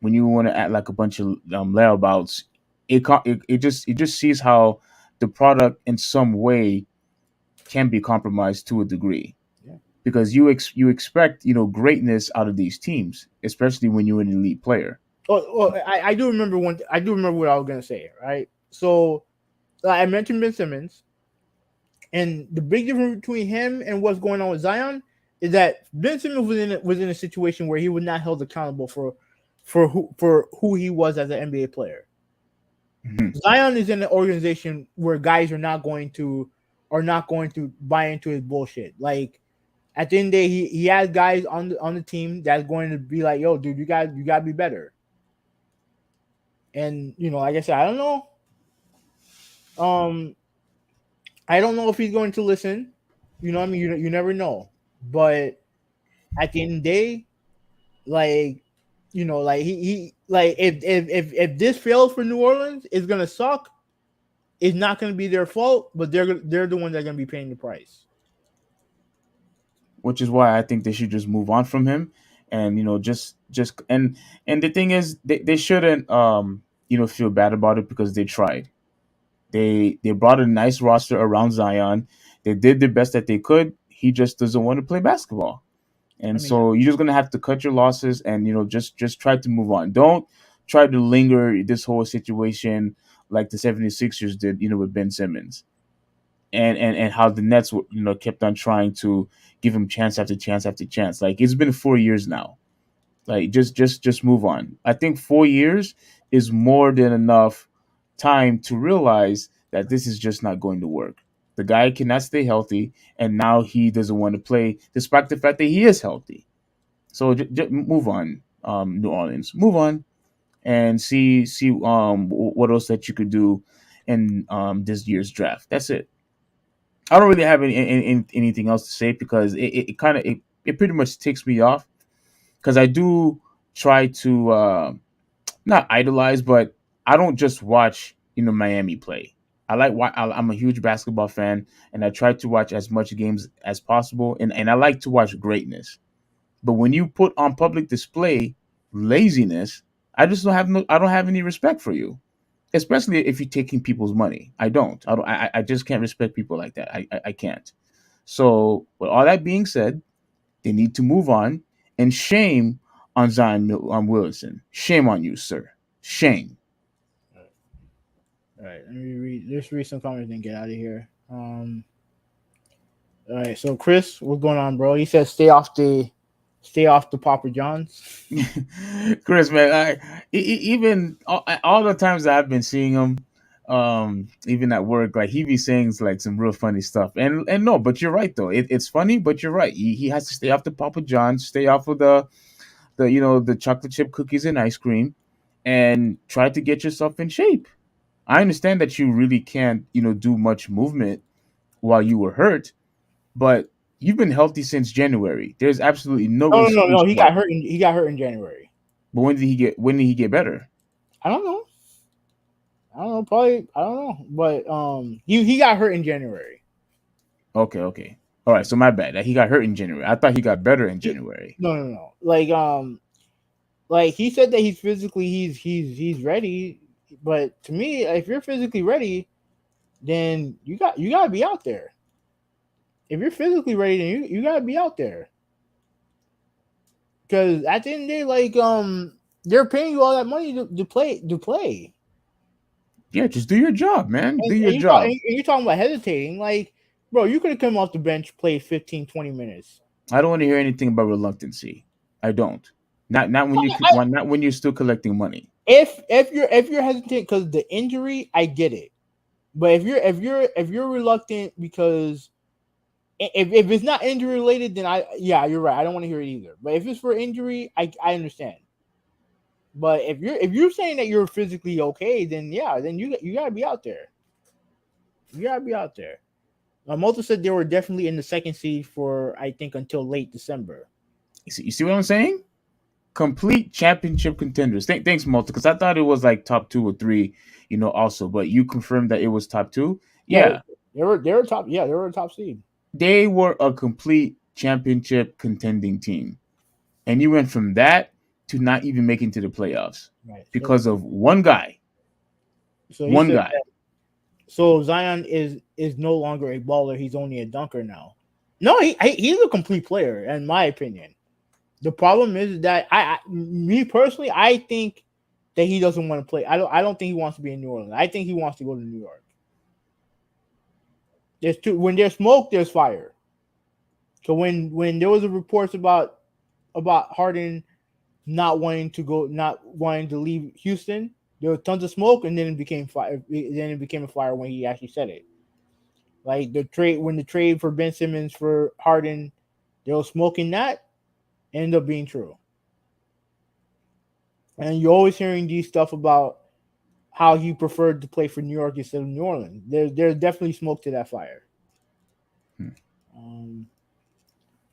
when you want to act like a bunch of layabouts, it just sees how the product in some way can be compromised to a degree Yeah. because you expect greatness out of these teams, especially when you're an elite player. I do remember one. I do remember what I was gonna say. Right. So I mentioned Ben Simmons, and the big difference between him and what's going on with Zion is that Ben Simmons was in a situation where he was not held accountable for who he was as an NBA player. Mhm. Zion is in an organization where guys are not going to buy into his bullshit. Like at the end of the day, he has guys on the team that's going to be like, yo, dude, you got to be better. And like I said, um, I don't know if he's going to listen. You know what I mean? You never know. But at the end of the day, like like he like if this fails for New Orleans, it's gonna suck. It's not gonna be their fault, but they're the ones that are gonna be paying the price. Which is why I think they should just move on from him, and just and the thing is, they shouldn't feel bad about it because they tried. They brought a nice roster around Zion. They did the best that they could. He just doesn't want to play basketball. I And mean, so you're just gonna have to cut your losses and just try to move on. Don't try to linger this whole situation like the 76ers did, with Ben Simmons. And how the Nets kept on trying to give him chance after chance after chance. Like it's been 4 years now. Like just move on. I think 4 years is more than enough time to realize that this is just not going to work. The guy cannot stay healthy, and now he doesn't want to play, despite the fact that he is healthy. So just move on, New Orleans. Move on and see what else that you could do in this year's draft. That's it. I don't really have anything else to say because it pretty much takes me off because I do try to not idolize, but I don't just watch Miami play. I'm a huge basketball fan, and I try to watch as much games as possible, and I like to watch greatness. But when you put on public display laziness, I don't have any respect for you, especially if you're taking people's money. I just can't respect people like that. I can't. So with all that being said, they need to move on. And shame on on Wilson. Shame on you, sir. Shame. all right. Let me read some comments and get out of here. All right. So Chris, what's going on, bro? He says stay off the Papa Johns. Chris, man, even all the times that I've been seeing him, even at work, like he be saying like some real funny stuff. And no, but you're right though. It's funny, but you're right. He has to stay off the Papa John's, stay off of the chocolate chip cookies and ice cream, and try to get yourself in shape. I understand that you really can't do much movement while you were hurt, but you've been healthy since January. There's absolutely no No. excuse why. He got hurt in January. But when did he get better? I don't know. I don't know. Probably I don't know. But he got hurt in January. Okay, okay. All right, so my bad. He got hurt in January. I thought he got better in He, January. no. Like Like he said that he's physically he's ready, but to me, if you're physically ready, then you gotta be out there. If you're physically ready, then you gotta be out there. Because at the end of the day, like they're paying you all that money to play. Yeah, just do your job, man. Do your And you talk job. and you're talking about hesitating, like bro, you could have come off the bench, played 15, 20 minutes. I don't want to hear anything about reluctancy. I don't. Not when I, not when you're still collecting money. if you're hesitant because the injury, I get it. But if you're reluctant because if it's not injury related, then yeah, you're right. I don't want to hear it either. But if it's for injury, I understand. But if you're saying that you're physically okay, then yeah, then you gotta be out there. You gotta be out there. Malta said they were definitely in the second seed for I think until late December. You see what I'm saying? Complete championship contenders. Thanks, Malta, because I thought it was like top 2 or 3, also. But you confirmed that it was top 2. Yeah, Yeah, they were top. Yeah, they were a top seed. they were a complete championship contending team, and you went from that to not even making to the playoffs Right. because of one guy. So he One said guy. so Zion is no longer a baller. He's only a dunker now. No, he's a complete player in my opinion. The problem is that me personally, I think that he doesn't want to play. I don't think he wants to be in New Orleans. I think he wants to go to New York. There's two when there's smoke, there's fire. So when there was a reports about Harden not wanting to leave Houston, there was tons of smoke, and then it became fire. Then it became a fire when he actually said it. Like the trade for Ben Simmons for Harden, they were smoking that, ended up being true. And you're always hearing these stuff about how he preferred to play for New York instead of New Orleans. There's definitely smoke to that fire. Hmm. Um,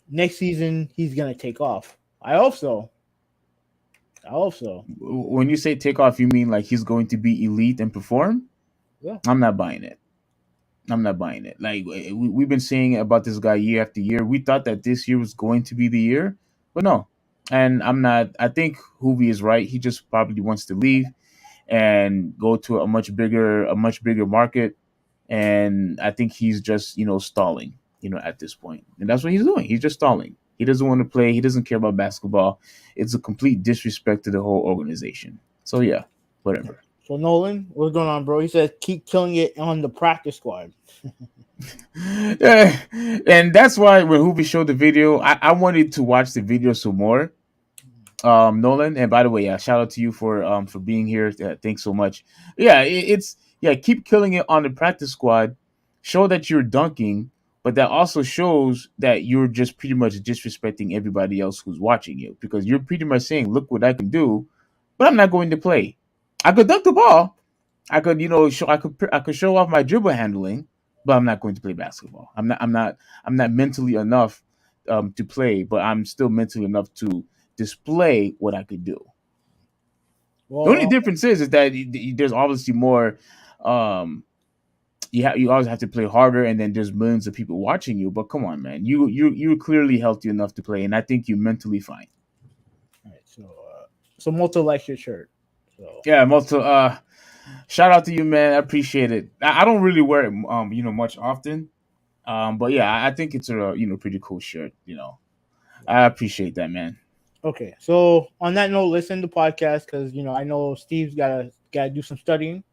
Next season he's gonna take off. I hope so. I hope so. When you say take off, you mean like he's going to be elite and perform? Yeah. I'm not buying it. I'm not buying it. Like we've been saying about this guy year after year. We thought that this year was going to be the year, but no. And I'm not. I think Hoovy is right. He just probably wants to leave and go to a much bigger market. And I think he's just stalling. At this point, and that's what he's doing. He's just stalling. He doesn't want to play. He doesn't care about basketball. It's a complete disrespect to the whole organization. So yeah, whatever. So Nolan, what's going on, bro? He says keep killing it on the practice squad. Yeah, and that's why when Hoovy showed the video, I wanted to watch the video some more. Nolan, and by the way, yeah, shout out to you for being here. Thanks so much. Yeah, it's yeah, keep killing it on the practice squad. Show that you're dunking, but that also shows that you're just pretty much disrespecting everybody else who's watching you because you're pretty much saying, "Look what I can do," but I'm not going to play. I could dunk the ball. I could, I could show off my dribble handling, but I'm not going to play basketball. I'm not mentally enough to play, but I'm still mentally enough to display what I could do. The only Well, difference is that there's obviously more. Um, you always have to play harder, and then there's millions of people watching you. But come on, man, you're clearly healthy enough to play, and I think you're mentally fine. all right, so Moto likes your shirt. So Yeah, Multi, shout out to you, man. I appreciate it. I don't really wear it, much often. But yeah, I think it's a pretty cool shirt. I appreciate that, man. okay, so on that note, listen to the podcast because I know Steve's gotta do some studying,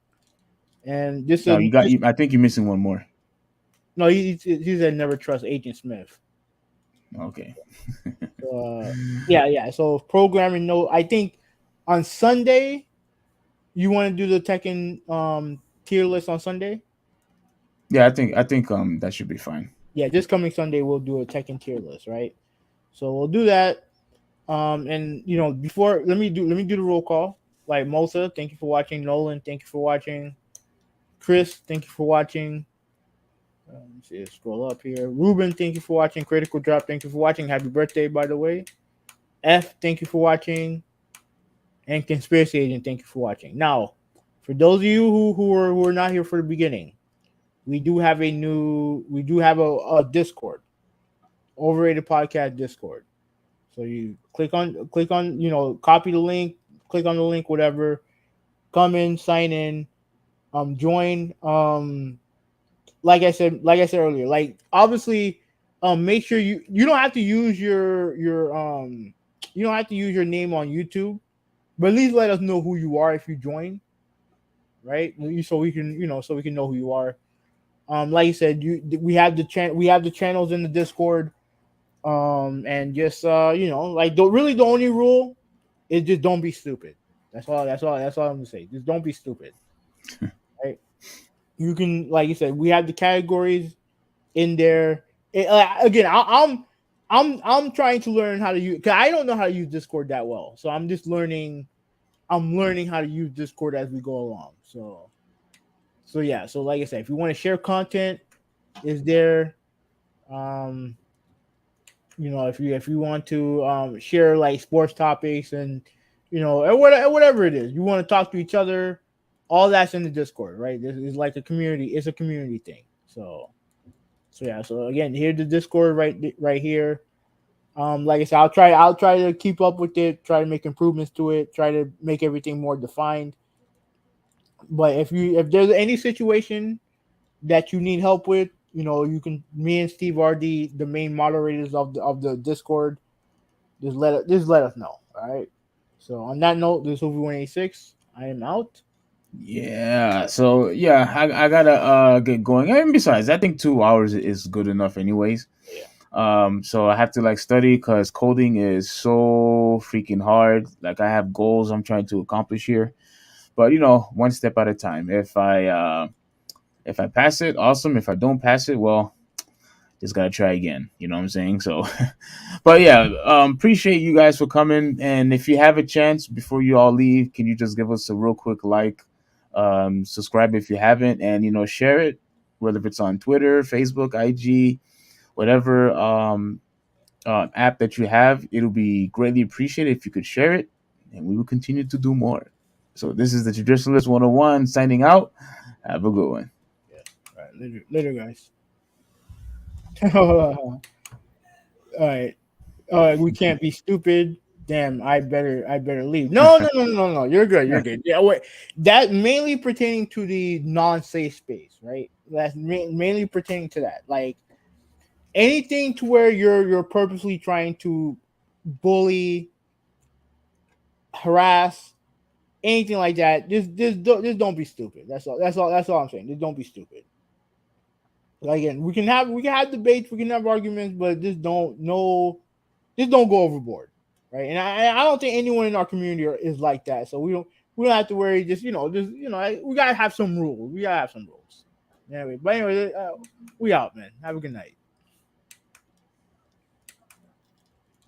and You got. I think you're missing one more. no, he said never trust Agent Smith. Okay. Yeah. So programming note, I think on Sunday you want to do the Tekken tier list on Sunday. Yeah, I think that should be fine. Yeah, this coming Sunday we'll do a Tekken tier list, right? So we'll do that. And before let me do the roll call. Like Mosa, thank you for watching. Nolan, thank you for watching. Chris, thank you for watching. Let me see, scroll up here. Ruben, thank you for watching. Critical Drop, thank you for watching. Happy birthday, by the way. F, thank you for watching. And Conspiracy Agent, thank you for watching. Now, for those of you who are not here for the beginning, we do have a Discord, Overrated Podcast Discord. So you click on copy the link, click on the link, whatever. Come in, sign in, join. Like I said earlier, like obviously, make sure you don't have to use your you don't have to use your name on YouTube, but at least let us know who you are if you join, right? So we can so we can know who you are. Like you said, we have the channels in the Discord. And just like the only rule is just don't be stupid. That's all I'm gonna say. Just don't be stupid. Right? You can, like you said, we have the categories in there. Again, I'm trying to learn how to use, because I don't know how to use Discord that well. So I'm just learning. I'm learning how to use Discord as we go along. So yeah. So like I said, if you want to share content, is there. Um, if you want to share like sports topics and whatever it is you want to talk to each other, all that's in the Discord, right? This is like a community. It's a community thing. So yeah. So again, here's the Discord right here. Like I said, I'll try to keep up with it, try to make improvements to it, try to make everything more defined. But if there's any situation that you need help with, you can, me and Steve are the main moderators of the Discord. Just let us know. All right. So on that note, this is Hoovy 186. I am out. Yeah. So yeah, I gotta get going. And besides, I think 2 hours is good enough, anyways. Yeah. So I have to like study because coding is so freaking hard. Like I have goals I'm trying to accomplish here, but one step at a time. If I pass it, awesome. If I don't pass it, well, just gotta try again. You know what I'm saying? So, but yeah, appreciate you guys for coming. And if you have a chance before you all leave, can you just give us a real quick like, subscribe if you haven't, and share it, whether it's on Twitter, Facebook, IG, whatever app that you have. It'll be greatly appreciated if you could share it, and we will continue to do more. So this is the Traditionalist 101 signing out. Have a good one. Yeah. All right. Later, guys. All right. We can't be stupid. Damn. I better leave. No, no, no, no, no, no. You're good. You're good. Yeah. Wait. That mainly pertaining to the non-safe space, right? That's mainly pertaining to that. Like anything to where you're purposely trying to bully, harass, anything like that. Just don't be stupid. That's all I'm saying. Just don't be stupid. Like, again, we can have debates, we can have arguments, but just don't go overboard, right? And I don't think anyone in our community is like that. So we don't have to worry. Just we gotta have some rules. We gotta have some rules. Anyway, we out, man. Have a good night.